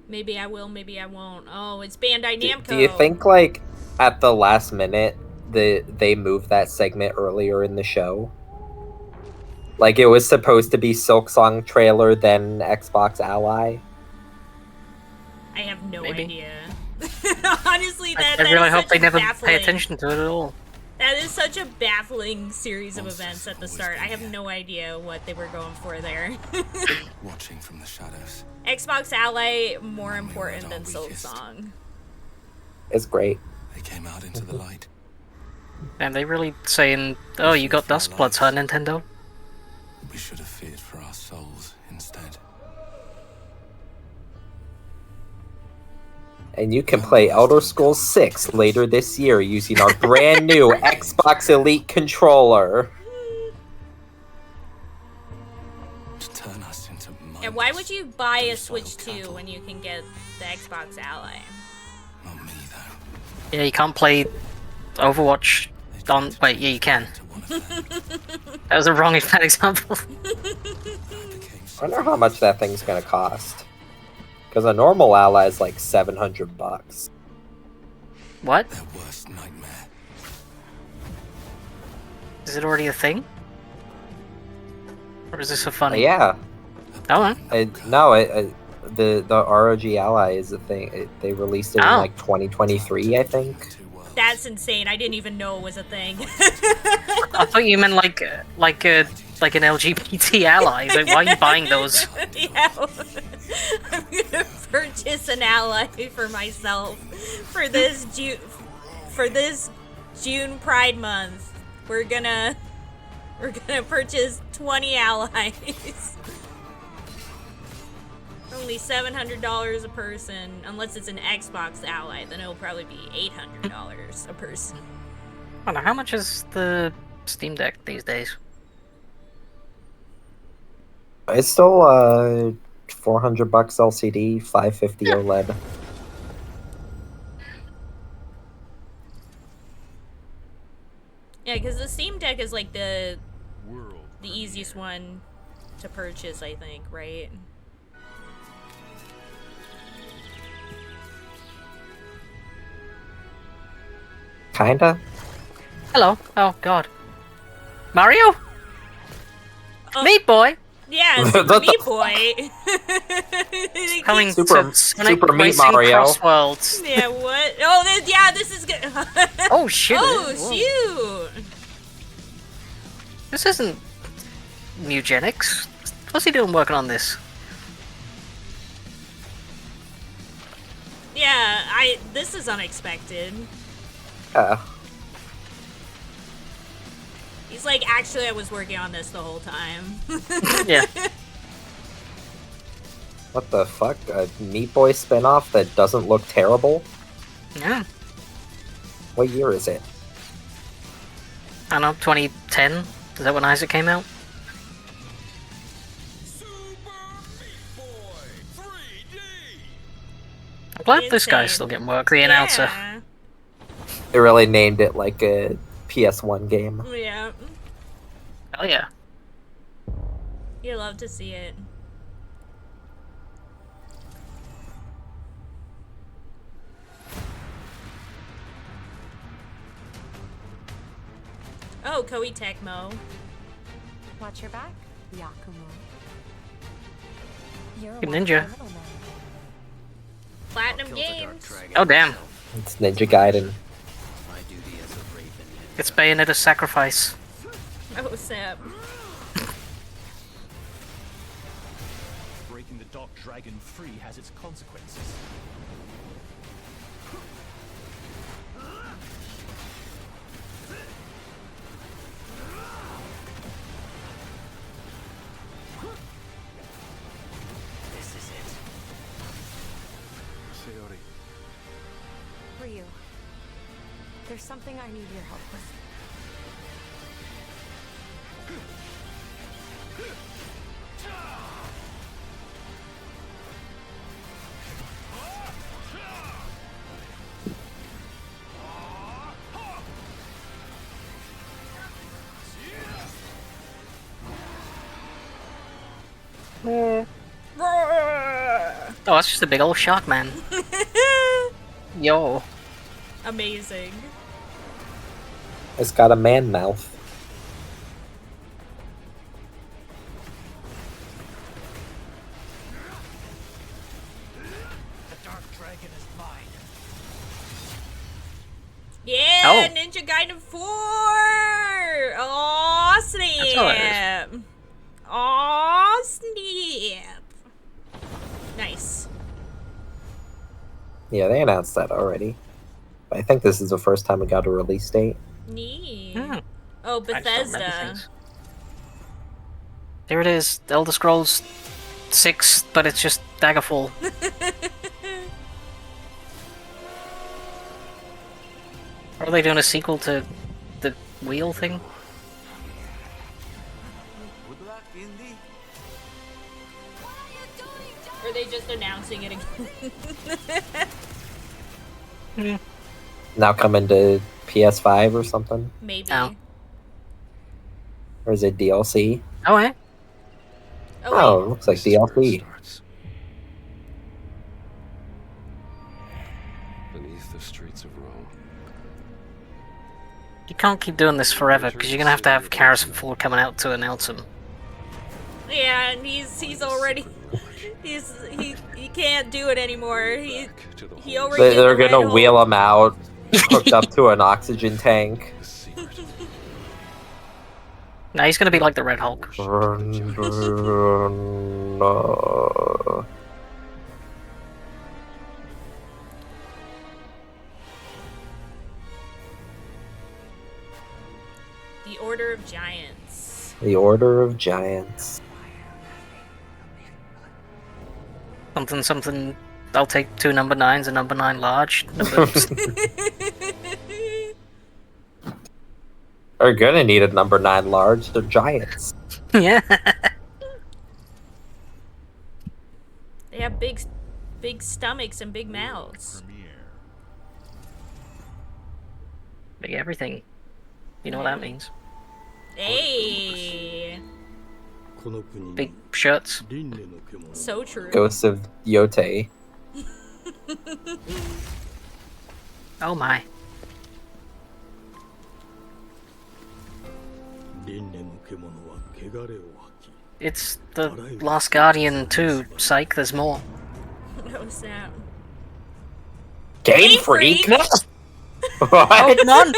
Maybe I will, maybe I won't. Oh, it's Bandai Namco.
Do you think, like, at the last minute, they moved that segment earlier in the show? Like, it was supposed to be Silksong trailer, then Xbox Ally?
I have no
Maybe.
idea. Honestly,
I
that
really
is
hope
such
they
a
never
baffling,
pay attention to it at all.
That is such a baffling series of events at the start. I have no idea what they were going for there.
Watching from the shadows.
Xbox Ally more important than Silksong.
It's great.
They came out into the light.
And they really saying, oh, you got Dustbloods, huh, Nintendo?
We should have feared for our souls instead.
And you can play Elder Scrolls 6 later this year using our brand new Xbox Elite controller.
To turn us into
And why would you buy a Switch 2 when you can get the Xbox Ally?
Yeah, you can't play Overwatch on... Wait, yeah, you can. That was a wrong example.
I wonder how much that thing's gonna cost. Because a normal Ally is like $700.
What?
Their worst nightmare.
Is it already a thing? Or is this a funny?
Yeah.
Oh.
The ROG Ally is a thing. They released it in like 2023, I think.
That's insane. I didn't even know it was a thing.
I thought you meant like an LGBT ally. Like, why are you buying those?
Yeah. I'm gonna purchase an ally for myself for this June Pride Month. We're gonna purchase 20 allies. Only $700 a person, unless it's an Xbox ally, then it'll probably be $800 a person.
I don't know, how much is the Steam Deck these days?
It's still $400 LCD, 550 OLED.
Yeah, because the Steam Deck is like the easiest one to purchase, I think, right?
Kinda.
Hello. Oh God. Mario? Meat Boy.
Yeah, Super Meat Boy.
Coming
Super Meat Mario.
Crossworlds.
Yeah, what? Oh, this is good.
Oh shit.
Oh,
Whoa.
shoot.
This isn't Mugenics. What's he doing working on this?
Yeah, this is unexpected. He's like, actually, I was working on this the whole time.
Yeah.
What the fuck? A Meat Boy spinoff that doesn't look terrible?
Yeah.
What year is it?
I don't know, 2010? Is that when Isaac came out? I'm glad this guy's still getting work, the announcer.
They really named it like a PS1 game.
Yeah.
Oh yeah.
You love to see it. Oh, Koei Tecmo.
Watch your back, Yakumo. You're
Good ninja.
Platinum Games.
Oh damn.
It's Ninja Gaiden.
It's Bayonetta Sacrifice.
Oh, snap.
Breaking the Dark Dragon free has its consequences.
This is it.
Sayori.
Ryu, there's something I need your help with.
Oh, that's just a big old shark man. Yo.
Amazing.
It's got a man mouth.
The Dark Dragon is mine.
Yeah,
Oh.
Ninja Gaiden 4! Aw, snap! Aw, snap! Nice.
Yeah, they announced that already. But I think this is the first time we got a release date.
Neat.
Hmm.
Oh,
I just don't remember
Bethesda.
things. There it is, The Elder Scrolls 6, but it's just Daggerfall. Are they doing a sequel to the wheel thing?
Or are they just announcing it again?
Now coming to PS5 or something?
Maybe.
Oh.
Or is it DLC?
Oh, eh?
Oh, it looks like DLC.
Beneath the streets of Rome.
You can't keep doing this forever because you're gonna have to have Harrison Ford coming out to announce him.
Yeah, and he's already he can't do it anymore. He already did
They're
the
gonna
Red
wheel
Hulk.
him out, hooked up to an oxygen tank.
No, he's gonna be like the Red Hulk.
No.
The Order of Giants.
The Order of Giants.
Something. I'll take 2 number 9s, a number 9 large.
Are gonna need a number 9 large. They're giants.
Yeah.
They have big stomachs and big mouths.
Big everything. You know what that means.
Hey.
Big shirts.
So true.
Ghosts of Yote.
Oh my. It's the Last Guardian 2. Psych, there's more.
No snap.
Game Freak?
What?
What?
None?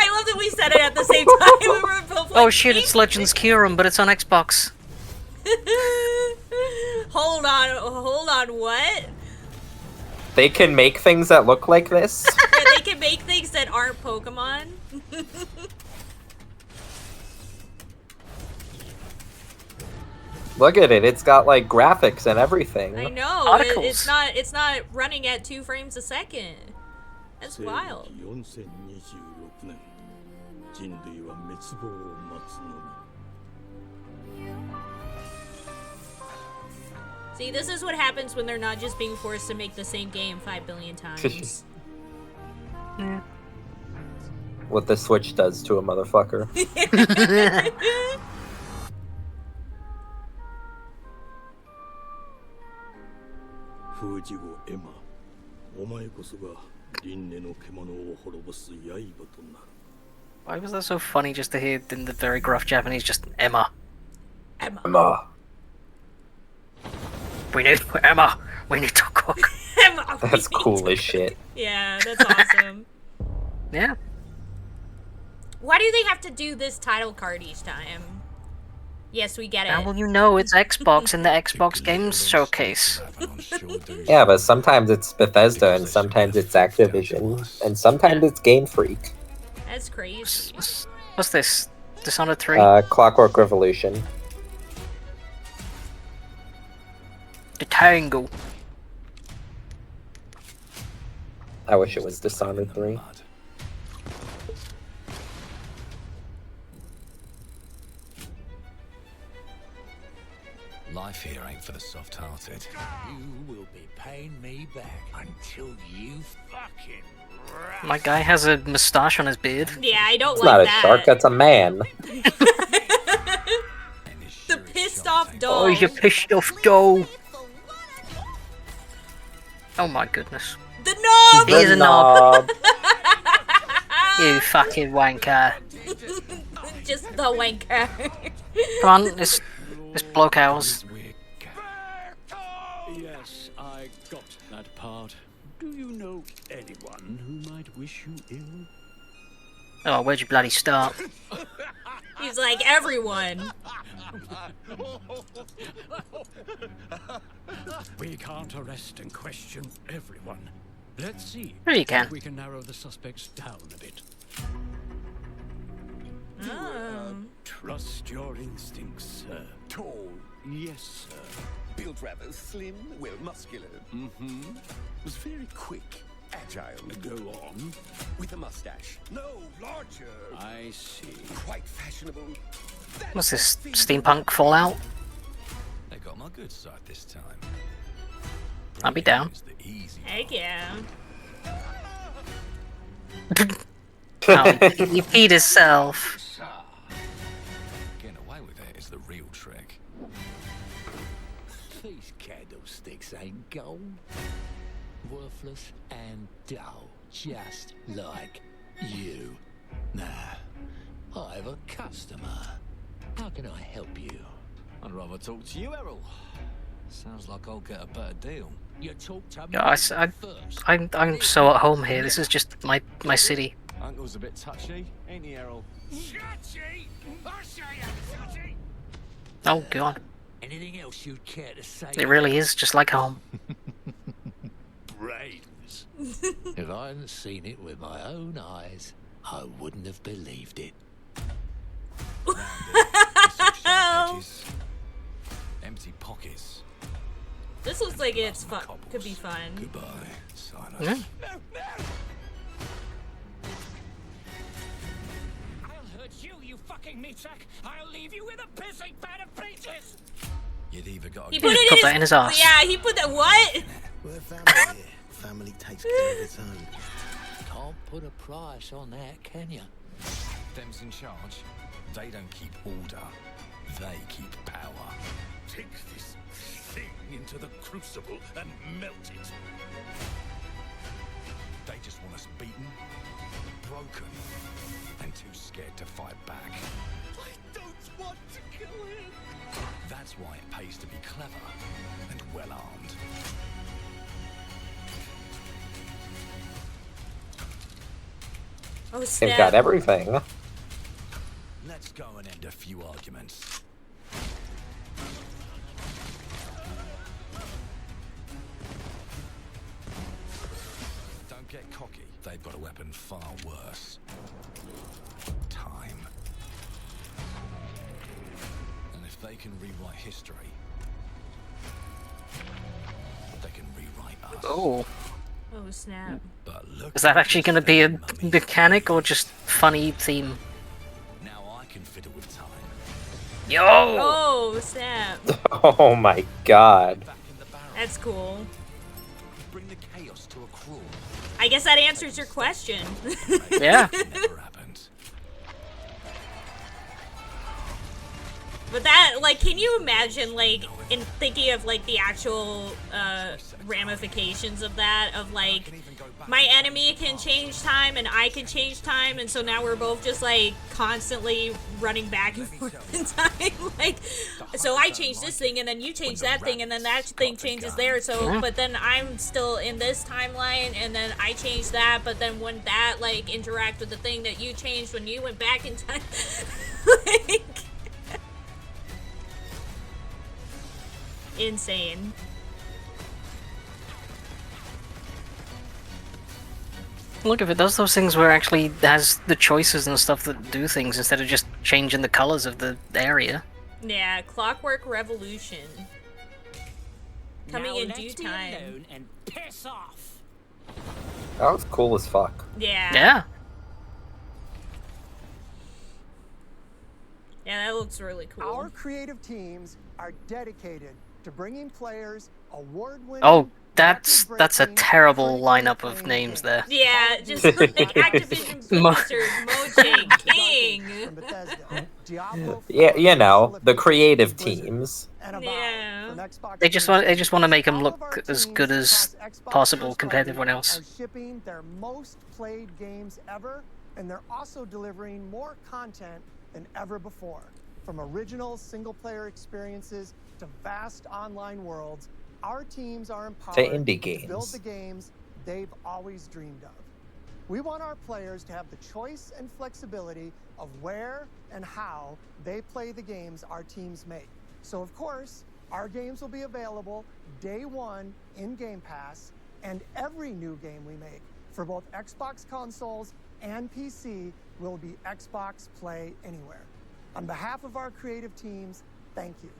I love that we said it at the same time. We were both like,
Oh shit, it's Legends Kyurem, but it's on Xbox.
Hold on, what?
They can make things that look like this?
Yeah, they can make things that aren't Pokemon.
Look at it, it's got like graphics and everything.
I know.
Articles.
It's not running at 2 frames a second. That's wild. See, this is what happens when they're not just being forced to make the same game 5 billion times.
Yeah.
What the Switch does to a motherfucker.
Why was that so funny just to hear in the very gruff Japanese just Emma?
Emma.
We need Emma. We need to cook.
Emma,
That's cool as shit.
Yeah, that's awesome.
Yeah.
Why do they have to do this title card each time? Yes, we get it.
How will you know it's Xbox in the Xbox Games Showcase?
Yeah, but sometimes it's Bethesda and sometimes it's Activision and sometimes it's Game Freak.
That's crazy.
What's this? Dishonored 3?
Clockwork Revolution.
The Tangle.
I wish it was Dishonored 3.
Life here ain't for the soft-hearted. You will be paying me back until you fucking
My guy has a moustache on his beard.
Yeah, I don't
It's
like
not a
that.
shark, that's a man.
The pissed off doll.
Oh, you pissed off doll. Oh my goodness.
The knob!
He's a knob. You fucking wanker.
Just the wanker.
Come on, let's bloke ours.
Yes, I got that part. Do you know anyone who might wish you ill?
Oh, where'd you bloody start?
He's like, everyone.
We can't arrest and question everyone. Let's see
Sure you can.
if we can narrow the suspects down a bit.
Oh.
Trust your instincts, sir. Tall, yes, sir.
Built rather slim, well muscular. Mm-hmm. Was very quick, agile.
Go on.
With a mustache. No, larger.
I see.
Quite fashionable.
What's this? Steampunk Fallout?
They got my good side this time.
I'll be down.
Heck yeah.
Oh, he peed himself.
Getting away with it is the real trick.
These candlesticks ain't gold. Worthless and dull, just like you.
Nah, I have a customer. How can I help you?
I'd rather talk to you, Errol. Sounds like I'll get a better deal.
You talk to me
Yeah, I'm so at home here. This is just my city.
Uncle's a bit touchy, ain't he, Errol?
Touchy? I'll show you, touchy.
Oh god,
Anything else you'd care to say?
it really is just like home.
Brains. If I hadn't seen it with my own eyes, I wouldn't have believed it.
Edges, empty pockets.
This looks like it's fun. Could be fun.
Goodbye, silence.
Yeah.
I'll hurt you, you fucking meatsack. I'll leave you with a pissing pan of peaches.
You'd either got
He put it in his ass. Yeah, he put that. What?
We're family here. Family takes care of its own. Can't put a price on that, can you?
Them's in charge. They don't keep order. They keep power.
Take this thing into the crucible and melt it.
They just want us beaten, broken, and too scared to fight back.
I don't want to kill him.
That's why it pays to be clever and well-armed.
Oh,
They've
snap.
got everything.
Let's go and end a few arguments. Don't get cocky. They've got a weapon far worse. Time. And if they can rewrite history, they can rewrite us.
Oh.
Oh, snap.
But look,
Is that actually going to be a mechanic or just funny theme?
now I can fiddle with time.
Yo!
Oh, snap.
Oh my god.
That's cool.
Bring the chaos to a crawl.
I guess that answers your question.
Yeah.
Never happened.
But that, like, can you imagine, like, in thinking of, like, the actual, ramifications of that, of, like, my enemy can change time and I can change time, and so now we're both just, like, constantly running back and forth in time, like, so I change this thing, and then you change that thing, and then that thing changes there, so, but then I'm still in this timeline, and then I change that, but then when that, like, interact with the thing that you changed when you went back in time, like... Insane.
Look, if it does those things where it actually has the choices and stuff that do things instead of just changing the colors of the area.
Yeah, Clockwork Revolution. Coming
Now
in
let
due
me
time.
alone and piss off.
That was cool as fuck.
Yeah.
Yeah.
Yeah, that looks really cool.
Our creative teams are dedicated to bringing players award-winning.
Oh, that's a terrible lineup of names there.
Yeah, just like Activision Blizzard, Mojang, King.
Yeah, you know, the creative teams.
Yeah.
They just want to make them look as good as possible compared to everyone else.
Are shipping their most played games ever, and they're also delivering more content than ever before. From original single-player experiences to vast online worlds, our teams are empowered
indie
to build
games.
the games they've always dreamed of. We want our players to have the choice and flexibility of where and how they play the games our teams make. So of course, our games will be available day one in Game Pass, and every new game we make for both Xbox consoles and PC will be Xbox Play Anywhere. On behalf of our creative teams, thank you.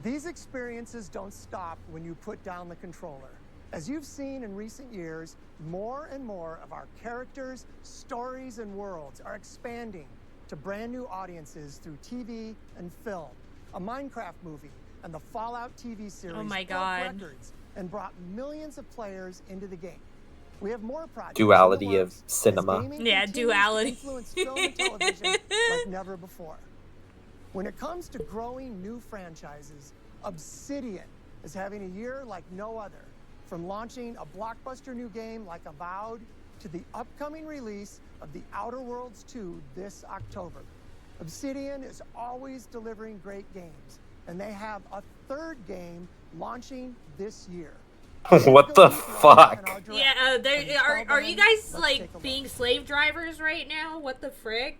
These experiences don't stop when you put down the controller. As you've seen in recent years, more and more of our characters, stories, and worlds are expanding to brand new audiences through TV and film. A Minecraft movie and the Fallout TV series
Oh my
broke
God.
records and brought millions of players into the game. We have more projects.
Duality of cinema.
Yeah, duality.
Influence film and television like never before. When it comes to growing new franchises, Obsidian is having a year like no other. From launching a blockbuster new game like Avowed to the upcoming release of The Outer Worlds 2 this October. Obsidian is always delivering great games, and they have a third game launching this year.
What the fuck?
Yeah, are you guys like being slave drivers right now? What the frick?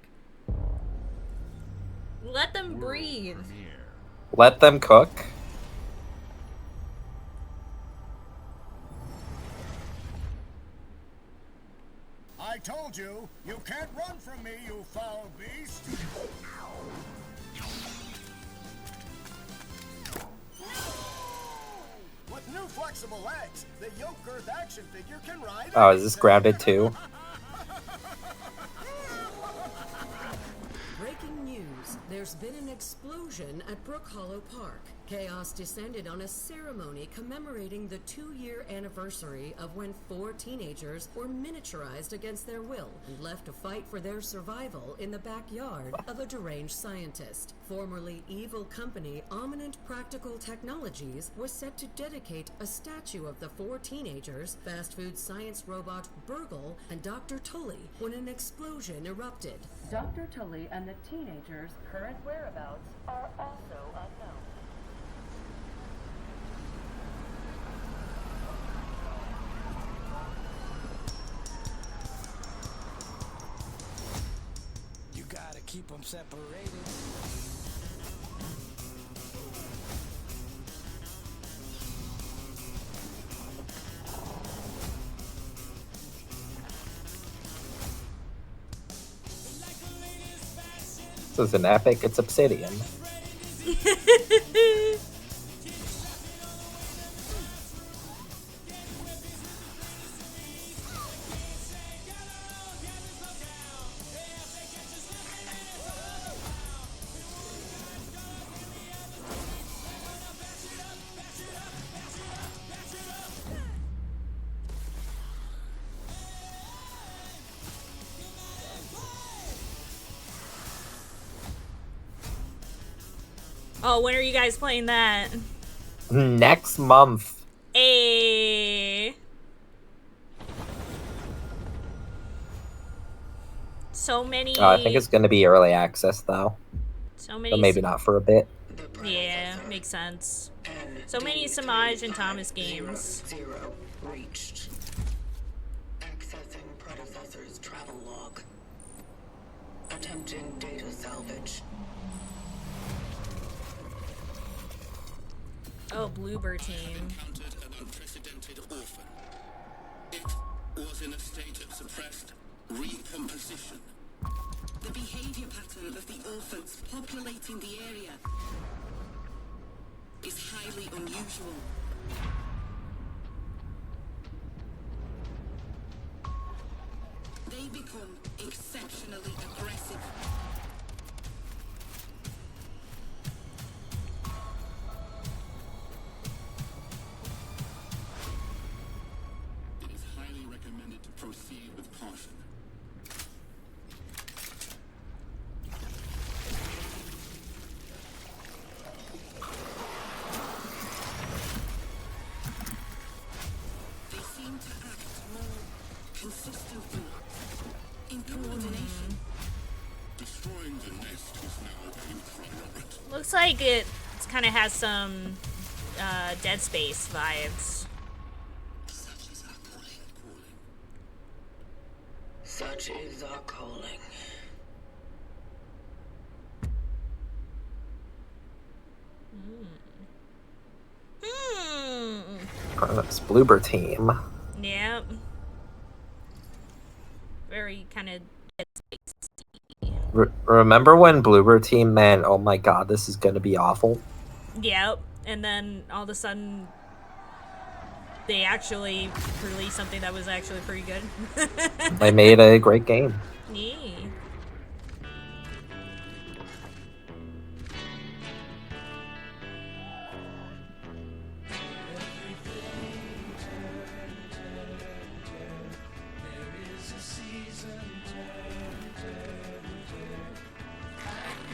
Let them breathe.
Let them cook.
I told you, you can't run from me, you foul beast! With new flexible legs, the Yoke Girth action figure can ride.
Oh, is this grounded too?
Breaking news. There's been an explosion at Brook Hollow Park. Chaos descended on a ceremony commemorating the 2-year anniversary of when 4 teenagers were miniaturized against their will and left to fight for their survival in the backyard of a deranged scientist. Formerly evil company Ominent Practical Technologies was set to dedicate a statue of the 4 teenagers, fast food science robot Burgle, and Dr. Tully when an explosion erupted. Dr. Tully and the teenagers' current whereabouts are also unknown.
You gotta keep them separated.
This is an epic. It's Obsidian.
Oh, when are you guys playing that?
Next month.
So many.
I think it's going to be early access though.
So many.
But maybe not for a bit.
Yeah, makes sense. So many Samaj and Thomas games.
Zero reached. Accessing predecessor's travel log. Attempting data salvage.
Oh, Bloober team.
Encountered an unprecedented orphan. It was in a state of suppressed recomposition.
The behavior pattern of the orphans populating the area is highly unusual. They become exceptionally aggressive.
It is highly recommended to proceed with caution.
They seem to act more consistently, in coordination.
Destroying the nest is now a priority.
Looks like it kind of has some Dead Space vibes.
Such is our calling. Such is our calling.
Grown-ups Bloober team.
Yep. Very kind of Dead Space.
Remember when Bloober team meant, oh my god, this is going to be awful?
Yep. And then all of a sudden, they actually released something that was actually pretty good.
They made a great game.
Yeah.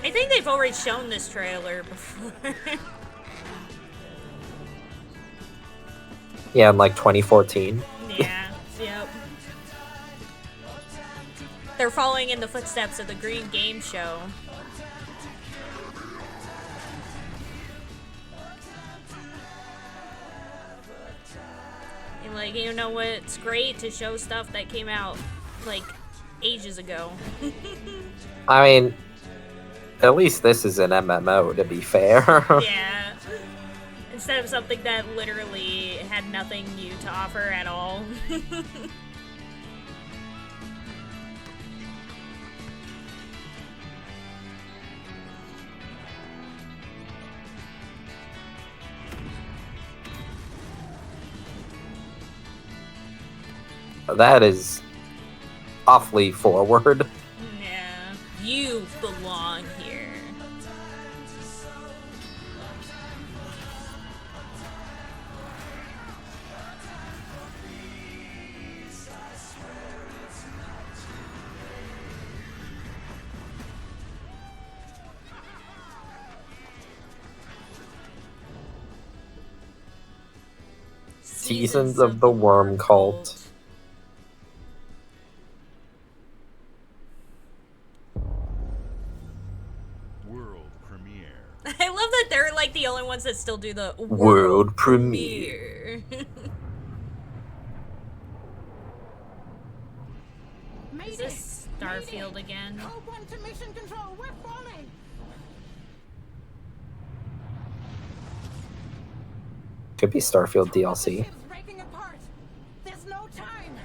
I think they've already shown this trailer before.
Yeah, in like 2014.
Yeah, yep. The they're following in the footsteps of the Green Game Show. And like, you know what's great to show stuff that came out like ages ago.
I mean, at least this is an MMO, to be fair.
Yeah. Instead of something that literally had nothing new to offer at all.
That is awfully forward.
Yeah. You belong here.
Seasons of the Worm Cult.
World premiere.
I love that they're like the only ones that still do the
World premiere.
Is this Starfield again?
Code 1 to mission control. We're falling.
Could be Starfield DLC.
Breaking apart. There's no time.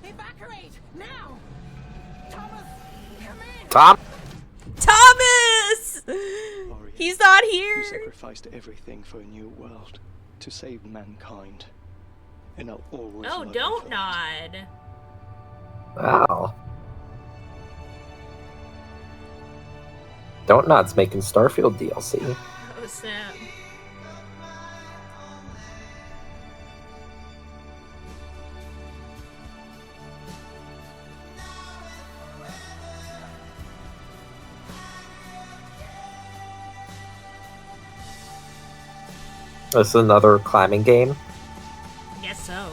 Evacuate now. Thomas, come in.
Thomas! He's not here.
You sacrificed everything for a new world to save mankind, and I'll always.
Oh,
love you
don't
for
nod.
Wow. Don't Nod's making Starfield DLC.
Oh, snap.
This is another climbing game.
Guess so.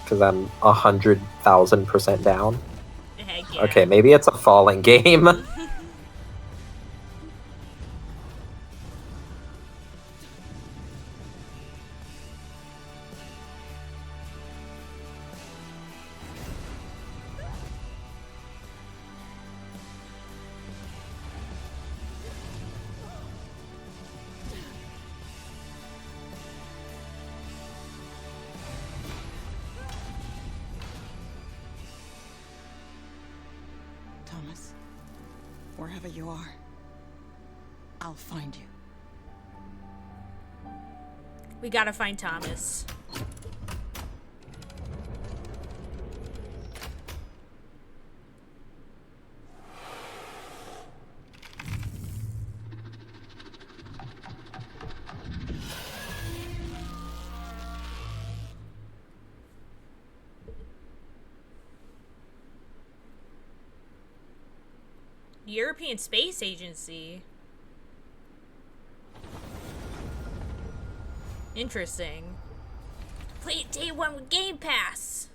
Because I'm 100,000% down.
Heck yeah.
Okay, maybe it's a falling game.
Thomas, wherever you are, I'll find you.
We gotta find Thomas. European Space Agency. Interesting. Play it day one with Game Pass.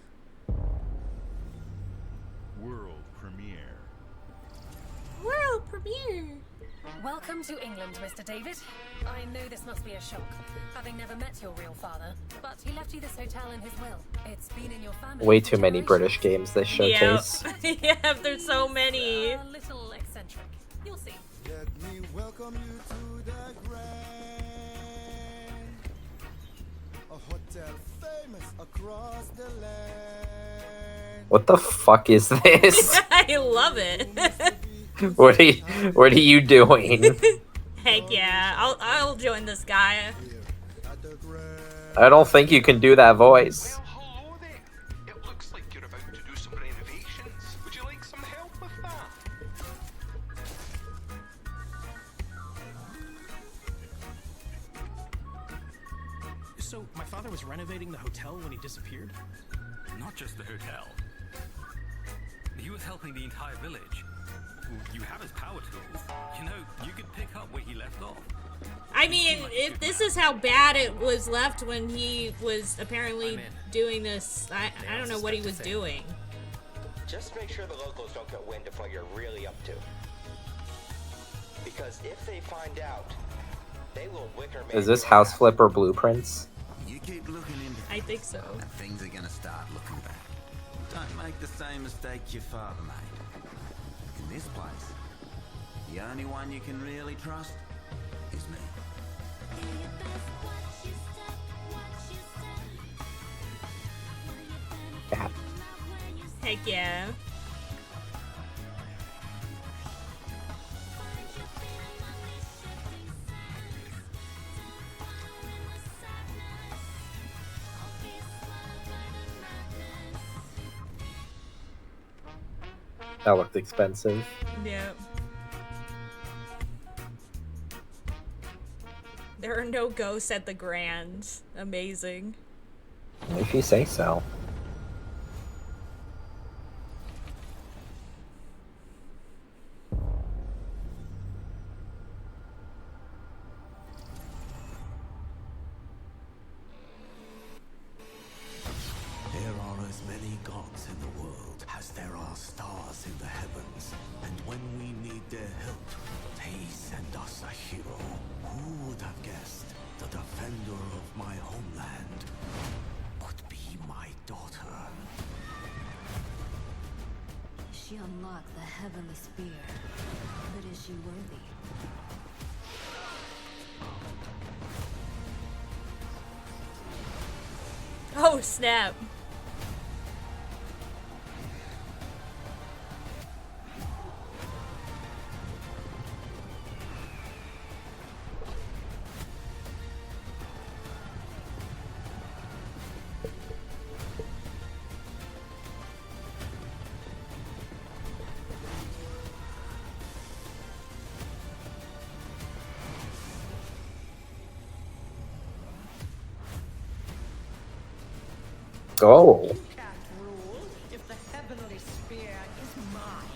World premiere.
World premiere.
Welcome to England, Mr. David. I know this must be a shock, having never met your real father, but he left you this hotel in his will. It's been in your family.
Way too many British games this showcase.
Yep. Yeah, there's so many.
A little eccentric. You'll see.
Let me welcome you to the Grand, a hotel famous across the land.
What the fuck is this?
I love it.
What are you doing?
Heck yeah, I'll join this guy.
I don't think you can do that voice.
It looks like you're about to do some renovations. Would you like some help with that?
So, my father was renovating the hotel when he disappeared?
Not just the hotel. He was helping the entire village. You have his power tools. You know, you could pick up where he left off.
I mean, if this is how bad it was left when he was apparently doing this, I don't know what he was doing.
Just make sure the locals don't get wind of what you're really up to. Because if they find out, they will wicker man.
Is this House Flipper Blueprints?
You keep looking into
I think so.
and things are gonna start looking bad. Don't make the same mistake your father made. In this place, the only one you can really trust is me.
Yeah.
Heck yeah.
That looked expensive.
Yeah. There are no ghosts at the Grand. Amazing.
If you say so.
There are as many gods in the world as there are stars in the heavens. And when we need their help, they send us a hero. Who would have guessed the defender of my homeland would be my daughter?
She unlocked the heavenly spear. But is she worthy?
Oh, snap.
Oh.
You can't rule if the heavenly spear is mine.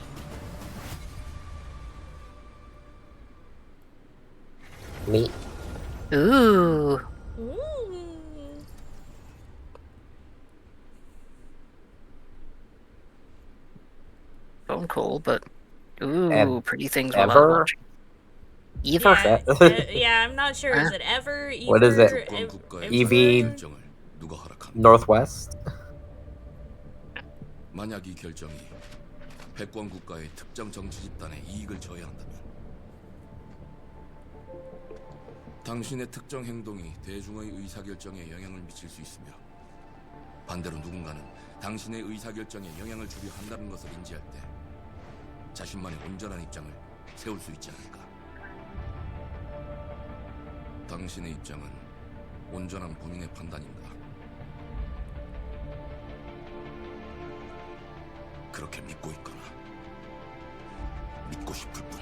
Neat.
Ooh. Phone call, but ooh,
And
pretty things while I'm
ever?
watching. Ever?
Yeah, yeah, I'm not sure. Is it ever?
What is it? EV Northwest?
만약 이 결정이 패권 국가의 특정 정치 집단에 이익을 줘야 한다면 당신의 특정 행동이 대중의 의사결정에 영향을 미칠 수 있으며 반대로 누군가는 당신의 의사결정에 영향을 주려 한다는 것을 인지할 때 자신만의 온전한 입장을 세울 수 있지 않을까. 당신의 입장은 온전한 본인의 판단인가? 그렇게 믿고 있거나 믿고 싶을 뿐.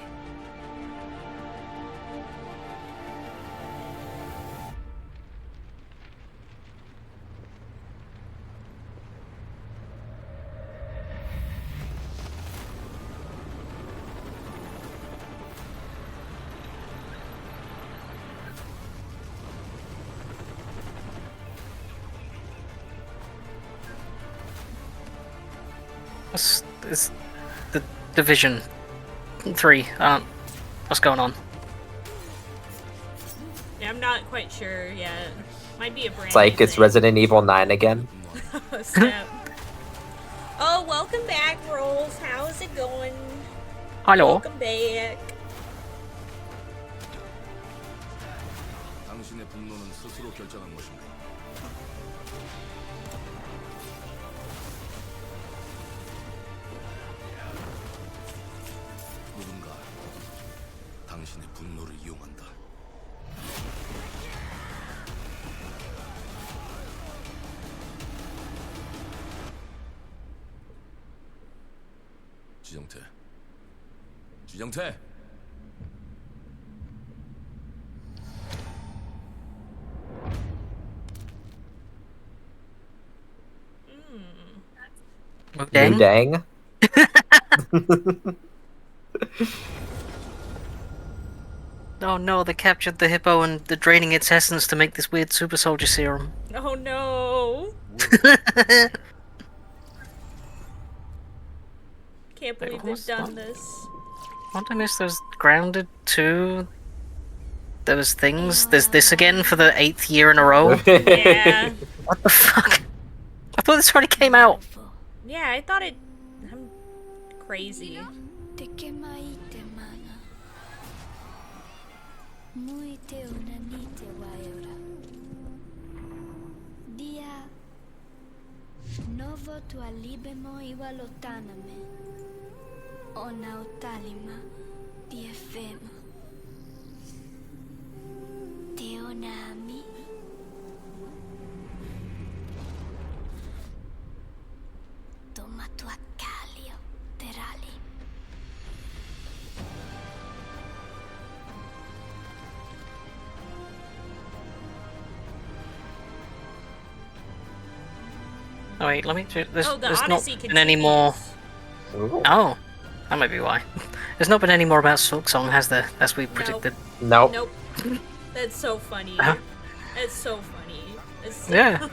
It's the Division 3. What's going on?
Yeah, I'm not quite sure yet. Might be a brand
It's like
new
it's
thing.
Resident Evil 9 again.
Snap. Oh, welcome back, Rolls. How's it going?
Hello.
Welcome back.
당신의 분노는 스스로 결정한 것인가? 누군가 당신의 분노를 이용한다. 지정태. 지정태.
New Dang?
Oh no, they captured the hippo and they're draining its essence to make this weird super soldier serum.
Oh no. Can't
Wait,
believe
what was
they've done
that?
this.
What did I miss? There's Grounded 2. There was things. There's this again for the 8th year in a row.
Yeah.
What the fuck? I thought this already came out.
Yeah, I thought it... I'm crazy.
Novo tu alibemo iwa lotaname. Ona otalima diefemo. Teonami. Toma tu acalio, terali.
Oh wait, let me. There's
Oh, the
not
Odyssey
been any more.
Ooh.
Oh, that might be why. There's not been any more about Silksong, has there? As we predicted.
Nope.
Nope. That's so funny.
Uh-huh.
That's so funny. It's so...
Yeah.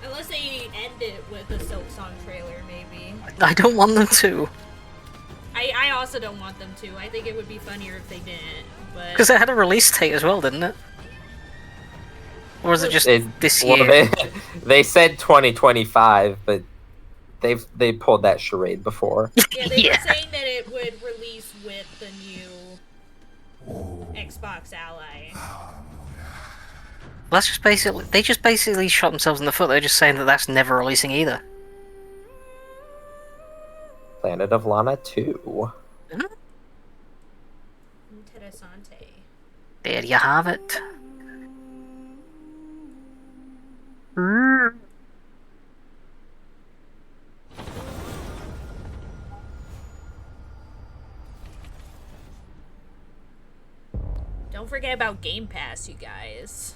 Unless they end it with a Silksong trailer, maybe.
I don't want them to.
I also don't want them to. I think it would be funnier if they didn't, but...
Because it had a release date as well, didn't it? Or is it just this
well,
year?
They said 2025, but they pulled that charade before.
Yeah, they were saying that it would release with the new Xbox Ally.
That's just basically. They just basically shot themselves in the foot. They're just saying that that's never releasing either.
Planet of Lana 2.
Interessante.
There you have it.
Don't forget about Game Pass, you guys.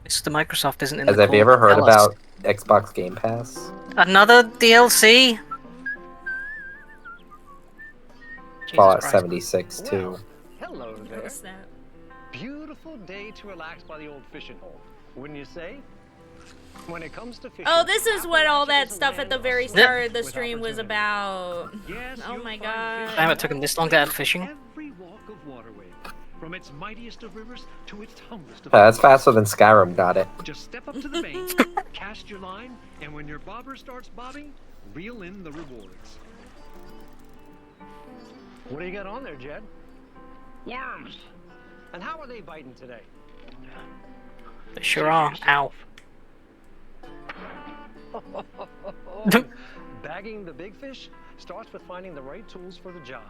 Mr. Microsoft isn't in
Has
the
have you
call
ever heard
to tell us.
about Xbox Game Pass?
Another DLC?
Fallout 76 too.
Hello there.
What's that?
Beautiful day to relax by the old fishing hole, wouldn't you say? When it comes to fishing,
Oh, this is what all that stuff at the very start of the stream was about. Oh my god.
Damn, it took him this long to add fishing.
every walk of waterway, from its mightiest of rivers to its humblest of
That's faster than Skyrim got it.
Just step up to the bank, cast your line, and when your bobber starts bobbing, reel in the rewards. What do you got on there, Jed? Worms. And how are they biting today?
They sure are. Ow.
Bagging the big fish starts with finding the right tools for the job.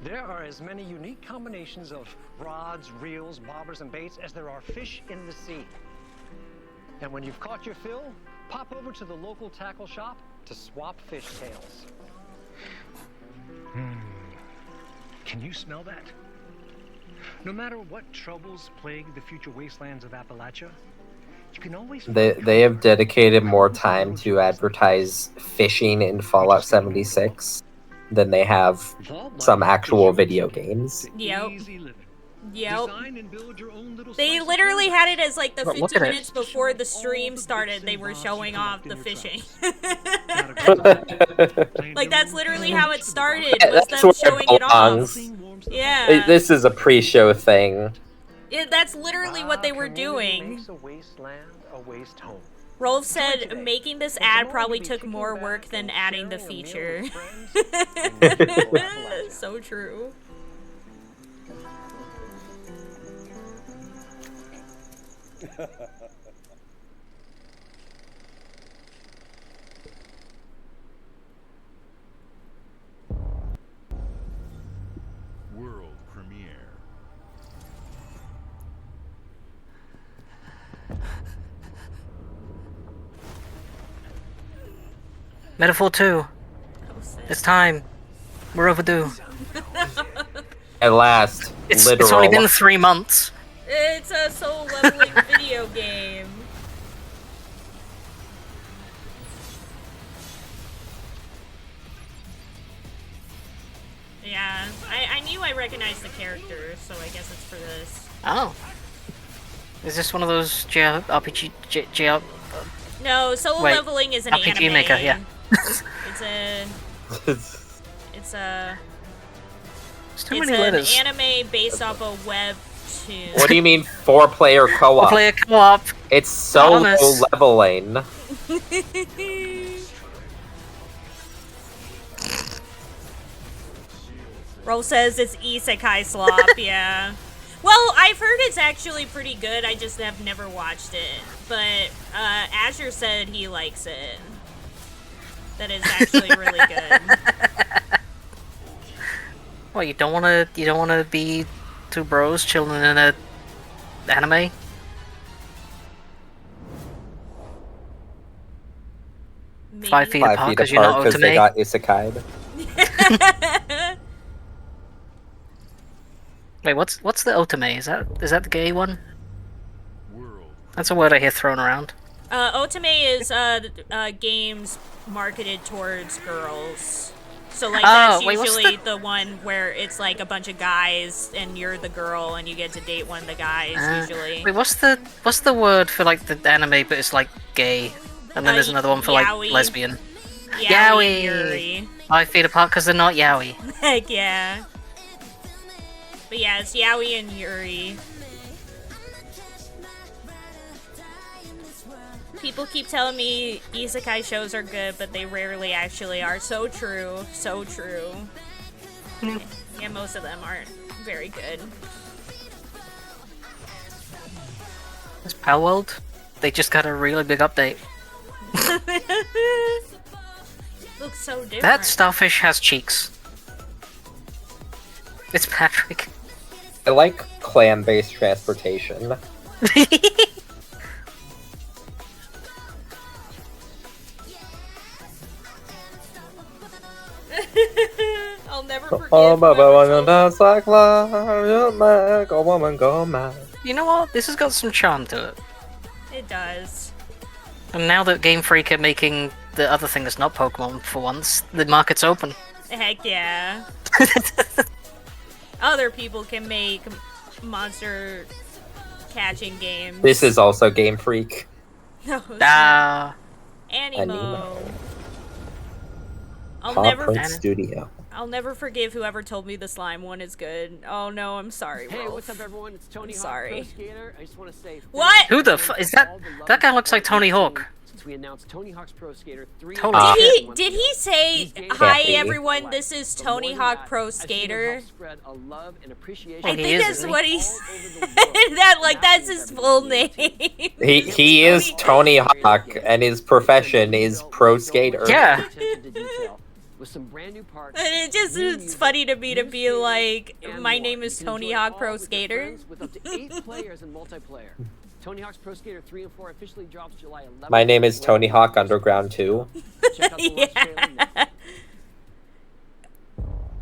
There are as many unique combinations of rods, reels, bobbers, and baits as there are fish in the sea. And when you've caught your fill, pop over to the local tackle shop to swap fish tails. Can you smell that? No matter what troubles plague the future wastelands of Appalachia, you can always...
They have dedicated more time to advertise fishing in Fallout 76 than they have some actual video games.
Yep. Yep. They literally had it as like the
But look
50
at it.
minutes before the stream started, they were showing off the fishing. Like that's literally how it started,
Yeah,
was
that's
them
where it
showing it off.
belongs.
Yeah.
This is a pre-show thing.
That's literally what they were doing.
Makes a wasteland a waste home.
Rolf said making this ad probably took more work than adding the feature. So true.
World premiere.
Metaphor 2. It's time. We're overdue.
At last,
It's
literal.
only been 3 months.
It's a soul leveling video game. Yeah, I knew I recognized the character, so I guess it's for this.
Oh. Is this one of those JRPG
No, Solo
Wait,
Leveling is an
RPG
anime.
Maker, yeah.
It's a
too
it's
many
an
letters.
anime based off a webtoon.
What do you mean 4-player co-op?
4-player co-op.
It's Solo
Honest.
Leveling.
Roll says it's isekai slop, yeah. Well, I've heard it's actually pretty good. I just have never watched it. But Azure said he likes it. That is actually really good.
Well, you don't wanna be two bros chilling in a anime?
Maybe.
5 feet apart because you're not
because they
Otome?
got isekai'd.
Wait, what's the Otome? Is that the gay one? That's a word I hear thrown around.
Otome is games marketed towards girls. So like that's
wait, what's
usually the one where it's like a bunch of guys and you're the girl and you get to date one of the guys usually.
Wait, what's the word for like the anime but it's like gay? And then there's another one for
yaoi.
like lesbian.
Yaoi and Yuri.
5 feet apart because they're not yaoi.
Heck yeah. But yeah, it's Yaoi and Yuri. People keep telling me isekai shows are good, but they rarely actually are. So true. So true. Yeah, most of them aren't very good.
It's Pal World. They just got a really big update.
Looks so different.
That starfish has cheeks. It's Patrick.
I like clam-based transportation.
I'll never forget.
You know what? This has got some charm to it.
It does.
And now that Game Freak are making the other thing that's not Pokemon for once, the market's open.
Heck yeah. Other people can make monster catching games.
This is also Game Freak.
Animo.
Paw Print Studio.
I'll never forgive whoever told me the slime one is good. Oh no, I'm sorry,
Hey,
Rolf.
what's up, everyone? It's Tony Hawk,
sorry.
Pro Skater. I just want to say
what?
Who the fuck is that? That guy looks like Tony Hawk.
Since we announced Tony Hawk's Pro Skater 3.
Did he say hi everyone? This is Tony Hawk Pro Skater. I think that's what he said. That's his full name.
He is Tony Hawk, and his profession is Pro Skater.
Yeah.
With some brand new parts.
And it's funny to me to be like, my name is Tony Hawk Pro Skater.
With up to 8 players in multiplayer. Tony Hawk's Pro Skater 3 and 4 officially drops July 11th.
My name is Tony Hawk Underground 2.
Yeah.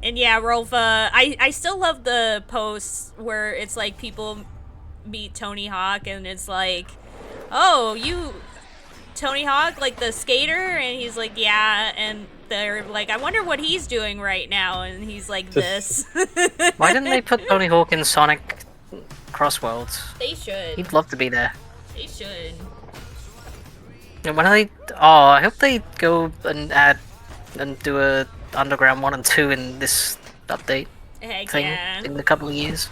And yeah, Rolf, I still love the posts where it's like people meet Tony Hawk and it's like, oh, you Tony Hawk, like the skater? And he's like, yeah, and they're like, I wonder what he's doing right now, and he's like this.
Why didn't they put Tony Hawk in Sonic Crossworlds?
They should.
He'd love to be there.
They should.
And when I I hope they go and add and do a Underground 1 and 2 in this update
Heck
thing
yeah.
in a couple of years.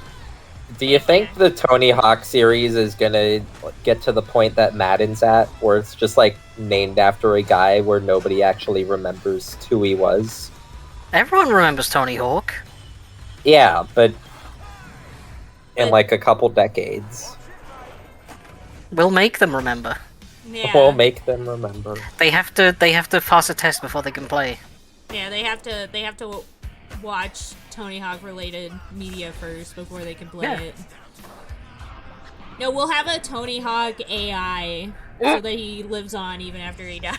Do you think the Tony Hawk series is gonna get to the point that Madden's at, where it's just like named after a guy where nobody actually remembers who he was?
Everyone remembers Tony Hawk.
Yeah, but in like a couple decades.
We'll make them remember.
Yeah.
We'll make them remember.
They have to pass a test before they can play.
Yeah, they have to watch Tony Hawk related media first before they can play it. No, we'll have a Tony Hawk AI so that he lives on even after he dies.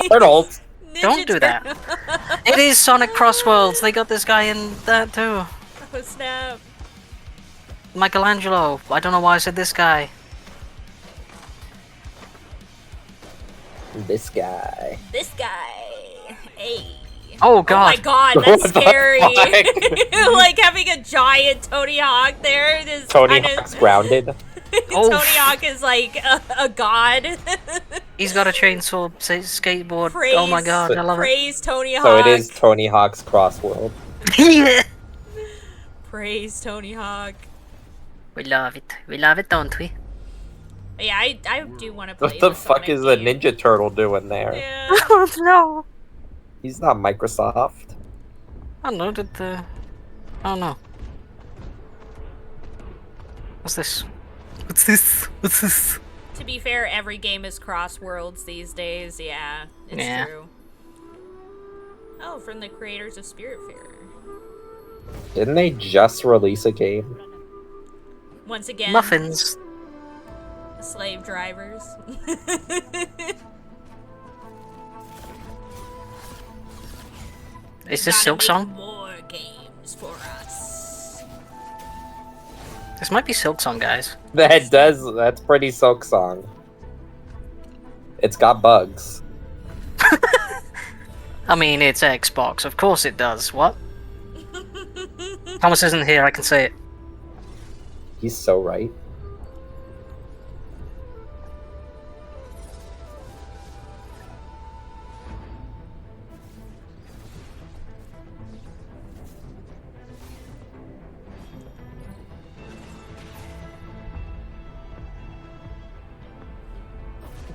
Turtles.
Don't do that. It is Sonic Crossworlds. They got this guy in that too.
Oh snap.
Michelangelo. I don't know why I said this guy.
This guy.
This guy. Hey.
Oh god.
Oh my god, that's
What the
scary.
fuck?
Like having a giant Tony Hawk there. Is
Tony
kinda...
Hawk's grounded.
Tony Hawk is like a god.
He's got a chainsaw skateboard. Oh my god, I love it.
Praise Tony Hawk.
So it is Tony Hawk's Crossworld.
Yeah.
Praise Tony Hawk.
We love it. We love it, don't we?
Yeah, I do want to play
What the fuck
Sonic
is a
game.
Ninja Turtle doing there?
Yeah.
No.
He's not Microsoft.
I don't know, I don't know. What's this? What's this? What's this?
To be fair, every game is cross-worlds these days. Yeah, it's true. Oh, from the creators of Spiritfarer.
Didn't they just release a game?
Once again,
Muffins.
Slave drivers.
Is this Silk Song?
More games for us.
This might be Silk Song, guys.
That's pretty Silk Song. It's got bugs.
I mean, it's Xbox. Of course it does. What? Thomas isn't here, I can say it.
He's so right.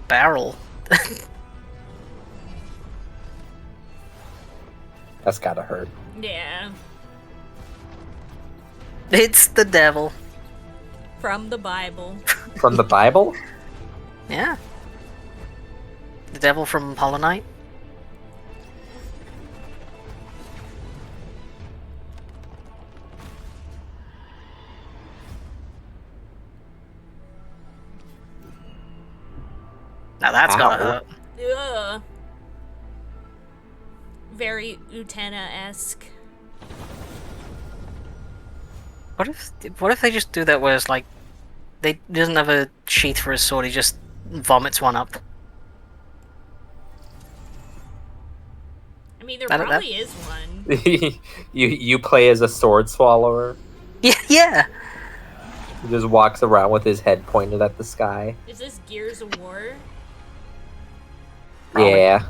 Barrel.
That's gotta hurt.
Yeah.
It's the devil.
From the Bible.
From the Bible?
Yeah. The devil from Hollow Knight. Now that's gotta hurt.
Ugh. Very Utena-esque.
What if they just do that where it's like he doesn't have a sheath for his sword, he just vomits one up?
I mean, there probably is one.
you play as a sword swallower.
Yeah.
He just walks around with his head pointed at the sky.
Is this Gears of War?
Yeah.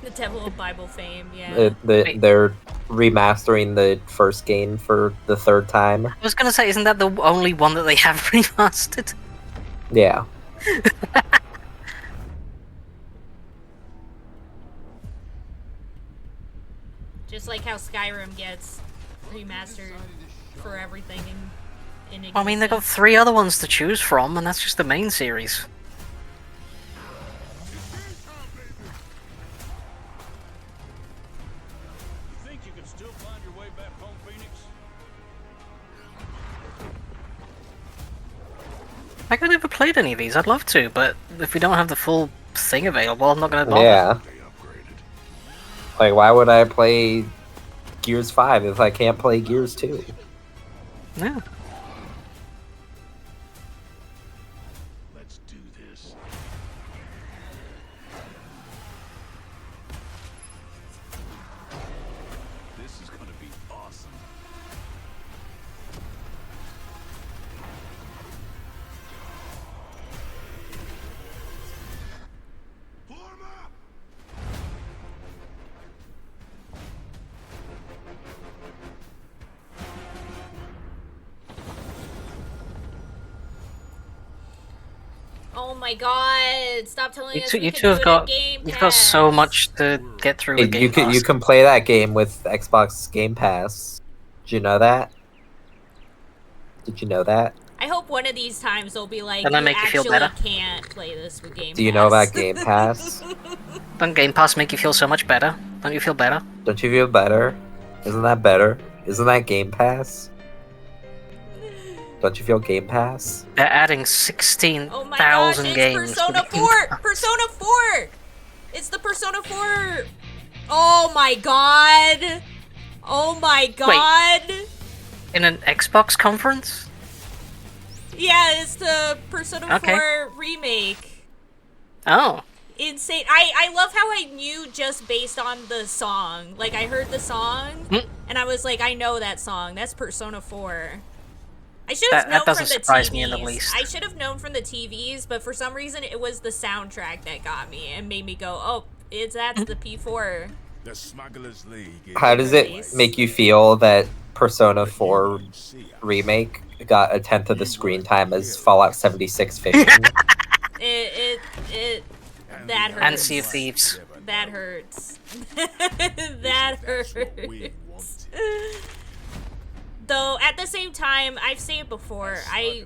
The Temple of Bible fame, yeah.
They're remastering the first game for the third time.
I was gonna say, isn't that the only one that they have remastered?
Yeah.
Just like how Skyrim gets remastered for everything in
I mean, they've got 3 other ones to choose from, and that's just the main series. Like, I never played any of these. I'd love to, but if we don't have the full thing available, I'm not gonna bother.
Yeah. Like, why would I play Gears 5 if I can't play Gears 2?
Yeah.
Let's do this. This is gonna be awesome.
Oh my god! Stop telling us
You two have got you've got so much to get through with Game Pass.
You can play that game with Xbox Game Pass. Did you know that? Did you know that?
I hope one of these times they'll be like,
Doesn't that make you feel better?
Can't play this with Game Pass.
Do you know about Game Pass?
Doesn't Game Pass make you feel so much better? Don't you feel better?
Don't you feel better? Isn't that better? Isn't that Game Pass? Don't you feel Game Pass?
They're adding 16,000 games.
Persona 4! Persona 4! It's the Persona 4! Oh my god! Oh my god!
Wait, in an Xbox conference?
Yeah, it's the Persona 4 remake.
Oh.
Insane. I love how I knew just based on the song. Like, I heard the song, and I was like, I know that song. That's Persona 4. I should have known
that doesn't
from the
surprise
TVs.
me in the least.
I should have known from the TVs, but for some reason it was the soundtrack that got me and made me go, "Oh, that's the P4."
The Smugglers League.
How does it make you feel that Persona 4 Remake got a tenth of the screen time as Fallout 76 Fishing?
That hurts.
And Sea of Thieves.
That hurts. That hurts. Though at the same time, I've said it before, I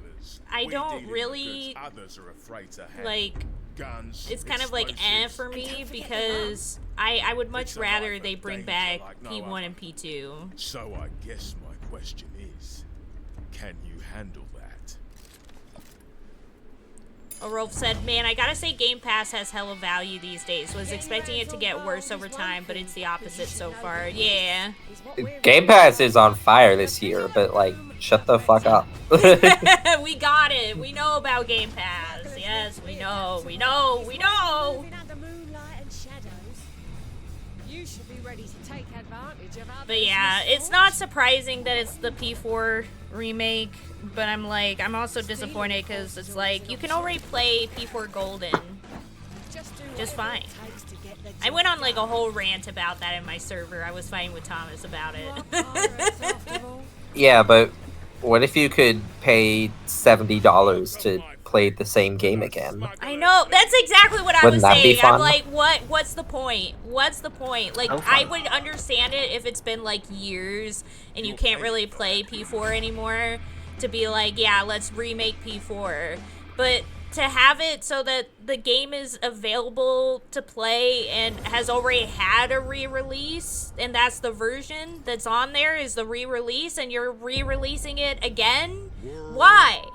don't really like. It's kind of like for me because I would much rather they bring back P1 and P2.
So I guess my question is, can you handle that?
Rolf said, "Man, I gotta say Game Pass has hella value these days. Was expecting it to get worse over time, but it's the opposite so far." Yeah.
Game Pass is on fire this year, but like, shut the fuck up.
We got it. We know about Game Pass. Yes, we know. We know. We know. But yeah, it's not surprising that it's the P4 remake, but I'm also disappointed because it's like, you can already play P4 Golden just fine. I went on like a whole rant about that in my server. I was fighting with Thomas about it.
Yeah, but what if you could pay $70 to play the same game again?
I know, that's exactly what I
Wouldn't
was
that be
saying.
fun?
I'm like, what's the point? What's the point? Like, I would understand it if it's been like years and you can't really play P4 anymore, to be like, yeah, let's remake P4. But to have it so that the game is available to play and has already had a re-release, and that's the version that's on there is the re-release, and you're re-releasing it again? Why?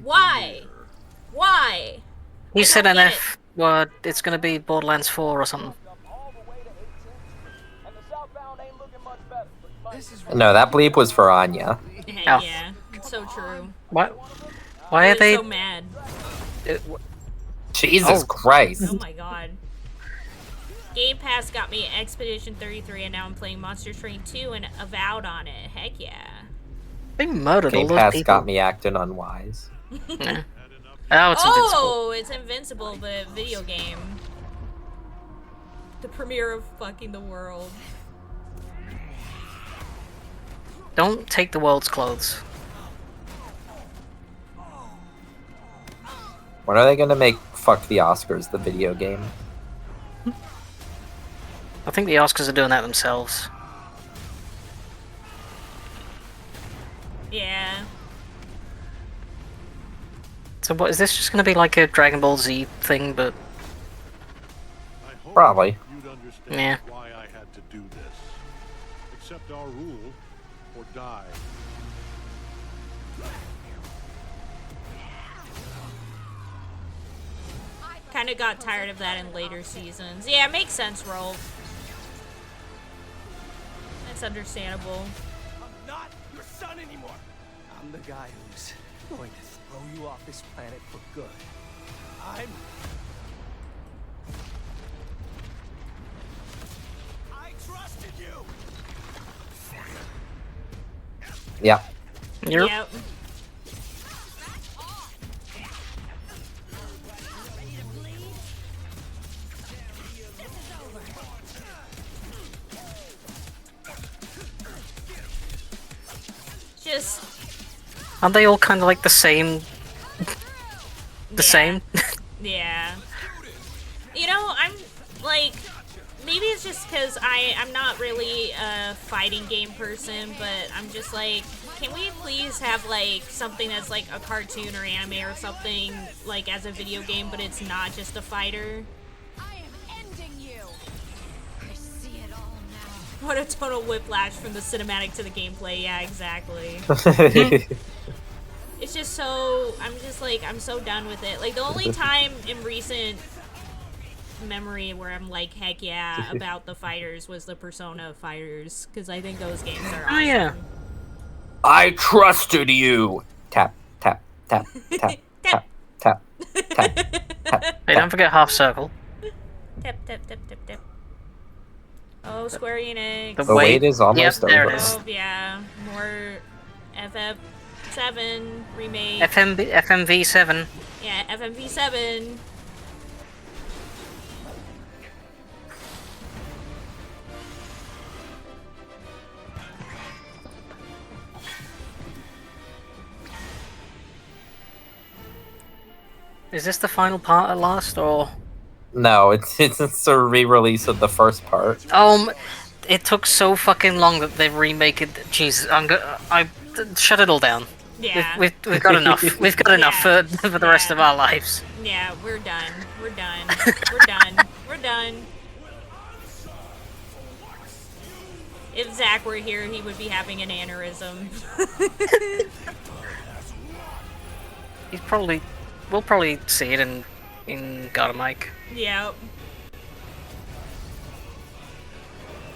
Why?
He said NF, well, it's gonna be Borderlands 4 or something.
No, that bleep was for Anya.
Yeah, it's so true.
What? Why are they
so mad?
Jesus Christ.
Oh my god. Game Pass got me Expedition 33, and now I'm playing Monster Train 2 and Avowed on it. Heck yeah.
They murdered all
Game
those
Pass
people.
got me acting unwise.
Yeah. Oh, it's Invincible.
Oh, it's Invincible, but a video game. The premiere of fucking the world.
Don't take the world's clothes.
When are they gonna make Fuck the Oscars the video game?
I think the Oscars are doing that themselves.
Yeah.
So what, is this just going to be like a Dragon Ball Z thing, but...
Probably.
You'd understand
Yeah.
why I had to do this. Accept our rule or die.
Kind of got tired of that in later seasons. Yeah, it makes sense, Rolf. That's understandable.
I'm not your son anymore. I'm the guy who's going to throw you off this planet for good. I trusted you.
Yeah.
Yep. Just
Aren't they all kind of like the same? Same?
yeah. You know, I'm like, maybe it's just because I'm not really a fighting game person, but I'm just like, can we please have like something that's like a cartoon or anime or something like as a video game, but it's not just a fighter? What a total whiplash from the cinematic to the gameplay. Yeah, exactly. It's just so, I'm so done with it. Like, the only time in recent memory where I'm like, heck yeah, about the fighters was the Persona fighters, because I think those games are awesome.
Oh yeah.
I trusted you. Tap, tap, tap, tap, tap, tap, tap, tap.
Hey, don't forget Half Circle.
Tap, tap, tap, tap, tap. Oh, Square Enix.
The wait is almost
there
over.
it is.
Oh, yeah. More FF 7 remake.
FMV7.
Yeah, FMV7.
Is this the final part at last, or?
No, it's a re-release of the first part.
It took so fucking long that they remake it. Jesus, I shut it all down.
Yeah.
We've got enough. We've got enough for the rest of our lives.
Yeah, we're done. We're done. We're done. We're done. If Zach were here, he would be having an aneurysm.
We'll probably see it in God of Mike.
Yep.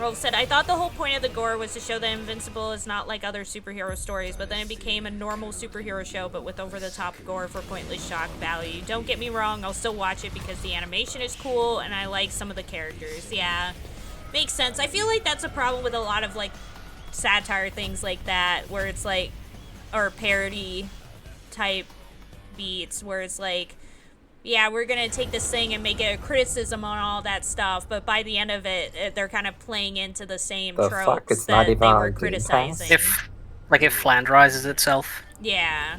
Rolf said, I thought the whole point of the gore was to show that Invincible is not like other superhero stories, but then it became a normal superhero show, but with over-the-top gore for pointless shock value. Don't get me wrong, I'll still watch it because the animation is cool, and I like some of the characters. Yeah, makes sense. I feel like that's a problem with a lot of, like, satire things like that, where it's like, or parody-type beats, where it's like, yeah, we're gonna take this thing and make it a criticism on all that stuff, but by the end of it, they're kind of playing into the same tropes that they were criticizing.
If Flanderizes itself.
Yeah.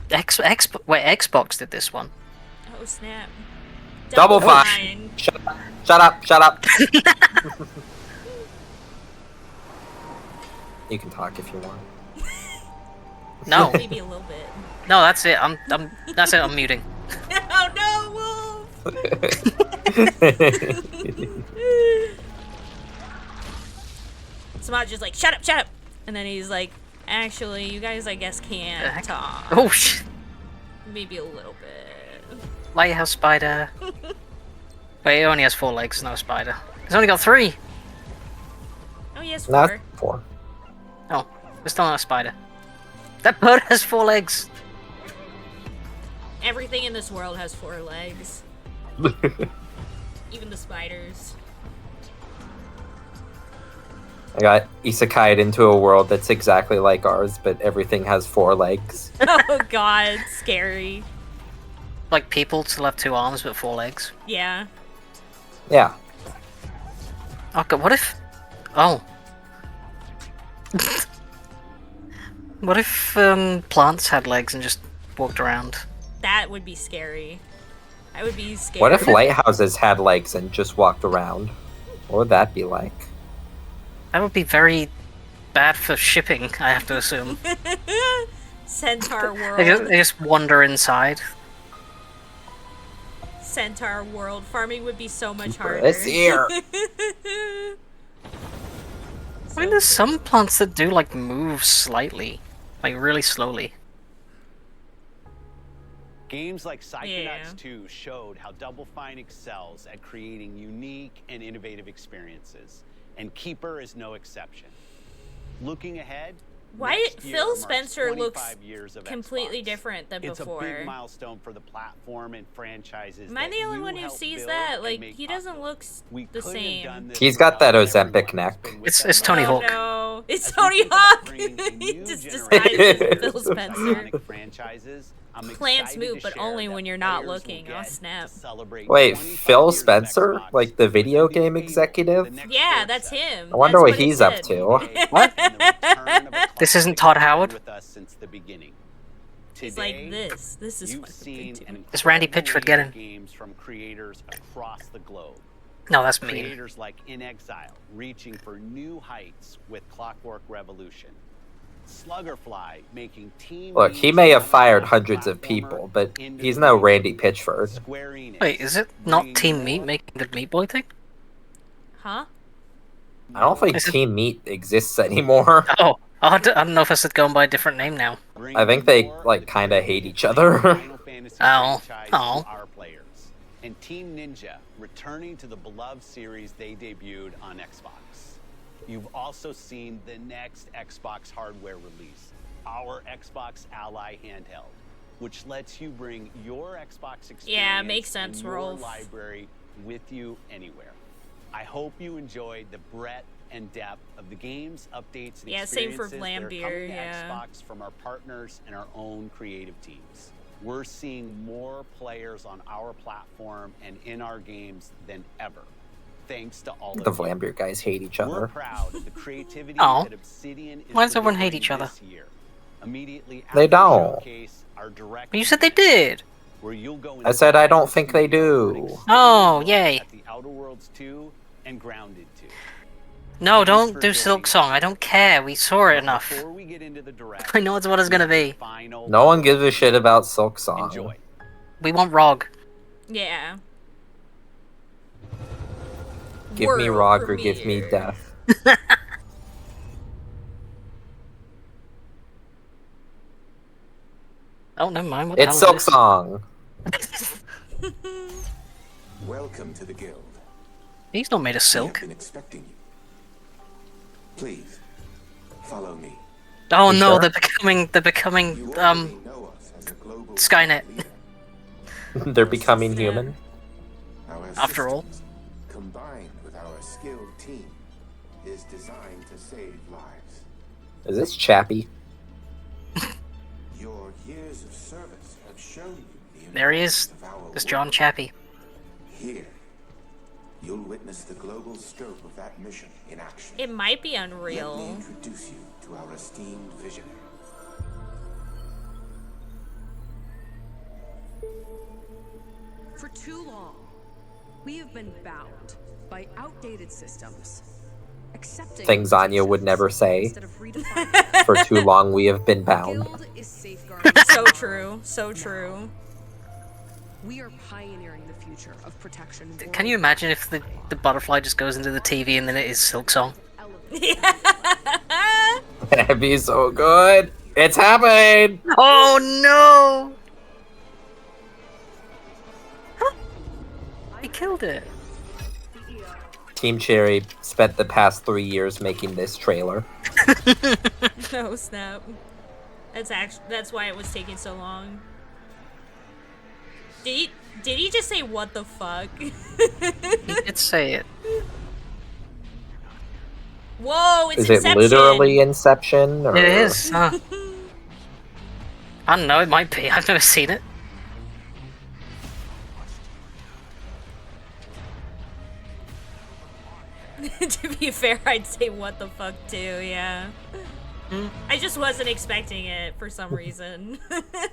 Xbox did this one.
Oh snap!
Double Fine. Shut up! Shut up! You can talk if you want.
No.
Maybe a little bit.
No, that's it. That's it. I'm muting.
Oh no, Wolf! Samaj just like, shut up! And then he's like, actually, you guys, I guess, can't talk.
Oh shit.
Maybe a little bit.
Lighthouse spider. Wait, it only has 4 legs, no spider. It's only got 3.
Oh, he has 4.
Not 4.
Oh, it's still not a spider. That bird has 4 legs.
Everything in this world has 4 legs. Even the spiders.
I got isekai'd into a world that's exactly like ours, but everything has 4 legs.
Oh god, scary.
Like people still have 2 arms but 4 legs.
Yeah.
Yeah.
Okay, what if... Oh. What if plants had legs and just walked around?
That would be scary. I would be scared.
What if lighthouses had legs and just walked around? What would that be like?
That would be very bad for shipping, I have to assume.
Centaur world.
They just wander inside.
Centaur world. Farming would be so much harder.
This year.
I mean, there's some plants that do, like, move slightly. Like, really slowly.
Games like Psychonauts 2 showed how Double Fine excels at creating unique and innovative experiences, and Keeper is no exception. Looking ahead,
Phil Spencer looks completely different than before.
It's a big milestone for the platform and franchises.
Am I the only one who sees that? Like, he doesn't look the same.
He's got that Ozempic neck.
It's Tony Hawk.
No, it's Tony Hawk. He just disguised as Phil Spencer. Plants move, but only when you're not looking. Oh snap!
Wait, Phil Spencer? Like the video game executive?
Yeah, that's him.
I wonder what he's up to.
What? This isn't Todd Howard?
He's like this. This is what
Is Randy Pitchford getting?
Games from creators across the globe.
No, that's me.
Creators like In Exile, reaching for new heights with Clockwork Revolution. Sluggerfly making team.
Look, he may have fired hundreds of people, but he's no Randy Pitchford.
Wait, is it not Team Meat making the Meat Boy thing?
Huh?
I don't think Team Meat exists anymore.
Oh, I don't know if I should go by a different name now.
I think they, like, kind of hate each other.
Oh.
Our players. And Team Ninja returning to the beloved series they debuted on Xbox. You've also seen the next Xbox hardware release, our Xbox Ally handheld, which lets you bring your Xbox experience
makes sense,
and your
Rolf.
library with you anywhere. I hope you enjoyed the breadth and depth of the games, updates, and
Yeah, same for
experiences that are
Vlambeer,
coming to
yeah.
Xbox from our partners and our own creative teams. We're seeing more players on our platform and in our games than ever, thanks to all
The
of you.
Vlambeer guys hate each
We're
other.
proud of the creativity
Aw.
that Obsidian is
Why does everyone hate
delivering
each other?
this year. Immediately
They
after
don't.
Showcase, our direct
But you said they did.
where you'll go
I said I
inside
don't
the
think they
studio for an
do.
extended
Oh,
look
yay.
at the Outer Worlds 2 and Grounded 2.
No,
Thanks
don't
for
do
joining
Silk
us.
Song. I don't care. We saw it enough.
Before we get into the direct,
I know it's what it's gonna be.
final
No one gives a shit about Silk Song.
enjoy.
We want Rog.
Yeah.
Give me
World
Rog or give me
premiere.
death.
Oh, never mind. What
It's
the hell
Silk
is
Song.
Welcome to the guild.
this? He's not made of
I have
silk.
been expecting you. Please, follow me.
Oh
You
no,
sure?
they're becoming
You already know us as a global
Skynet.
leader.
They're becoming
Snap.
human.
Our
After all.
systems, combined with our skilled team, is designed to save lives.
Is this Chappie?
Your years of service have shown you the
There he is.
importance of our
This
work.
John Chappie.
Here, you'll witness the global scope of that mission in action.
It might be
Let me
unreal.
introduce you to our esteemed visionary.
For too long, we have been bound by outdated systems. Accepting
Things Anya would never say.
instead of redefining
For too long we have been
the
bound.
guild is safeguarding
So true. So true.
We are pioneering the future of protection.
Can you imagine if the butterfly just goes into the TV and then it is Silk Song?
That'd be so good. It's happening.
Oh no! He killed it.
Team Cherry spent the past 3 years making this trailer.
No snap. That's why it was taking so long. Did he just say what the fuck?
He did say it.
Whoa, it's
Is it
Inception.
literally Inception? Or...
It is. Huh? I don't know. It might be. I've never seen it.
To be fair, I'd say what the fuck too, yeah. I just wasn't expecting it for some reason.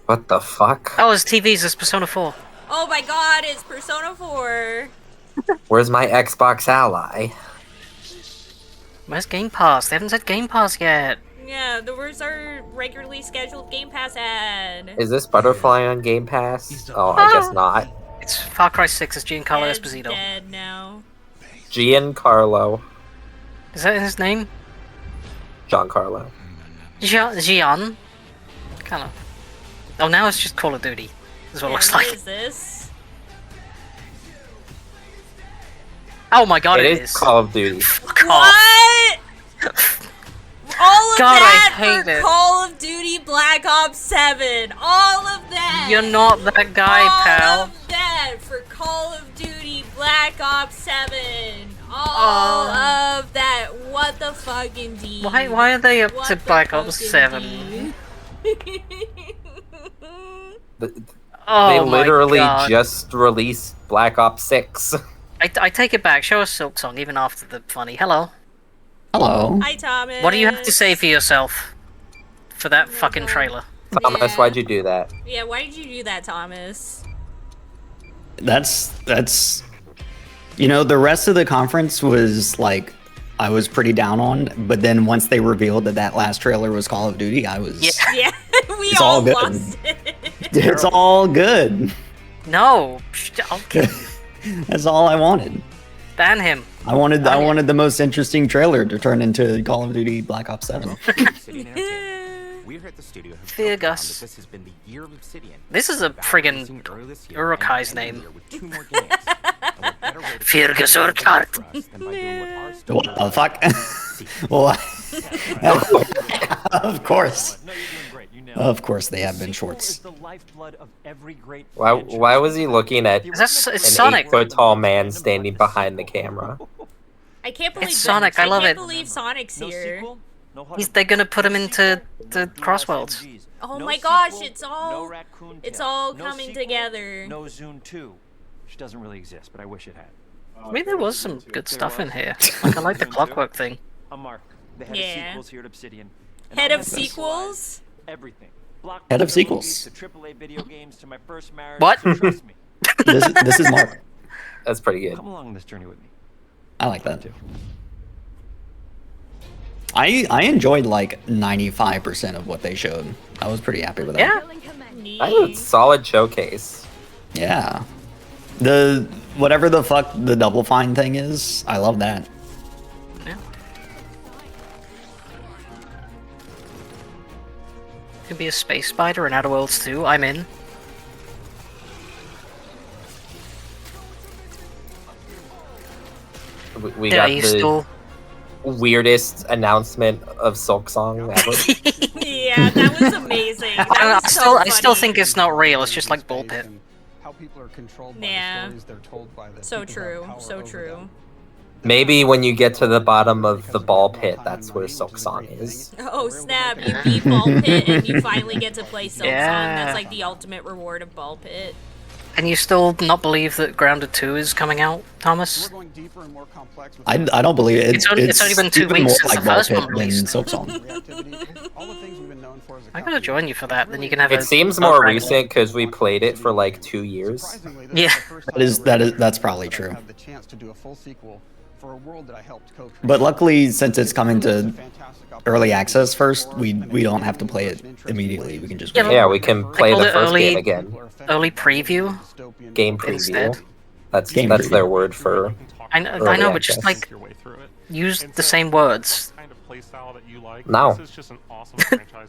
What the fuck?
Oh, it's TV's. It's Persona 4.
Oh my god, it's Persona 4!
Where's my Xbox ally?
Where's Game Pass? They haven't said Game Pass yet.
Yeah, where's our regularly scheduled Game Pass ad?
Is this Butterfly on Game Pass? Oh, I guess not.
It's Far Cry 6. It's Giancarlo
Ed's
Esposito.
dead now.
Giancarlo.
Is that his name?
Giancarlo.
Gian? Kind of. Oh, now it's just Call of Duty. Is what it looks
What
like.
is this?
Oh my god,
It is Call of Duty.
Fuck off.
What? All of
God, I
that
hate
for
it.
Call of Duty Black Ops 7. All of that.
You're not that guy, pal.
All of that for Call of Duty Black Ops 7. All of that. What the fuck, indeed?
Why are they up
What
to
the
Black Ops
fuck,
7?
indeed?
Oh
They
my
literally
God.
just released Black Ops 6.
I take it back. Show us Silk Song even after the funny. Hello.
Hello.
Hi, Thomas.
What do you have to say for yourself for that fucking trailer?
Thomas, why'd you do that?
Yeah, why did you do that, Thomas?
That's you know, the rest of the conference was like I was pretty down on, but then once they revealed that last trailer was Call of Duty, I was
Yeah, we
It's
all
all good.
lost it.
it's all good.
No, I'll
That's all I wanted.
ban him.
I wanted the most interesting trailer to turn into Call of Duty Black Ops 7.
We're here at the studio have
Fear
built on
Gus.
that this has been the year of Obsidian.
This is a friggin' Urukai's name. Fergus Urquhart.
What the fuck? Well, of course. Of course they have been shorts.
Why was he looking at
It's
an
Sonic.
8-foot tall man standing behind the camera?
I can't believe
It's Sonic, I love
can't
it.
believe Sonic's here.
They're gonna put him into the Crossworlds.
Oh my gosh, it's all coming together.
No Zune 2. Which doesn't really exist, but I wish it had.
I mean, there was some good stuff in here. Like, I like the clockwork thing.
I'm Mark, the head of sequels here at Obsidian. And
Head
I
of
have
sequels?
Everything.
Head of
Blockbuster
sequels.
movies to AAA video games to my first marriage.
What?
So trust me.
This is Mark.
That's pretty good.
Come along this journey with me.
I like that. I enjoyed like 95% of what they showed. I was pretty happy with that.
Yeah. That was a solid showcase.
Yeah. The whatever the fuck the Double Fine thing is, I love that.
Yeah. Could be a space spider in Outer Worlds 2. I'm in.
We got the weirdest announcement of Silk Song ever.
Yeah, that was amazing.
I still think it's not real. It's just like bullpit.
How people are controlled by
Yeah.
the stories they're told by the
So
people who have
true.
power
So
over
true.
them.
Maybe when you get to the bottom of the ball pit, that's where Silk Song is.
Oh snap! You beat Ball Pit and you finally get to play Silk Song.
Yeah.
That's like the ultimate reward of Ball Pit.
Can you still not believe that Grounded 2 is coming out, Thomas?
I don't believe it.
It's only been 2
even
weeks
more
since
like
the first
Ball
one
Pit than
released.
Silk Song.
I gotta join you for that. Then you can have
It seems more recent because we played it for like 2 years.
Yeah,
that's probably true.
The chance to do a full sequel for a world that I helped co-create.
But luckily, since it's coming to early access first, we don't have to play it immediately. We can just wait.
Yeah, we can play
call
the
it
first
early-
game again.
Early preview.
Game preview.
Instead.
That's
Game
that's
preview.
their word for.
I know,
early
but just
access.
like use the same words.
No.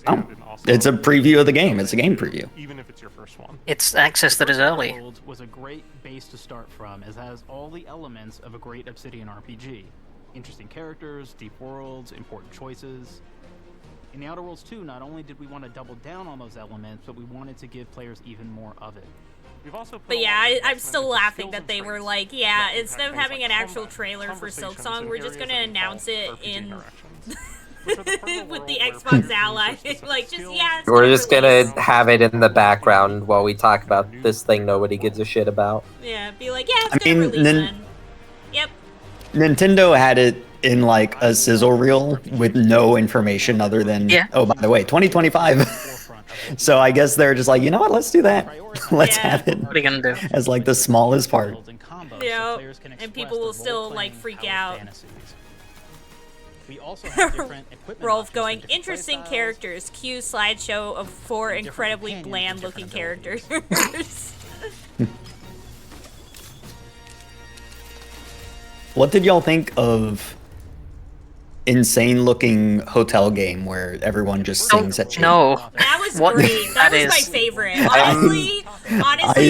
Oh, it's a preview of the game. It's a game preview.
Even if it's your first one.
It's access that is early.
Worlds was a great base to start from, as it has all the elements of a great Obsidian RPG. Interesting characters, deep worlds, important choices. In the Outer Worlds 2, not only did we want to double down on those elements, but we wanted to give players even more of it.
We've also put
But
a
yeah,
lot of
I'm
investment
still
into
laughing
skills
that
and
they were
traits
like,
that
yeah,
impact
instead of
things
having
like
an actual
combat,
trailer for Silk
conversations,
Song,
and
we're just
areas
gonna
of
announce it
involved RPG
in
interactions. Which are the part of the
with
world
the
where
Xbox
players
Ally.
use their specific
Like, just
skills
yeah. It's
We're just
release.
gonna have it in the background while we talk about this thing nobody gives a shit about.
Yeah, be like, yeah, it's
I
gonna
mean,
release then. Yep.
Nintendo had it in like a sizzle reel with no information other than, oh, by the way, 2025. So I guess they're just like, you know what, let's do that. Let's have it
What are you gonna do?
as like the smallest part.
Yeah, and people will still like freak out.
We also have different equipment
Rolf
options
going,
for different
interesting
playstyles.
characters. Cue slideshow of 4
And different
incredibly
companions with
bland looking
different
characters.
What did y'all think of insane looking hotel game where everyone just sings at you?
No.
That was
What?
great. That
That
was
is-
my favorite. Honestly,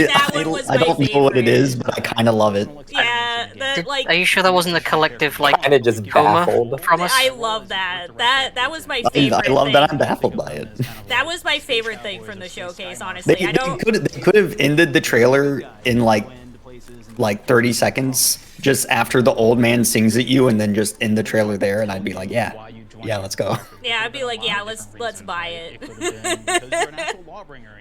that one was my
I don't
favorite.
know what it is, but I kind of love it.
Yeah, that like
Are you sure that wasn't a collective like
Kinda just
coma
baffled.
from us?
I love that. That was my
I
favorite.
love
thing.
that I'm baffled by it.
That was my favorite thing from the showcase. Honestly,
They
I don't.
could have ended the trailer in like 30 seconds just after the old man sings at you and then just end the trailer there and I'd be like, yeah, let's go.
Yeah, I'd be like, yeah, let's buy it.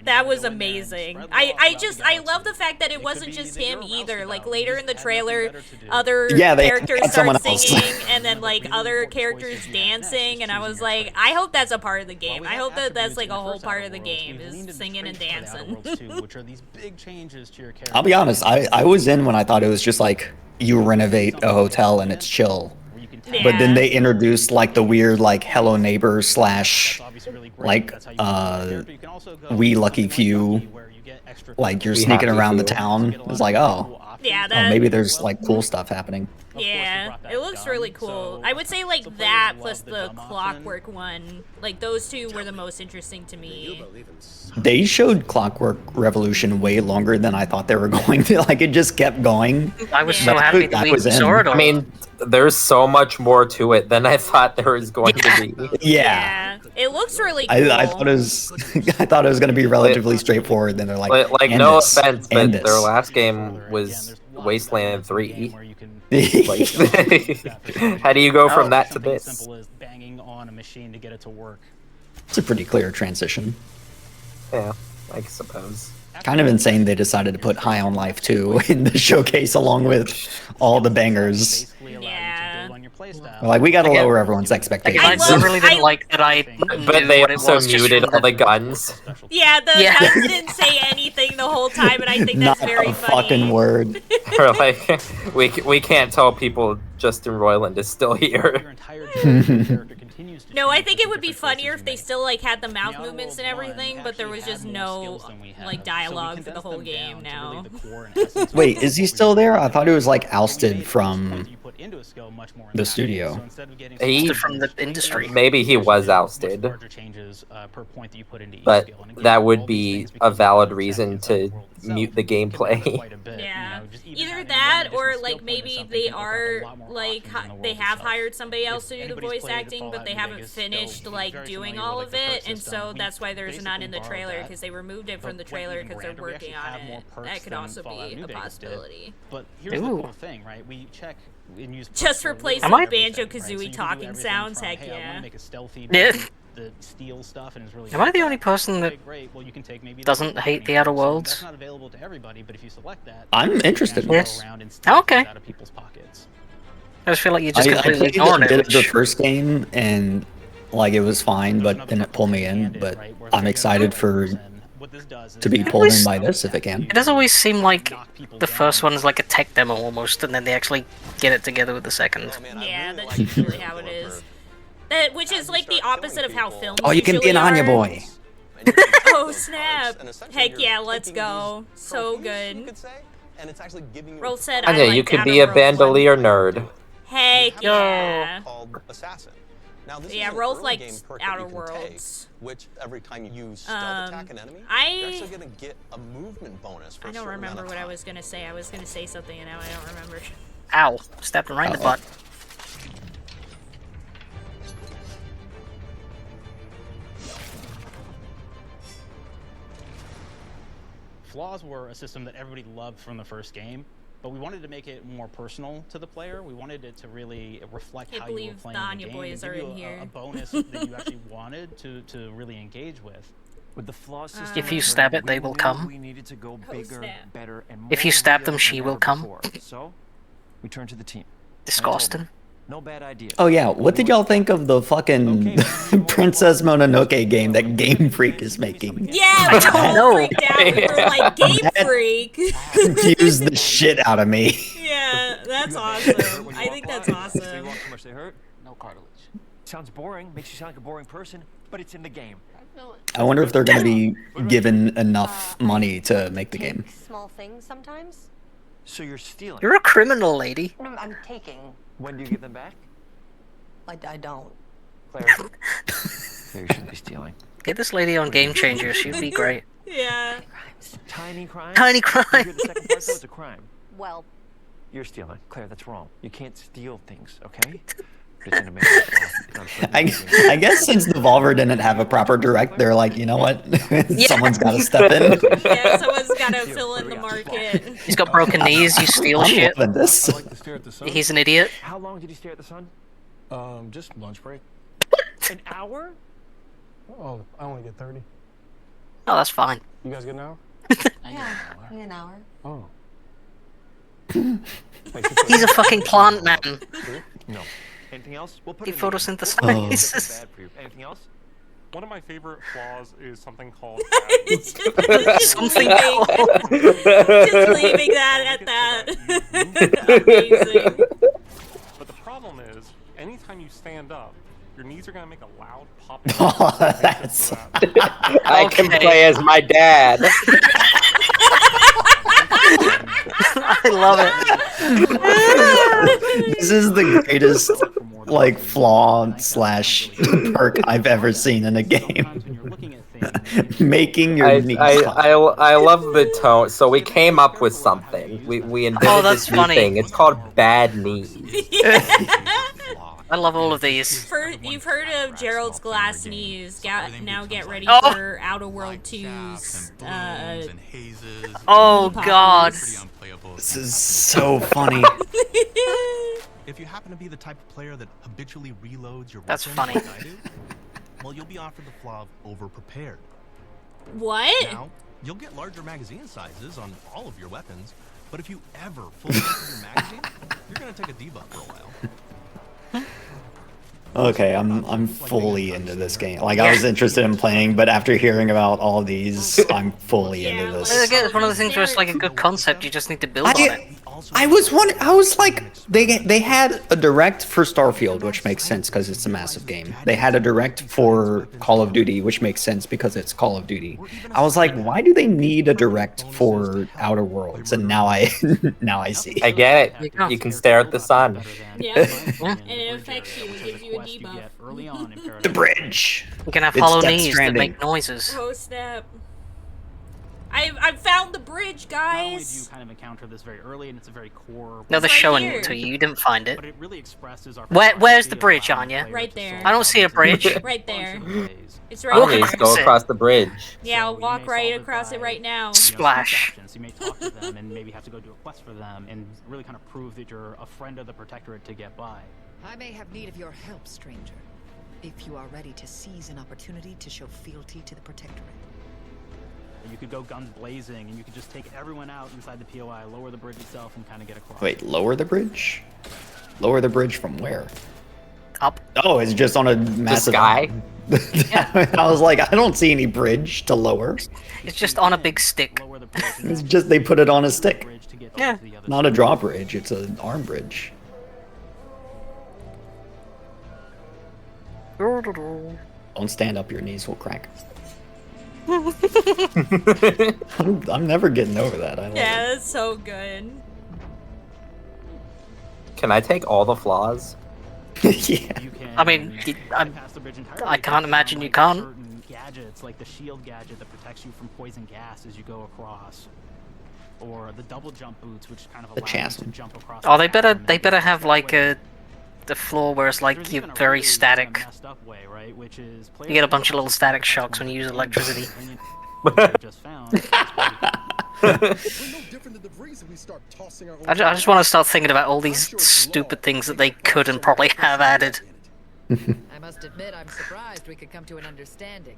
That was amazing. I love the fact that it wasn't just him either. Like later in the trailer, other
Yeah, they
characters
had
start
someone else.
singing and then like other characters dancing, and I was like, I hope that's a part of the game. I hope that that's like a whole part of the game is singing and dancing.
Which are these big changes to your character.
I'll be honest, I was in when I thought it was just like you renovate a hotel and it's chill. But then they introduced like the weird like Hello Neighbor slash like We Lucky Few, like you're
We
sneaking
Happy
around the
Few.
town. It's like, oh,
Yeah,
maybe there's like cool stuff happening.
Yeah, it looks really cool. I would say like that plus the Clockwork one, like those two were the most interesting to me.
They showed Clockwork Revolution way longer than I thought they were going to. Like it just kept going.
I was so
But
happy that
I
we
was in.
saw it all.
I mean, there's so much more to it than I thought there was going to be.
Yeah.
It looks really cool.
I thought it was I thought it was going to be relatively straightforward. Then they're like,
Like
and
no
this,
offense,
and
but
this.
their last game was Wasteland 3. Like, how do you go from that to
Something as
this?
simple as banging on a machine to get it to work.
It's a pretty clear transition.
Yeah, I suppose.
Kind of insane they decided to put High on Life 2 in the showcase along with all the bangers.
Yeah.
Like, we gotta
Again-
lower everyone's expectations.
I really didn't like that I
But
knew
they
what it
also
was just
muted
from
all
the...
the guns.
Yeah, the
Yeah.
guns didn't say anything the whole time, and I think that's
Not
very
a
funny.
fucking word.
Or like, we can't tell people Justin Roiland is still here.
No, I think it would be funnier if they still like had the mouth movements and everything, but there was just no like dialogue for the whole game now.
Wait, is he still there? I thought he was like ousted from the studio.
He,
from the industry.
maybe he was ousted. But that would be a valid reason to mute the gameplay.
Yeah, either that or like maybe they are like they have hired somebody else to do the voice acting, but they haven't finished like doing all of it, and so that's why there's none in the trailer because they removed it from the trailer because they're working on it. That could also be a possibility.
But here's the cool thing, right? We check and use
Just replace some Banjo-Kazooie talking sounds. Heck yeah.
Yeah.
The steel stuff and is really
Am I the only person that doesn't hate the Outer Worlds?
That's not available to everybody, but if you select that,
I'm interested in this.
Okay. I just feel like you just
I
completely
played
ignored
a
it.
bit of the
which-
first game and like it was fine, but didn't pull me in. But I'm excited for to be pulled in by this if it can.
It does always seem like the first one is like a tech demo almost, and then they actually get it together with the second.
Yeah, that's usually how it is. That, which is like the opposite of how films
Oh, you can
usually
get Anya
are.
boy.
Oh snap! Heck yeah, let's go. So good. Roll said I
Anya,
liked
you could
Outer
be a
Worlds one.
bandolier nerd.
Heck yeah.
Called Assassin. Now, this
Yeah,
is an
Rolf
early
liked
game perk
Outer
that you can
Worlds.
take, which every time you stealth attack an enemy, you're actually going to get a movement bonus for
I
a
don't
certain
remember
amount of
what I
time.
was gonna say. I was gonna say something and now I don't remember.
Ow. Stabbed him right in the butt.
Flaws were a system that everybody loved from the first game, but we wanted to make it more personal to the player. We wanted it to really reflect
Can't
how you were
believe
playing
the
the
Anya
game
boys
and
are
give
in
you
here.
a bonus that you actually wanted to really engage with.
With the flaws system,
If you stab it, they will come.
we needed to go bigger, better, and more
If you stab them,
realistic
she
than
will
ever
come.
before. So, we turned to the team.
Disgusting.
No bad idea.
Oh yeah, what did y'all think of the fucking Princess Mononoke game that Game Freak is making?
Yeah, we all freaked out. We were like, Game Freak.
Confused the shit out of me.
Yeah, that's awesome. I think that's awesome.
Too much they hurt? No cartilage. Sounds boring. Makes you sound like a boring person, but it's in the game.
I wonder if they're gonna be given enough money to make the game.
Small things sometimes.
So you're stealing.
You're a criminal, lady.
No, I'm taking.
When do you give them back?
I don't.
Claire. Claire, you shouldn't be stealing.
Get this lady on Game Changer. She'd be great.
Yeah.
Tiny crimes?
Tiny
You hear the second part, though?
crimes.
It's a crime.
Well,
You're stealing. Claire, that's wrong. You can't steal things, okay? Just gonna make it
I guess since Devolver didn't have a proper direct, they're like, you know what? Someone's got to step in.
Yeah, someone's gotta fill in the market.
He's got broken knees. You steal
I'm
shit.
loving this.
He's an idiot.
How long did you stare at the sun?
Just lunch break.
An hour?
Oh, I only get 30.
Oh, that's fine.
You guys get an hour?
yeah, maybe an hour.
Oh.
He's a fucking plant man.
No. Anything else? We'll put
He
it in the game.
photosynthesizes.
Bad for you. Anything else?
One of my favorite flaws is something called
Something
Just leaving that at that. Amazing.
But the problem is, anytime you stand up, your knees are gonna make a loud pop.
Oh, that's.
I can play as my dad.
I love it.
This is the greatest like flaw slash perk I've ever seen in a game. Making your knees.
I love the tone. So we came up with something. We invented
that's
this new
funny.
thing. It's called bad knees.
I love all of these.
You've heard of Gerald's glass knees. Now get ready
Oh.
for Outer World 2's.
Oh god.
This is so funny.
If you happen to be the type of player that habitually reloads your
That's
weapons
funny.
like I do, well, you'll be offered the flaw of over-prepared.
What?
Now, you'll get larger magazine sizes on all of your weapons, but if you ever fully empty your magazine, you're gonna take a debuff for a while.
Okay, I'm fully into this game. Like, I was interested in playing, but after hearing about all these, I'm fully into this.
Again, it's one of the things where it's like a good concept. You just need to build on it.
I was like, they had a direct for Starfield, which makes sense because it's a massive game. They had a direct for Call of Duty, which makes sense because it's Call of Duty. I was like, why do they need a direct for Outer Worlds? And now I see.
I get it. You can stare at the sun.
Yeah. And it affects you. It gives you a debuff.
The bridge.
You can have
It's
hollow
Death
knees that
Stranding.
make noises.
Oh snap! I've found the bridge,
Not only do you
guys.
kind of encounter this very early, and it's a very core.
No, they're
right
showing
here.
it to you. You didn't find it.
But it really expresses our.
Where's the bridge, Anya?
Right there.
I don't see a bridge.
Right there. It's
Oh,
right
just
there.
go across the bridge.
Yeah, I'll walk right across it right now.
Splash.
You may talk to them and maybe have to go do a quest for them and really kind of prove that you're a friend of the Protectorate to get by.
I may have need of your help, stranger, if you are ready to seize an opportunity to show fealty to the Protectorate.
You could go guns blazing, and you could just take everyone out inside the POI, lower the bridge itself, and kind of get across.
Wait, lower the bridge? Lower the bridge from where?
Up.
Oh, it's just on a massive
sky?
I was like, I don't see any bridge to lower.
It's just on a big stick.
It's just they put it on a stick.
Yeah.
Not a drawbridge, it's an arm bridge. Don't stand up, your knees will crack. I'm never getting over that. I love
Yeah, that's so good.
Can I take all the flaws?
it. Yeah.
I mean, I can't imagine you can't.
Certain gadgets, like the shield gadget that protects you from poison gas as you go across, or the double jump boots, which kind of
The
allow you to
chasm.
jump across.
Oh,
the
they better
chasm
have like the floor where it's like
There's
you're
even a
very
really
static.
kinda messed up way, right? Which is
You get a bunch of little static shocks when you use electricity.
just found.
I just want to start thinking about all these stupid things that they could and probably have added.
I must admit, I'm surprised we could come to an understanding.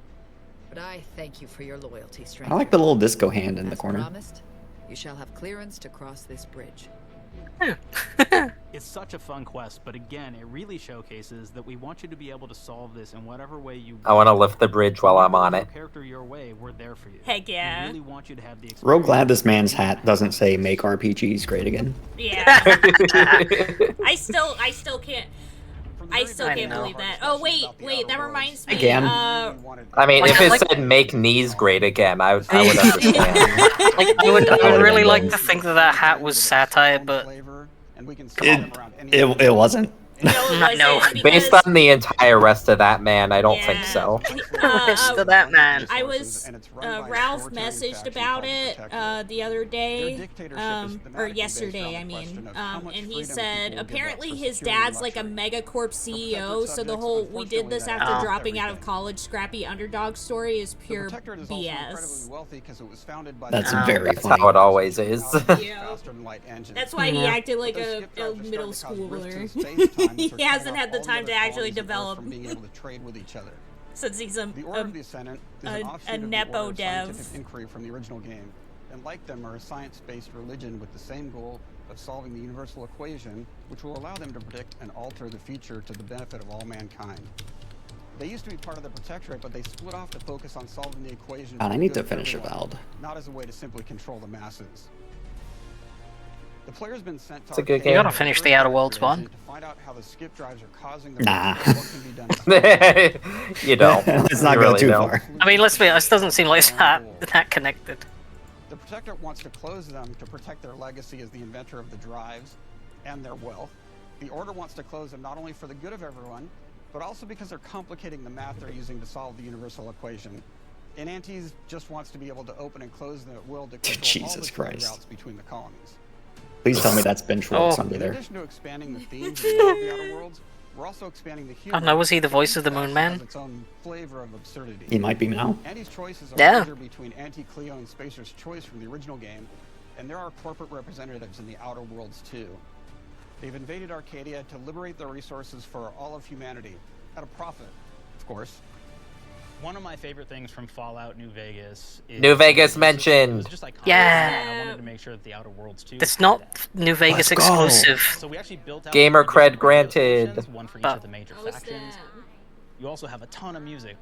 But I thank you for your loyalty, stranger.
I like the little disco hand in the
As
corner.
promised, you shall have clearance to cross this bridge.
It's such a fun quest, but again, it really showcases that we want you to be able to solve this in whatever way you.
I want to lift the bridge while I'm on it.
Character your way, we're there for you.
Heck yeah.
We really want you to have the
Real glad this man's hat doesn't say "Make RPGs Great Again."
Yeah. I still can't. I still can't believe that. Oh wait, that reminds me.
Again?
I mean,
Like,
if it
like-
said "make knees great again," I would understand.
Like, I would really like to think that that hat was satire, but
It wasn't.
no.
Based on the entire rest of that man, I don't think so.
Rest of that man.
I was Ralph messaged about it the other day, or yesterday, I mean, and he said apparently his dad's like a megacorp CEO, so the whole "we did this after dropping out of college, scrappy underdog" story is pure BS.
That's very
That's
funny.
how it always is.
Yeah. That's why he acted like a middle schooler. He hasn't had the time to actually develop
being able to trade with each other.
since he's
The Order of the Ascendant is an offshoot of the
nepo
Order of
dev.
Scientific Inquiry from the original game, and like them are a science-based religion with the same goal of solving the universal equation, which will allow them to predict and alter the future to the benefit of all mankind. They used to be part of the Protectorate, but they split off to focus on solving the equation.
God,
for
I
the
need
good
to
of
finish
everyone,
Avowed.
not as a way to simply control the masses. The player's been sent to
It's a good
arcade
game.
You gotta finish the Outer Worlds one.
to find out how the skip drives are causing the
Nah.
what can be done.
You don't.
Let's not
You
go
really
too
don't.
far.
I mean, let's be honest, this doesn't seem like it's that connected.
The Protectorate wants to close them to protect their legacy as the inventor of the drives and their wealth. The Order wants to close them not only for the good of everyone, but also because they're complicating the math they're using to solve the universal equation. And Antes just wants to be able to open and close them at will to control all
Jesus
the trade
Christ.
routes between the colonies.
Please tell me that's Ben Schwartz under
In
there.
addition to expanding the themes and lore of the Outer Worlds, we're also expanding the humor.
Oh no, was he the voice of the Moon
Has
Man?
its own flavor of absurdity.
He might be now.
Andy's choices are
Yeah.
larger between Anti-Cleo and Spacer's Choice from the original game, And there are corporate representatives in the Outer Worlds too. They've invaded Arcadia to liberate their resources for all of humanity, at a profit, of course.
One of my favorite things from Fallout New Vegas is
New Vegas mentioned.
It was just iconic.
Yeah.
And I wanted to make sure that the Outer Worlds 2
It's
had
not
that.
New Vegas
Let's go.
exclusive.
So we actually built out
Gamer
three different
cred granted.
stations, one for each of the major factions. You also have a ton of music.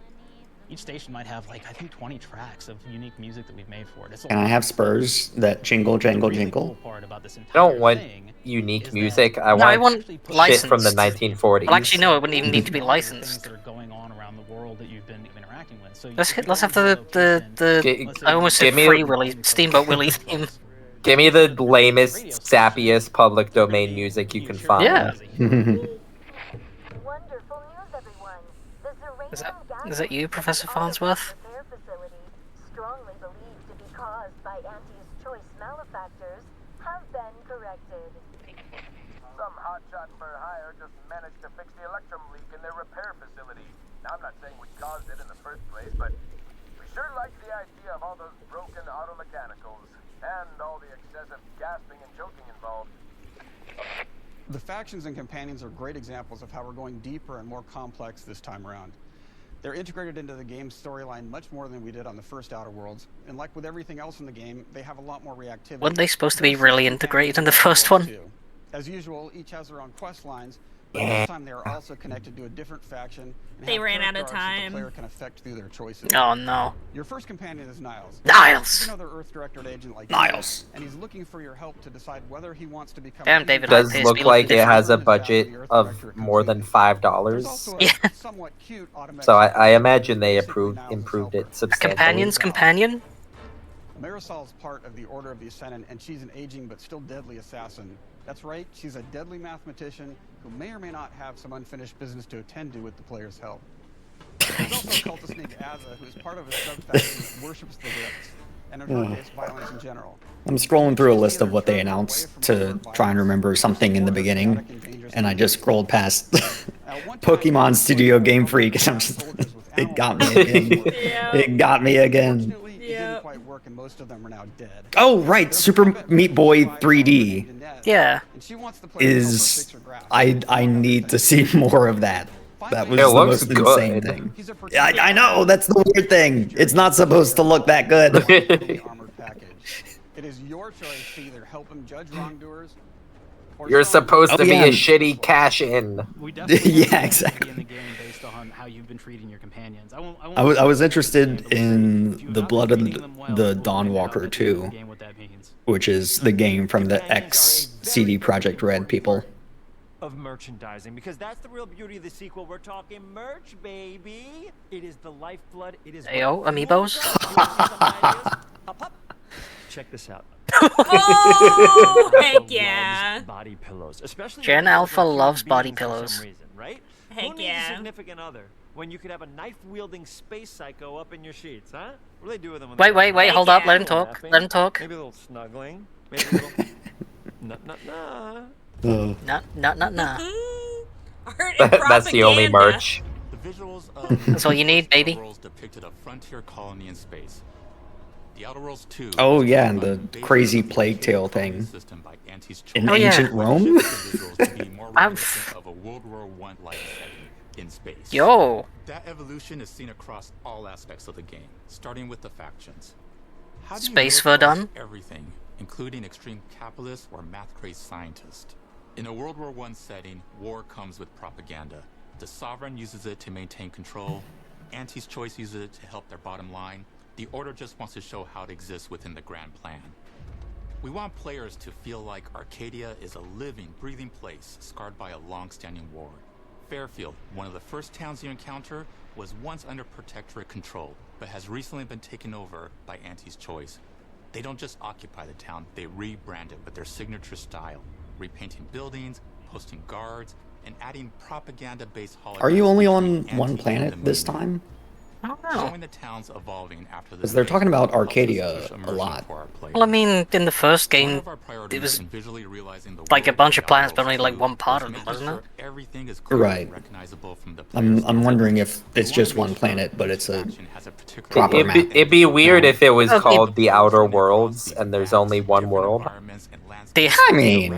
Each station might have, like, I think 20 tracks of unique music that we've made for it. It's
Can I have spurs that jingle, jangle, jingle?
part about this
I
entire
don't want
thing
unique music. I
No, I
want
want
shit from the
licensed.
1940s.
Well, actually, no, it wouldn't even need to be
all the things
licensed.
that are going on around the world that you've been interacting with. So
Let's have the I almost said
Give me
Free
the-
Willy, Steamboat Willie theme.
Give me the lamest, sappiest public domain music you can find.
Yeah.
Wonderful news, everyone. The Zeranium
Is that you, Professor Farnsworth?
repair facility, strongly believed to be caused by Auntie's choice malefactors, have been corrected.
Some hotshot for hire just managed to fix the electrum leak in their repair facility. Now, I'm not saying we caused it in the first place, but we sure like the idea of all those broken auto mechanicals and all the excessive gasping and choking involved.
The factions and companions are great examples of how we're going deeper and more complex this time around. They're integrated into the game's storyline much more than we did on the first Outer Worlds, and like with everything else in the game, they have a lot more reactivity.
Weren't they supposed to be really integrated in the first one?
As usual, each has their own quest lines, but this time they are also connected to a different faction. And
They
have
ran out of
character arcs that
time.
the player can affect through their choices.
Oh no.
Your first companion is Niles.
Niles!
He's another Earth Directorate agent like
Niles.
you, and he's looking for your help to decide whether he wants to become.
Damn,
a
David,
Does
Pierce
look
be
like
looking
it has a
different.
budget of more than $5.
Yeah. Somewhat cute automatic
So I imagine they improved it substantially.
Companion's companion?
Marisol's part of the Order of the Ascendant, and she's an aging but still deadly assassin. That's right, she's a deadly mathematician who may or may not have some unfinished business to attend to with the player's help. There's also a cultist named Azza, who's part of a sub-faction that worships the Rifts, and in her case, violence in general.
I'm scrolling through a list of what they announced to try and remember something in the beginning, and I just scrolled past Pokemon Studio Game Freak, and I'm just, it got me again. It got me again.
It didn't quite work, and most of them are now dead.
Oh, right, Super Meat Boy 3D
Yeah.
is, I need to see more of that. That was
It
the
looks
most insane
good.
thing. I know, that's the weird thing. It's not supposed to look that good.
Armored package. It is your choice to either help him judge wrongdoers. Or
You're
show him
supposed to be
yeah.
a shitty cash-in.
We definitely
Yeah,
have to
exactly.
be in the game based on how you've been treating your companions.
I was interested in the Blood of the Dawnwalker 2, which is the game from the ex-CD Projekt Red people.
Of merchandising, because that's the real beauty of the sequel. We're talking merch, baby. It is the lifeblood. It is.
Ayo, amiibos?
Check this out.
Oh, heck yeah.
Body pillows, especially.
Gen
when
Alpha
they're
loves
human
body
beings for some
pillows.
reason, right?
Heck
Who needs
yeah.
a significant other when you could have a knife-wielding space psycho up in your sheets, huh? What do they do with them? when
Wait,
they're-
hold up, let him talk. Let him talk.
Maybe a little snuggling. Maybe a little. Nah.
Nah.
Art and
That's the only
propaganda.
merch.
The visuals of
That's all you need, baby.
Outer Worlds depicted a frontier colony in space. The Outer Worlds 2.
Oh yeah, and the crazy Plague Tale thing. In ancient Rome?
Of a World War I like setting in space.
Yo.
That evolution is seen across all aspects of the game, starting with the factions. How do you
Space
work across
Verdun?
everything, including extreme capitalists or math-crazed scientists? In a World War I setting, war comes with propaganda. The Sovereign uses it to maintain control. Auntie's Choice uses it to help their bottom line. The Order just wants to show how it exists within the grand plan. We want players to feel like Arcadia is a living, breathing place scarred by a long-standing war. Fairfield, one of the first towns you encounter, was once under Protectorate control, but has recently been taken over by Auntie's Choice. They don't just occupy the town, they rebrand it with their signature style, repainting buildings, posting guards, and adding propaganda-based holidays.
Are you only on
between
one
Auntie
planet
and the
this
movie.
time?
I don't know.
Showing the towns evolving after the
Because they're talking about Arcadia a lot.
Well, I mean, in the first game, it was like a bunch of planets, but only like one part of them, wasn't it?
Right. I'm wondering if it's just one planet, but it's a proper map.
It'd be weird if it was called the Outer Worlds and there's only one world.
I mean,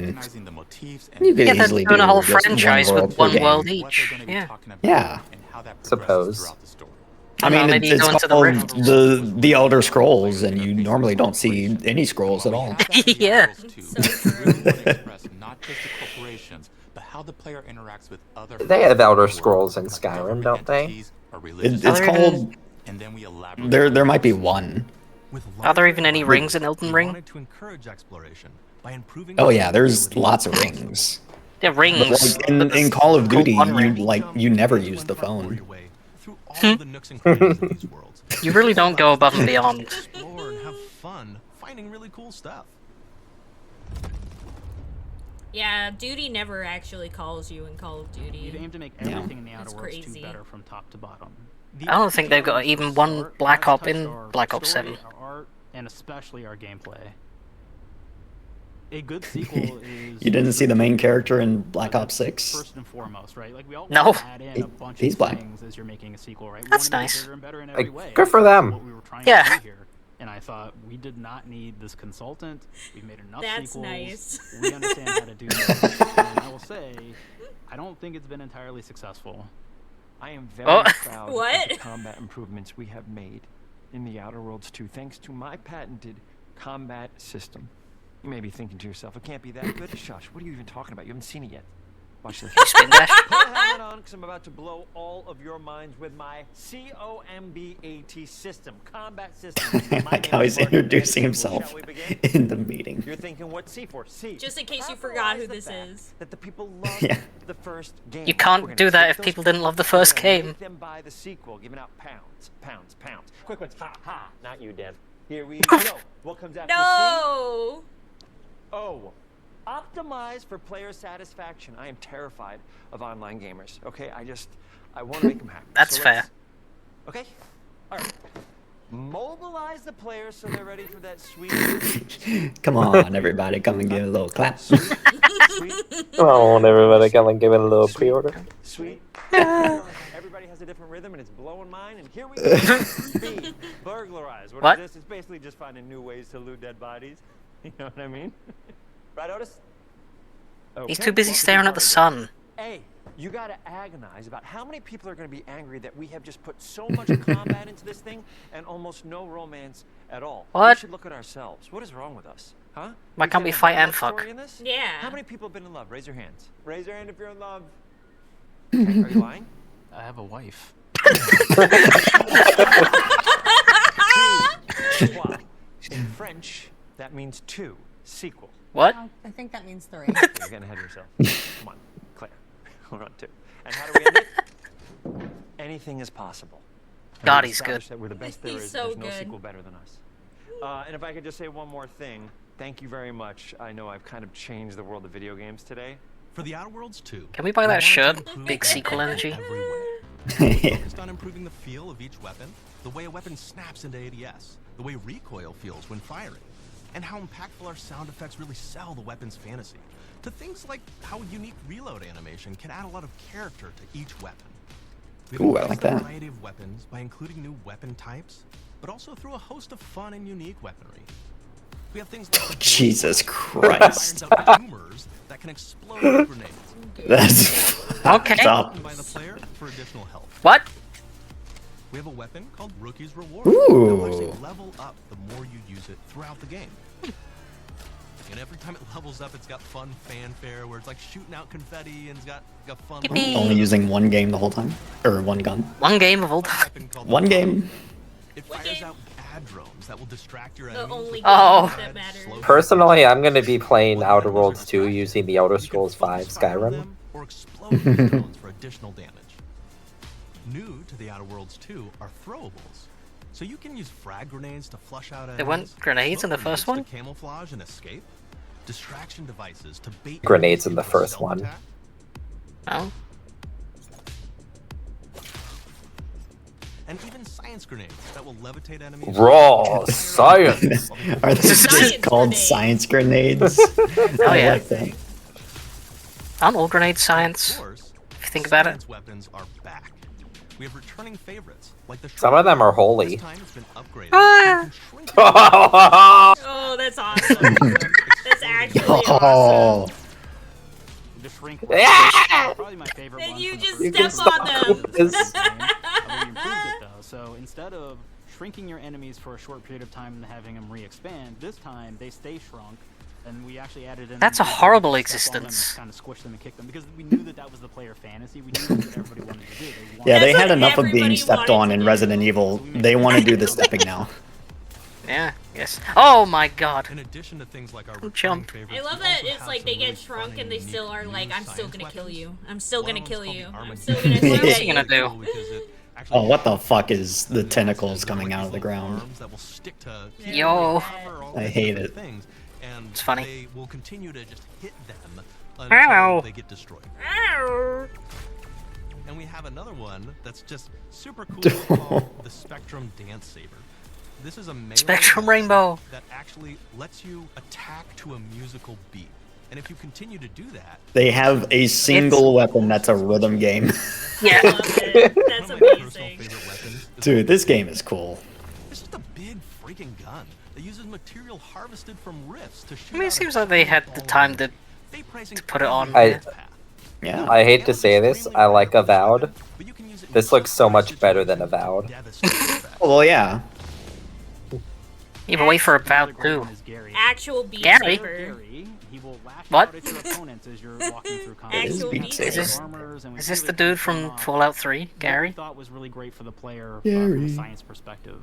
you could easily do
a whole
just
franchise
one
with one
game.
world each. Yeah.
Yeah.
Suppose.
I mean,
maybe
it's
go into the
called
Rift.
the Elder Scrolls, and you normally don't see any scrolls at all.
Yeah.
They have Elder Scrolls in Skyrim, don't they?
It's called. There might be one.
Are there even any rings in Elden Ring?
Oh yeah, there's lots of rings.
Yeah, rings.
But like in Call of Duty, you never use the phone.
You really don't go above and beyond.
Explore and have fun finding really cool stuff.
Yeah, duty never actually calls you in Call of Duty.
You'd aim to make everything in the Outer Worlds 2 better from top to bottom.
I don't think they've got even one Black Op in Black Ops 7.
Our art, and especially our gameplay. A good sequel is...
You didn't see the main character in Black Ops 6?
First and foremost, right? Like we all
No.
add in a bunch
He's
of
black.
things as you're making a sequel, right?
That's nice.
Good for them.
What we were trying
Yeah.
to do here. And I thought, we did not need this consultant. We made enough
That's
sequels.
nice.
We understand how to do this. And I will say, I don't think it's been entirely successful.
I am very
Oh.
proud of
What?
the combat improvements we have made in the Outer Worlds 2, thanks to my patented combat system. You may be thinking to yourself, it can't be that good. Shush, what are you even talking about? You haven't seen it yet. Watch this.
Spin dash.
Put a helmet on, because I'm about to blow all of your minds with my COMBAT system, combat system.
Like how he's introducing himself in the meeting.
You're thinking, what's C for? C.
Just in case you forgot who this is.
That the people love
Yeah.
the first game.
You can't
We're gonna
do that
take
if
those
people didn't love the first
we're gonna
game.
make them buy the sequel, giving out pounds, pounds, pounds. Quick ones, ha ha. Not you, Dev. Here we go. What comes after C?
No!
Oh, optimize for player satisfaction. I am terrified of online gamers. Okay, I want to make them happy.
That's
So
fair.
let's- Okay, all right. Mobilize the players so they're ready for that sweet.
Come on, everybody, come and give a little clap.
Sweet.
Come on, everybody, come and give it a little pre-order.
Sweet. Everybody has a different rhythm, and it's blowing mine. And here we go. B, burglarize.
What?
Is this? It's basically just finding new ways to loot dead bodies. You know what I mean? Right, Otis?
He's
Okay,
too busy
welcome to
staring at the
Burglarize.
sun.
A, you gotta agonize about how many people are gonna be angry that we have just put so much combat into this thing and almost no romance at all. We
What?
should look at ourselves. What is wrong with us? Huh?
Why can't we fight and fuck?
In this?
Yeah.
How many people have been in love? Raise your hands. Raise your hand if you're in love. Are you lying?
I have a wife.
Wow. In French, that means two. Sequel.
What?
I think that means 3.
You're getting ahead of yourself. Come on, Claire. We're on 2. And how do we end it? Anything is possible.
God,
We
he's good.
established that we're the best there
He's
is.
so
There's no
good.
sequel better than us. And if I could just say one more thing, thank you very much. I know I've kind of changed the world of video games today.
For the Outer Worlds 2,
Can we buy that shirt? Big sequel energy.
focused on improving the feel of each weapon, the way a weapon snaps into ADS, the way recoil feels when firing, and how impactful our sound effects really sell the weapon's fantasy, to things like how a unique reload animation can add a lot of character to each weapon. We've
Ooh, I
embraced
like
a
that.
variety of weapons by including new weapon types, but also through a host of fun and unique weaponry. We have things like the
Jesus
Board that
Christ.
irons out tumors that can explode with grenades.
That's
Okay.
Stop.
By the player for additional health.
What?
We have a weapon called Rookie's Reward
Ooh.
that will actually level up the more you use it throughout the game. And every time it levels up, it's got fun fanfare where it's like shooting out confetti and it's got fun.
Yippee.
Only using one game the whole time? Or one gun?
One game of all time.
Weapon called
One game.
It fires out bad drones that will distract your
The
enemies.
only game
Oh.
that matters.
Personally, I'm going to be playing Outer Worlds 2 using the Elder Scrolls 5 Skyrim.
Or explode these drones for additional damage. New to the Outer Worlds 2 are throwables. So you can use frag grenades to flush out enemies.
There weren't grenades in the
smoke
first
grenades
one?
to camouflage and escape. Distraction devices to bait
Grenades in the
enemies into a
first
stealth
one.
Oh.
attack. and even science grenades that will levitate enemies.
Raw science.
Are they just called science grenades?
Oh yeah.
Like that.
Aren't all grenades science? If you think about it.
Weapons are back. We have returning favorites like the
Some of them are holy.
Oh, that's awesome. That's actually awesome.
The shrink
Yeah!
probably my favorite
Then
one.
you just
You can
step on them.
We improved it though. So instead of shrinking your enemies for a short period of time and having them re-expand, this time they stay shrunk. And we actually added in.
That's a horrible existence.
Kind of squish them and kick them because we knew that was the player fantasy. We knew that's what everybody wanted to do.
Yeah, they had enough of being stepped on in Resident Evil. They want to do the stepping now.
Yeah. Yes. Oh my God.
In addition to things like our
jump.
I love that it's like they get shrunk and they still are like, I'm still gonna kill you. I'm still gonna kill you. I'm still gonna kill you.
What's he gonna do?
Oh, what the fuck is the tentacles coming out of the ground?
Yo.
I hate it.
And
it's funny.
They will continue to just hit them
Ow.
until they get destroyed.
Ow.
And we have another one that's just super cool called the Spectrum Dance Saber. This is a melee
Spectrum Rainbow
that actually lets you attack to a musical beat. And if you continue to do that,
They have a single weapon that's a rhythm game.
Yeah.
That's amazing.
Dude, this game is cool.
It's just a big freaking gun that uses material harvested from rifts to shoot.
I mean, it seems like they had the time to put it on.
I hate to
Yeah.
say this, I like Avowed. This looks so much better than Avowed.
Well, yeah.
Yeah, but wait for Avowed too.
Actual beat
Gary.
saber.
What?
Actual beat saber.
Is this the dude from Fallout 3, Gary?
Thought was really great for the player
Gary.
from a science perspective.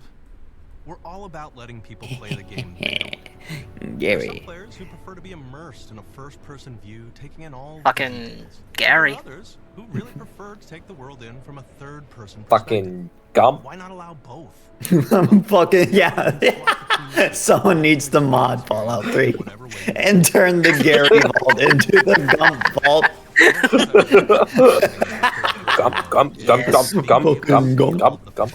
We're all about letting people play the game visually.
Gary.
Some players who prefer to be immersed in a first-person view, taking in all
Fucking
the details.
Gary.
There are others who really prefer to take the world in from a third-person
Fucking Gump.
Why not allow both?
Fucking, yeah. Someone needs to mod Fallout 3 and turn the Gary vault into the Gump vault.
Gump, gump, gump, gump, gump, gump, gump, gump.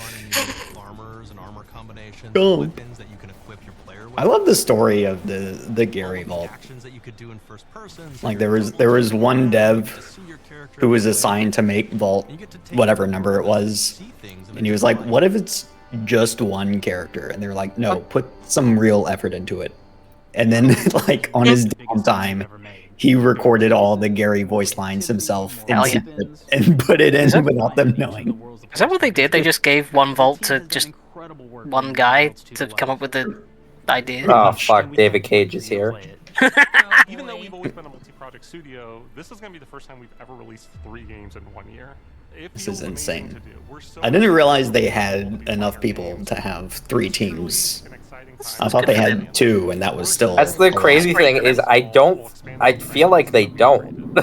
Armors and armor combinations,
Gump.
weapons that you can equip your player with.
I love the story of the Gary vault.
Actions that you could do in first person.
Like there was one dev who was assigned to make Vault, whatever number it was, and he was like, "What if it's just one character?" And they're like, "No, put some real effort into it." And then, like on his downtime, he recorded all the Gary voice lines himself in
Hell yeah.
secret and put it in without them knowing.
Is that what they did? They just gave one vault to just one guy to come up with the idea?
Oh fuck, David Cage is here.
Even though we've always been a multi-project studio, this is going to be the first time we've ever released 3 games in 1 year.
This is insane. I didn't realize they had enough people to have 3 teams. I thought they had 2, and that was still.
That's the crazy thing is I feel like they don't.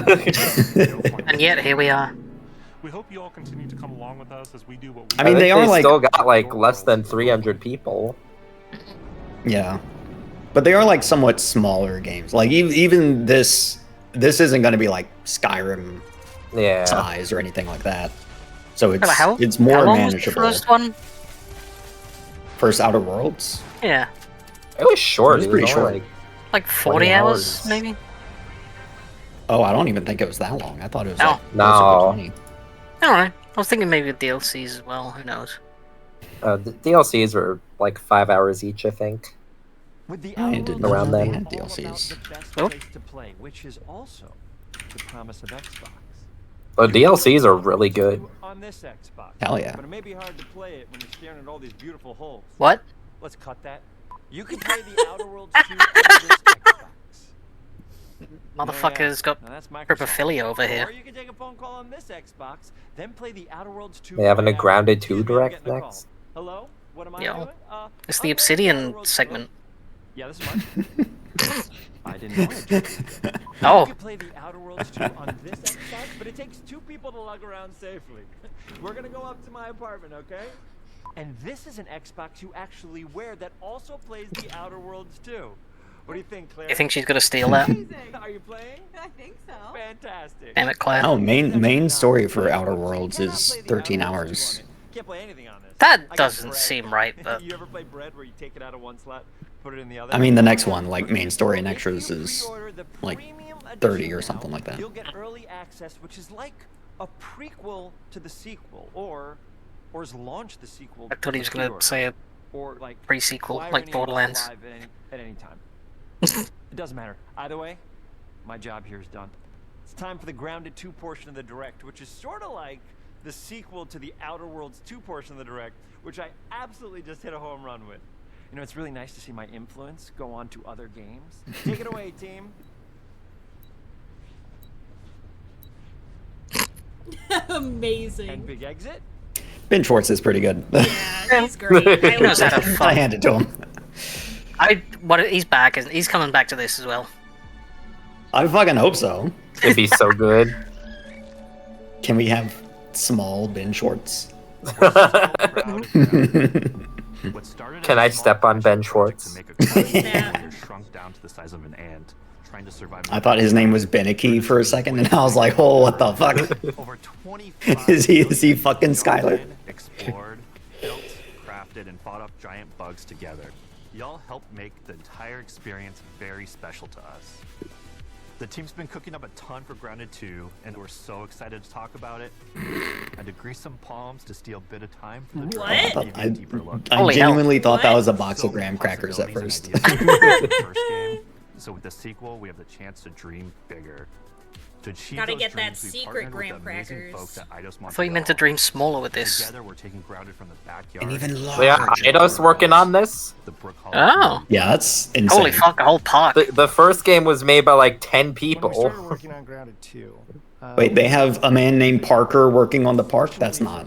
And yet here we are.
We hope you all continue to come along with us as we do what we
I mean,
think
they are like
still got like less than 300 people.
Yeah, but they are like somewhat smaller games. Like even this isn't going to be like Skyrim size or anything like that. So it's more
how long
manageable.
Was the first one?
First Outer Worlds.
Yeah.
It was short.
It was pretty short.
Like 40 hours, maybe.
Oh, I don't even think it was that long. I thought it was
No.
like closer to 20.
Alright. I was thinking maybe DLCs as well. Who knows?
The DLCs were like 5 hours each, I think.
With the
I didn't
around
know they
then.
had DLCs.
the best
Oh.
place to play, which is also the promise of Xbox.
The DLCs are really good.
On this Xbox.
Hell yeah.
But it may be hard to play it when you're staring at all these beautiful holes.
What?
Let's cut that. You can play the Outer Worlds 2 on this Xbox.
Motherfucker's got
Now that's Microsoft.
Crippophilia over here.
Or you can take a phone call on this Xbox, then play the Outer Worlds 2.
They having a
right now.
Grounded 2
Excuse me, I'm
direct
getting a
next.
call. Hello? What am I
Yo.
doing?
It's the Obsidian segment.
Yeah, this is mine. I didn't know it.
Oh.
You can play the Outer Worlds 2 on this Xbox, but it takes 2 people to lug around safely. We're gonna go up to my apartment, okay? And this is an Xbox you actually wear that also plays the Outer Worlds 2. What do you think, Claire?
You think she's gonna steal that?
Are you playing? I think so. Fantastic.
Damn it, Claire.
Oh, main story for Outer Worlds is 13 hours.
Can't play anything on this.
That doesn't seem right, but...
You ever play bread where you take it out of one slot, put it in the other?
I mean, the next one, like main story and extras, is like 30 or something like that.
You'll get early access, which is like a prequel to the sequel, or is launch the sequel.
I thought he was gonna say a
or like
pre-sequel, like Borderlands.
At any time. It doesn't matter. Either way, my job here is done. It's time for the Grounded 2 portion of the Direct, which is sort of like the sequel to the Outer Worlds 2 portion of the Direct, which I absolutely just hit a home run with. You know, it's really nice to see my influence go on to other games. Take it away, team.
Amazing.
And big exit.
Ben Schwartz is pretty good.
Yeah, he's great.
I hand it to him.
He's back. He's coming back to this as well.
I fucking hope so.
It'd be so good.
Can we have small Ben Schwartz?
Can I step on Ben Schwartz?
Shrunk down to the size of an ant, trying to survive.
I thought his name was Beneke for a second, and I was like, "Oh, what the fuck?
Over 25
is he fucking Skylar?"
Explored, built, crafted, and fought off giant bugs together. Y'all helped make the entire experience very special to us. The team's been cooking up a ton for Grounded 2, and we're so excited to talk about it. And to grease some palms to steal a bit of time for the
I genuinely thought that was a box of graham crackers at first.
First game. So with the sequel, we have the chance to dream bigger. To achieve
Gotta
those
get that
dreams, we
secret
partnered with
graham
the amazing
crackers.
folks at Eidos
I thought you meant to dream smaller with this.
Together, we're taking Grounded from the backyard.
And even
So yeah, Eidos working on this.
Oh.
Yeah, that's insane.
Holy fuck, a whole park.
The first game was made by like 10 people.
Working on Grounded 2.
Wait, they have a man named Parker working on the park? That's not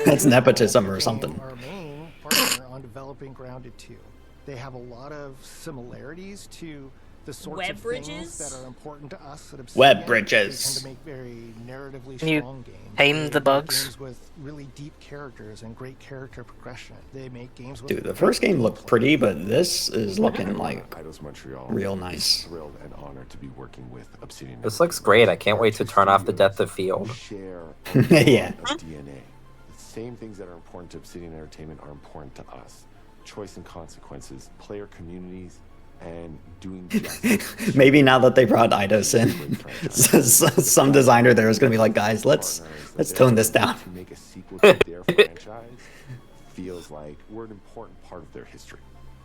that's nepotism or something.
Our main partner on developing Grounded 2. They have a lot of similarities to the sorts of things that are important to us at Obsidian.
Web bridges.
They tend to make very narratively
Can you
strong games.
tame the bugs?
Games with really deep characters and great character progression. They make games with
Dude, the first game looked pretty, but this is looking like real nice.
Thrilled and honored to be working with Obsidian.
This looks great. I can't wait to turn off the depth of field.
Yeah.
Of DNA. The same things that are important to Obsidian Entertainment are important to us. Choice and consequences, player communities, and doing justice.
Maybe now that they brought Eidos in, some designer there is going to be like, guys, let's tone this down.
To make a sequel to their franchise feels like we're an important part of their history.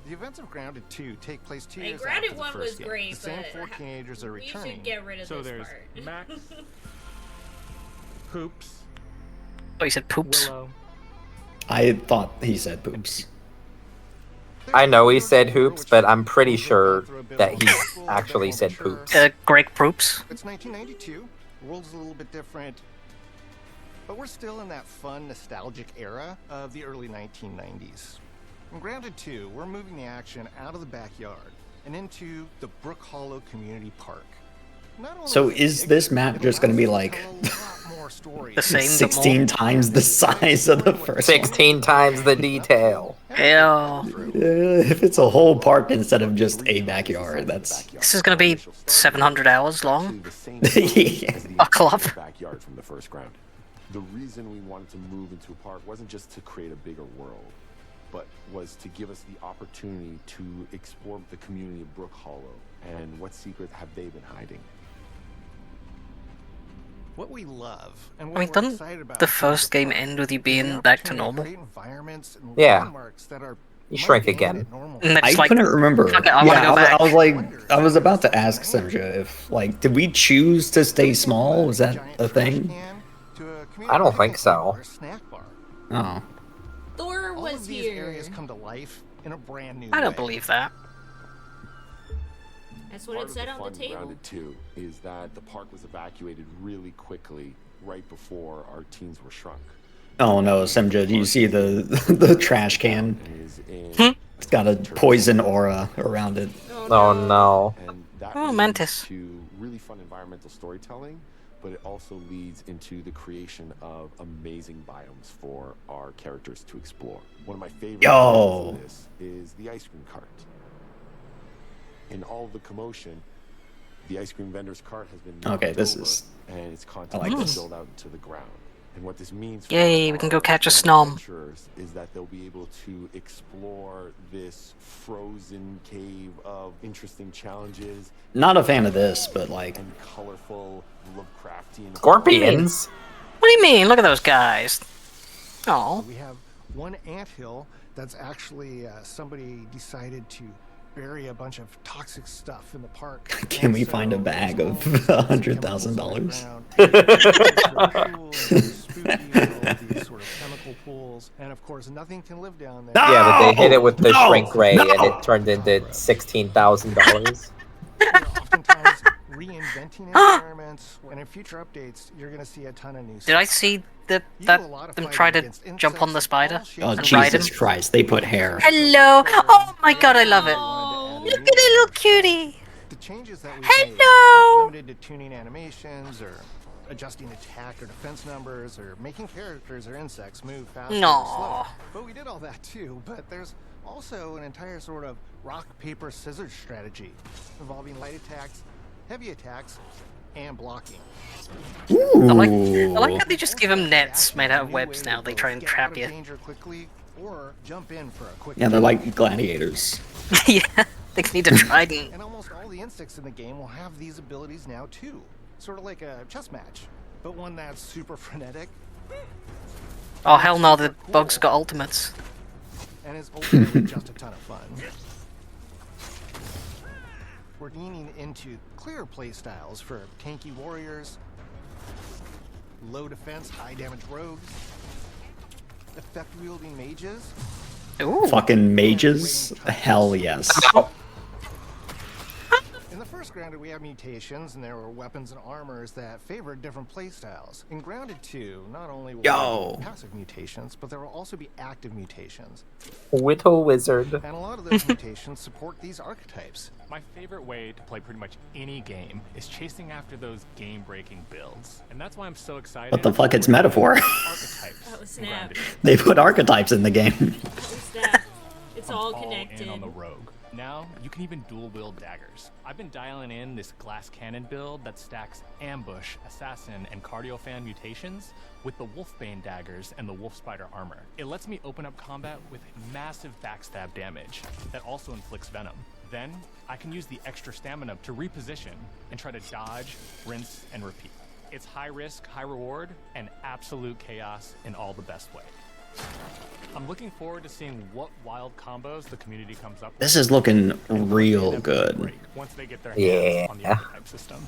The events of Grounded 2 take place 2
Hey,
years
Grounded
after the
1
first
was
game.
great,
The same
but
4 teenagers are
we
returning.
should get rid of
So
this
there's
part.
Max, Poops.
Oh, you said poops.
Willow.
I thought he said poops.
I know he said hoops, but I'm pretty sure that he actually said poops.
Greg Proops.
It's 1992. The world's a little bit different. But we're still in that fun, nostalgic era of the early 1990s. In Grounded 2, we're moving the action out of the backyard and into the Brook Hollow Community Park.
So is this map just going to be like
the same
16 times the size of the first
16 times the detail.
Hell.
If it's a whole park instead of just a backyard, that's...
This is going to be 700 hours long.
Yeah.
Buckle up.
Backyard from the first ground. The reason we wanted to move into a park wasn't just to create a bigger world, but was to give us the opportunity to explore the community of Brook Hollow and what secrets have they been hiding.
What we love and
I
what
mean,
we're
doesn't
excited about
the first game end with you being back to normal?
Yeah. You shrink again.
I couldn't remember. I was like, I was about to ask Simja if, like, did we choose to stay small? Was that a thing?
I don't think so.
Oh.
Thor
All
was
of these
here.
areas come to life in a brand new
I don't
way.
believe that.
That's what
Part
it
of
said
the
on
fun
the table.
Grounded 2 is that the park was evacuated really quickly right before our teens were shrunk.
Oh no, Simja, do you see the trash can? It's got a poison aura around it.
Oh no.
And that
Oh,
leads
Mantis.
to really fun environmental storytelling, but it also leads into the creation of amazing biomes for our characters to explore. One of my favorite examples of this is the ice cream cart. In all the commotion, the ice cream vendor's cart has been knocked
Okay, this
over,
is...
and its
I
contents
like
are
this.
spilled out into the ground. And what this means for
Yay, we can go catch a
young
snom.
adventurers is that they'll be able to explore this frozen cave of interesting challenges.
Not a fan of this, but like
and colorful Lovecraftian
Scorpions.
What do you mean? Look at those guys. Oh.
We have one anthill that's actually somebody decided to bury a bunch of toxic stuff in the park.
Can we find a bag of
$100,000? Sort of chemical pools, and of course nothing can live down there.
Yeah, but they hit it with the shrink ray, and it turned into $16,000.
Oftentimes reinventing environments, and in future updates, you're going to see a ton of new stuff.
Did I see them try to jump on the spider?
Oh,
and ride him?
Jesus Christ, they put hair.
Hello! Oh my god, I love it. Look at that little cutie.
The changes that we've
Hello!
made, limited to tuning animations or adjusting attack or defense numbers or making characters or insects move faster or slower. But we did all that too, but there's also an entire sort of rock, paper, scissors strategy involving light attacks, heavy attacks, and blocking.
Ooh.
I like how they just give them nets made out of webs now. They try and trap you.
Or jump in for a quick
Yeah, they're like gladiators.
Yeah, they need a trident.
And almost all the insects in the game will have these abilities now too. Sort of like a chess match, but one that's super frenetic.
Oh hell no, the bugs got ultimates.
And is ultimately just a ton of fun. We're leaning into clear playstyles for tanky warriors, low defense, high damage rogues, effect-wielding mages.
Ooh. Fucking mages? Hell yes.
In the first Grounded, we have mutations, and there were weapons and armors that favored different playstyles. In Grounded 2, not only will there be passive mutations, but there will also be active mutations.
Whittle Wizard.
And a lot of those mutations support these archetypes.
My favorite way to play pretty much any game is chasing after those game-breaking builds. And that's why I'm so excited.
What the fuck? It's metaphor.
Oh, snap.
They put archetypes in the game.
Oh, snap. It's all connected.
In on the rogue. Now, you can even dual-wield daggers. I've been dialing in this glass cannon build that stacks ambush, assassin, and cardiofan mutations with the wolfbane daggers and the wolf spider armor. It lets me open up combat with massive backstab damage that also inflicts venom. Then, I can use the extra stamina to reposition and try to dodge, rinse, and repeat. It's high risk, high reward, and absolute chaos in all the best way. I'm looking forward to seeing what wild combos the community comes up with.
This is looking real good.
Once they get their hands on the archetype system.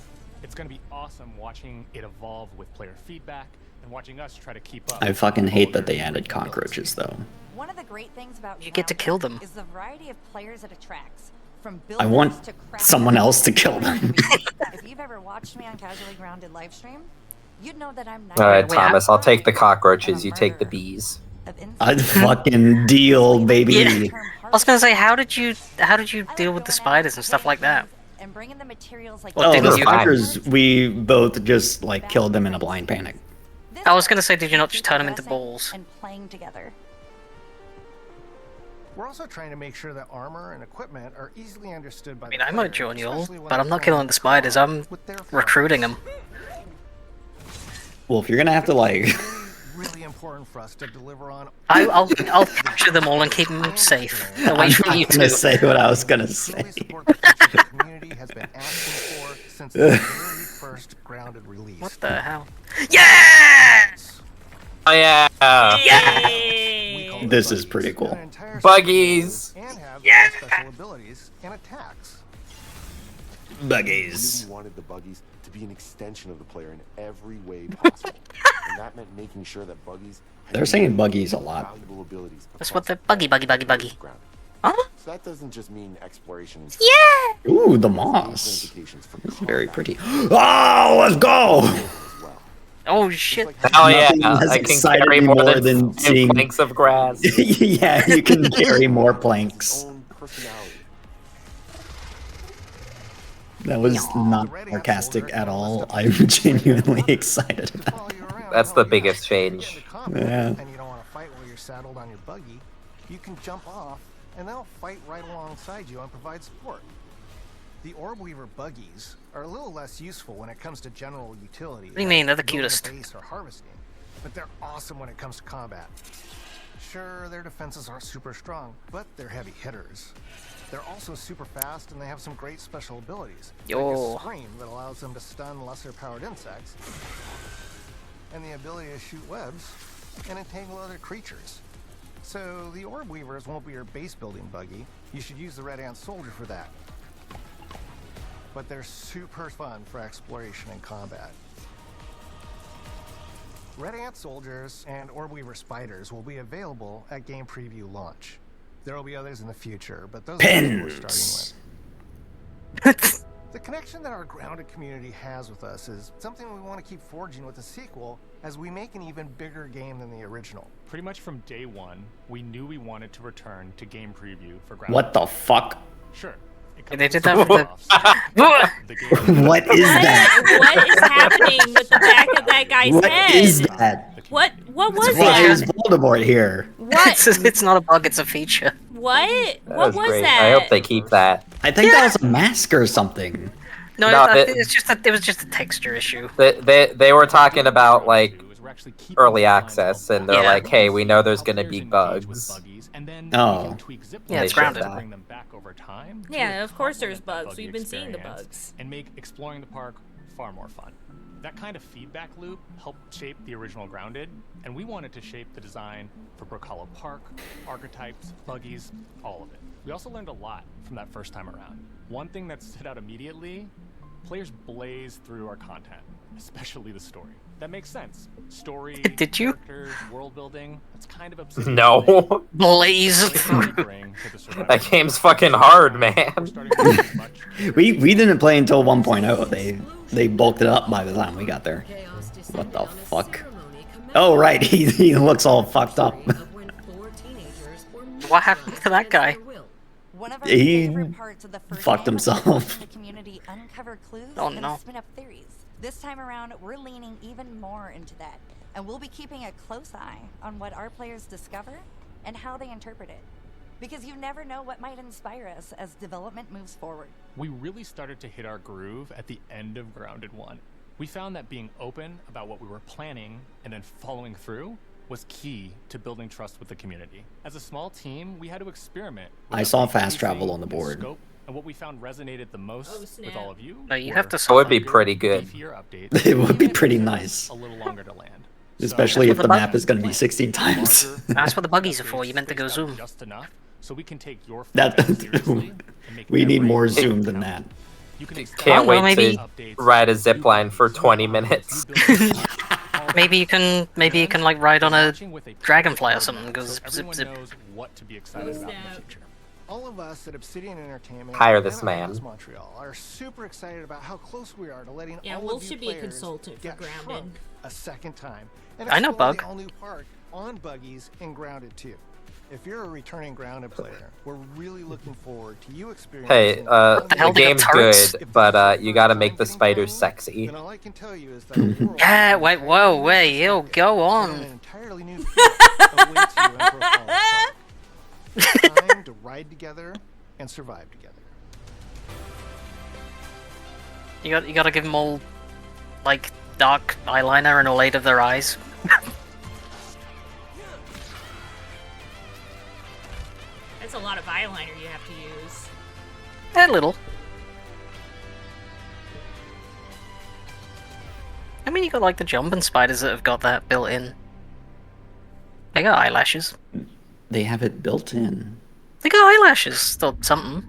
It's going to be awesome watching it evolve with player feedback and watching us try to keep up.
I fucking hate that they added cockroaches though.
One of the great things about
you get to kill them
is the variety of players it attracts. From
I want someone else to kill them.
If you've ever watched me on Casually Grounded livestream, you'd know that I'm not.
Thomas, I'll take the cockroaches. You take the bees.
I'd fucking deal, baby.
Yeah. I was gonna say, how did you deal with the spiders and stuff like that?
And bringing the materials like
Oh, the spiders, we both just like killed them in a blind panic.
I was gonna say, did you not just turn them into balls?
And playing together.
We're also trying to make sure that armor and equipment are easily understood by
I mean, I might join you all, but I'm not killing the spiders, I'm recruiting them.
Well, if you're gonna have to like...
really important for us to deliver on...
I'll capture them all and keep them safe, away from you two.
I'm gonna say what I was gonna say.
The community has been asking for since the very first Grounded release.
What the hell? Yes!
Oh yeah!
Yay!
This is pretty cool.
Buggies!
And have special abilities and attacks.
Buggies.
We wanted the buggies to be an extension of the player in every way possible. And that meant making sure that buggies had
They're saying buggies a lot.
valuable abilities.
That's what the buggy. Huh?
So that doesn't just mean exploration.
Yeah!
Ooh, the moss. This is very pretty. Oh, let's go!
Oh shit!
Oh yeah,
I
can carry more than
seeing
planks of grass.
Yeah, you can carry more planks. That was not sarcastic at all. I'm genuinely excited about it.
That's the biggest change.
Yeah.
And you don't want to fight while you're saddled on your buggy, you can jump off and they'll fight right alongside you and provide support. The Orb Weaver buggies are a little less useful when it comes to general utility.
What do you mean? They're the cutest.
Base or harvesting. but they're awesome when it comes to combat. Sure, their defenses aren't super strong, but they're heavy hitters. They're also super fast, and they have some great special abilities. Like a scream that allows them to stun lesser-powered insects, and the ability to shoot webs and entangle other creatures. So the Orb Weavers won't be your base-building buggy. You should use the Red Ant Soldier for that. But they're super fun for exploration and combat. Red Ant Soldiers and Orb Weaver Spiders will be available at game preview launch. There will be others in the future, but those are what we're starting with. The connection that our grounded community has with us is something we want to keep forging with the sequel as we make an even bigger game than the original.
Pretty much from day one, we knew we wanted to return to game preview for Grounded.
What the fuck?
Sure.
They did that for
What is that?
What is happening with the back of that guy's head?
What is that?
What was
Why
that?
is Voldemort here?
What?
It's not a bug, it's a feature.
What?
That was great. I hope they keep that.
I think that was a mask or something.
No, it was just a texture issue.
They were talking about like early access, and they're like, "Hey, we know there's going to be bugs."
Oh,
yeah, it's Grounded.
Bring them back over time.
Yeah, of course there's bugs. We've been seeing the bugs.
And make exploring the park far more fun. That kind of feedback loop helped shape the original Grounded, and we wanted to shape the design for Brook Hollow Park, archetypes, buggies, all of it. We also learned a lot from that first time around. One thing that stood out immediately, players blazed through our content, especially the story. That makes sense. Story,
Did you?
characters, world building, that's kind of obscene.
No.
Blaze.
That game's fucking hard, man.
we didn't play until 1.0. They bulked it up by the time we got there. What the fuck? Oh right, he looks all fucked up.
What happened to that guy?
One of our
He
favorite parts of the first
fucked
game was
himself.
helping the community uncover clues
Oh,
and
no.
spin up theories. This time around, we're leaning even more into that, and we'll be keeping a close eye on what our players discover and how they interpret it. Because you never know what might inspire us as development moves forward.
We really started to hit our groove at the end of Grounded 1. We found that being open about what we were planning and then following through was key to building trust with the community. As a small team, we had to experiment.
I saw fast travel on the board.
Scope, and what we found resonated the most with all of you.
You have to.
It would be pretty good.
It would be pretty nice.
A little longer to land.
Especially if the map is going to be 16 times.
That's what the buggies are for. You meant to go zoom.
Just enough, so we can take your
We need more zoom than that.
Can't wait to ride a zip line for 20 minutes.
Maybe you can like ride on a dragonfly or something. Go zip zip zip.
What to be excited about in the future.
All of us at Obsidian Entertainment
Hire this
and
man.
Atlas Montreal are super excited about how close we are to letting all
Wolf
of you
should be a
players
consultant for
get
Grounded.
shrunk a second time. And
I know
explore
Bug.
the all-new park on buggies in Grounded 2. If you're a returning Grounded player, we're really looking forward to you experiencing.
Hey, the game's good, but you gotta make the spiders sexy.
And all I can tell you is that the world
Yeah, wait, whoa, wait, yo, go
an
on.
entirely new future awaits you in Brook Hollow Park. It's time to ride together and survive together.
You gotta give them all like dark eyeliner and all 8 of their eyes.
That's a lot of eyeliner you have to use.
A little. I mean, you got like the jumping spiders that have got that built in. They got eyelashes.
They have it built in.
They got eyelashes, or something.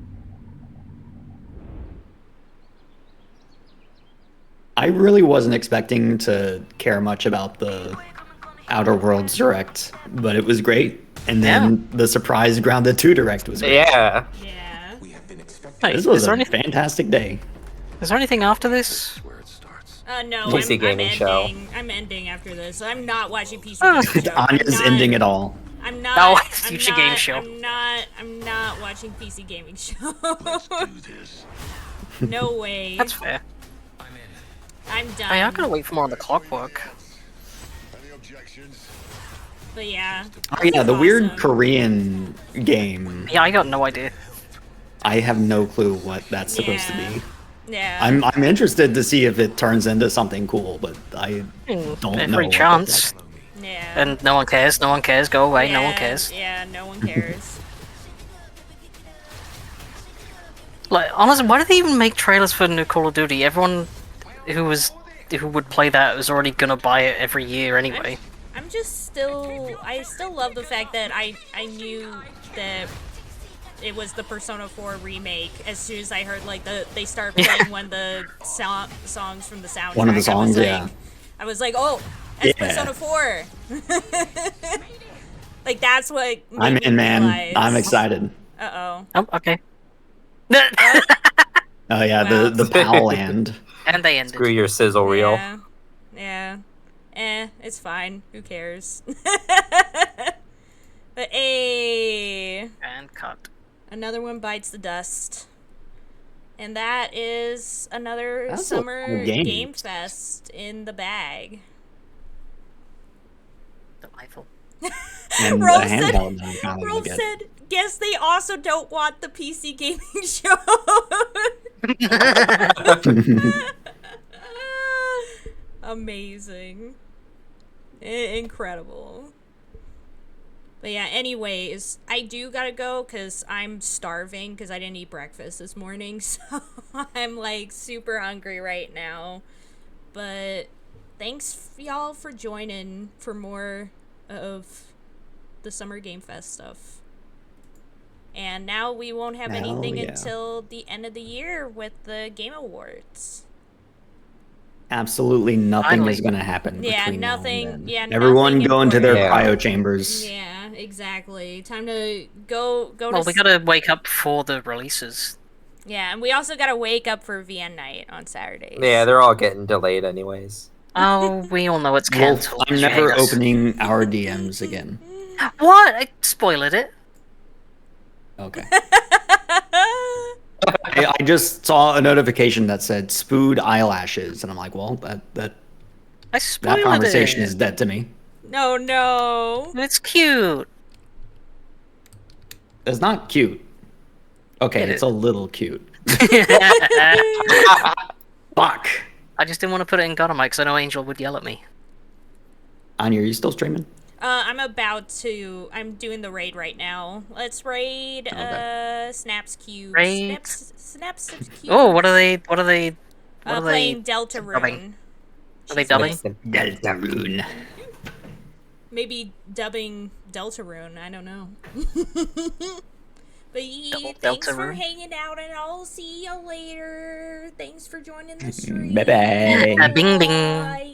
I really wasn't expecting to care much about the Outer Worlds Direct, but it was great. And then the surprise Grounded 2 Direct was great.
Yeah.
Hey,
This was a fantastic day.
Is there anything after this?
No,
PC gaming show.
I'm ending after this. I'm not watching PC
Oh.
gaming show.
Anya's ending it all.
I'm not.
Oh,
I'm
future
not,
game show.
I'm not watching PC gaming show. No way.
That's fair.
I'm done.
Hey, I'm gonna wait for more on the clockwork.
But yeah.
Oh yeah, the weird Korean game.
Yeah, I got no idea.
I have no clue what that's supposed to be.
Yeah.
I'm interested to see if it turns into something cool, but I don't know.
Every chance.
Yeah.
And no one cares. No one cares. Go away. No one
Yeah,
cares.
Yeah, no one cares.
Like, honestly, why did they even make trailers for new Call of Duty? Everyone who would play that was already gonna buy it every year anyway.
I'm just still... I still love the fact that I knew that it was the Persona 4 remake as soon as I heard, like, they start playing one of the songs from the soundtrack.
One of the songs, yeah.
I was like, oh, that's
Yeah.
Persona 4! Like, that's what made
I'm
me
in, man.
realize.
I'm excited.
Uh-oh.
Oh, okay.
Oh yeah,
Wow.
the PAL land.
And they ended.
Screw your sizzle reel.
Yeah. It's fine. Who cares? But hey,
and cut.
Another one bites the dust, and that is another
That's
summer
a game.
game fest in the bag.
Delightful.
And
Rolf
the handheld that I'm kind of gonna
Rolf
get.
said, "Guess they also don't want the PC gaming show." Amazing. Incredible. But yeah, anyways, I do gotta go because I'm starving because I didn't eat breakfast this morning, so I'm like super hungry right now. But thanks y'all for joining for more of the Summer Game Fest stuff. And now we won't have
Hell
anything
yeah.
until the end of the year with the Game Awards.
Absolutely nothing
Finally.
is going to happen.
Yeah,
between
nothing.
Now and then.
Yeah,
Everyone
nothing
go into their
important.
cryo chambers.
Yeah, exactly. Time to go
Well,
to.
we gotta wake up for the releases.
Yeah, and we also gotta wake up for VN night on Saturdays.
Yeah, they're all getting delayed anyways.
Oh, we all know it's
Wolf,
cancelled.
I'm never
Yes.
opening our DMs again.
What? I spoiled it.
Okay. I just saw a notification that said "spooed eyelashes," and I'm like, well, that
I spoiled
conversation
it.
is dead to me.
No.
It's cute.
It's not cute. Okay,
It
it's
is.
a little cute.
I
Fuck.
just didn't want to put it in Godamite because I know Angel would yell at me.
Anya, are you still streaming?
I'm about to. I'm doing the raid right now. Let's raid.
Okay.
Snaps Cubes.
Raid.
Snaps Cubes.
Oh, what are they? What are they? What are
Playing
they?
Deltarune.
dubbing? Are they dubbing?
Deltarune.
Maybe dubbing Deltarune. I don't know. But thanks for
Deltarune.
hanging out, and I'll see you later. Thanks for joining the stream.
Bye bye.
Bing bing.
Bye.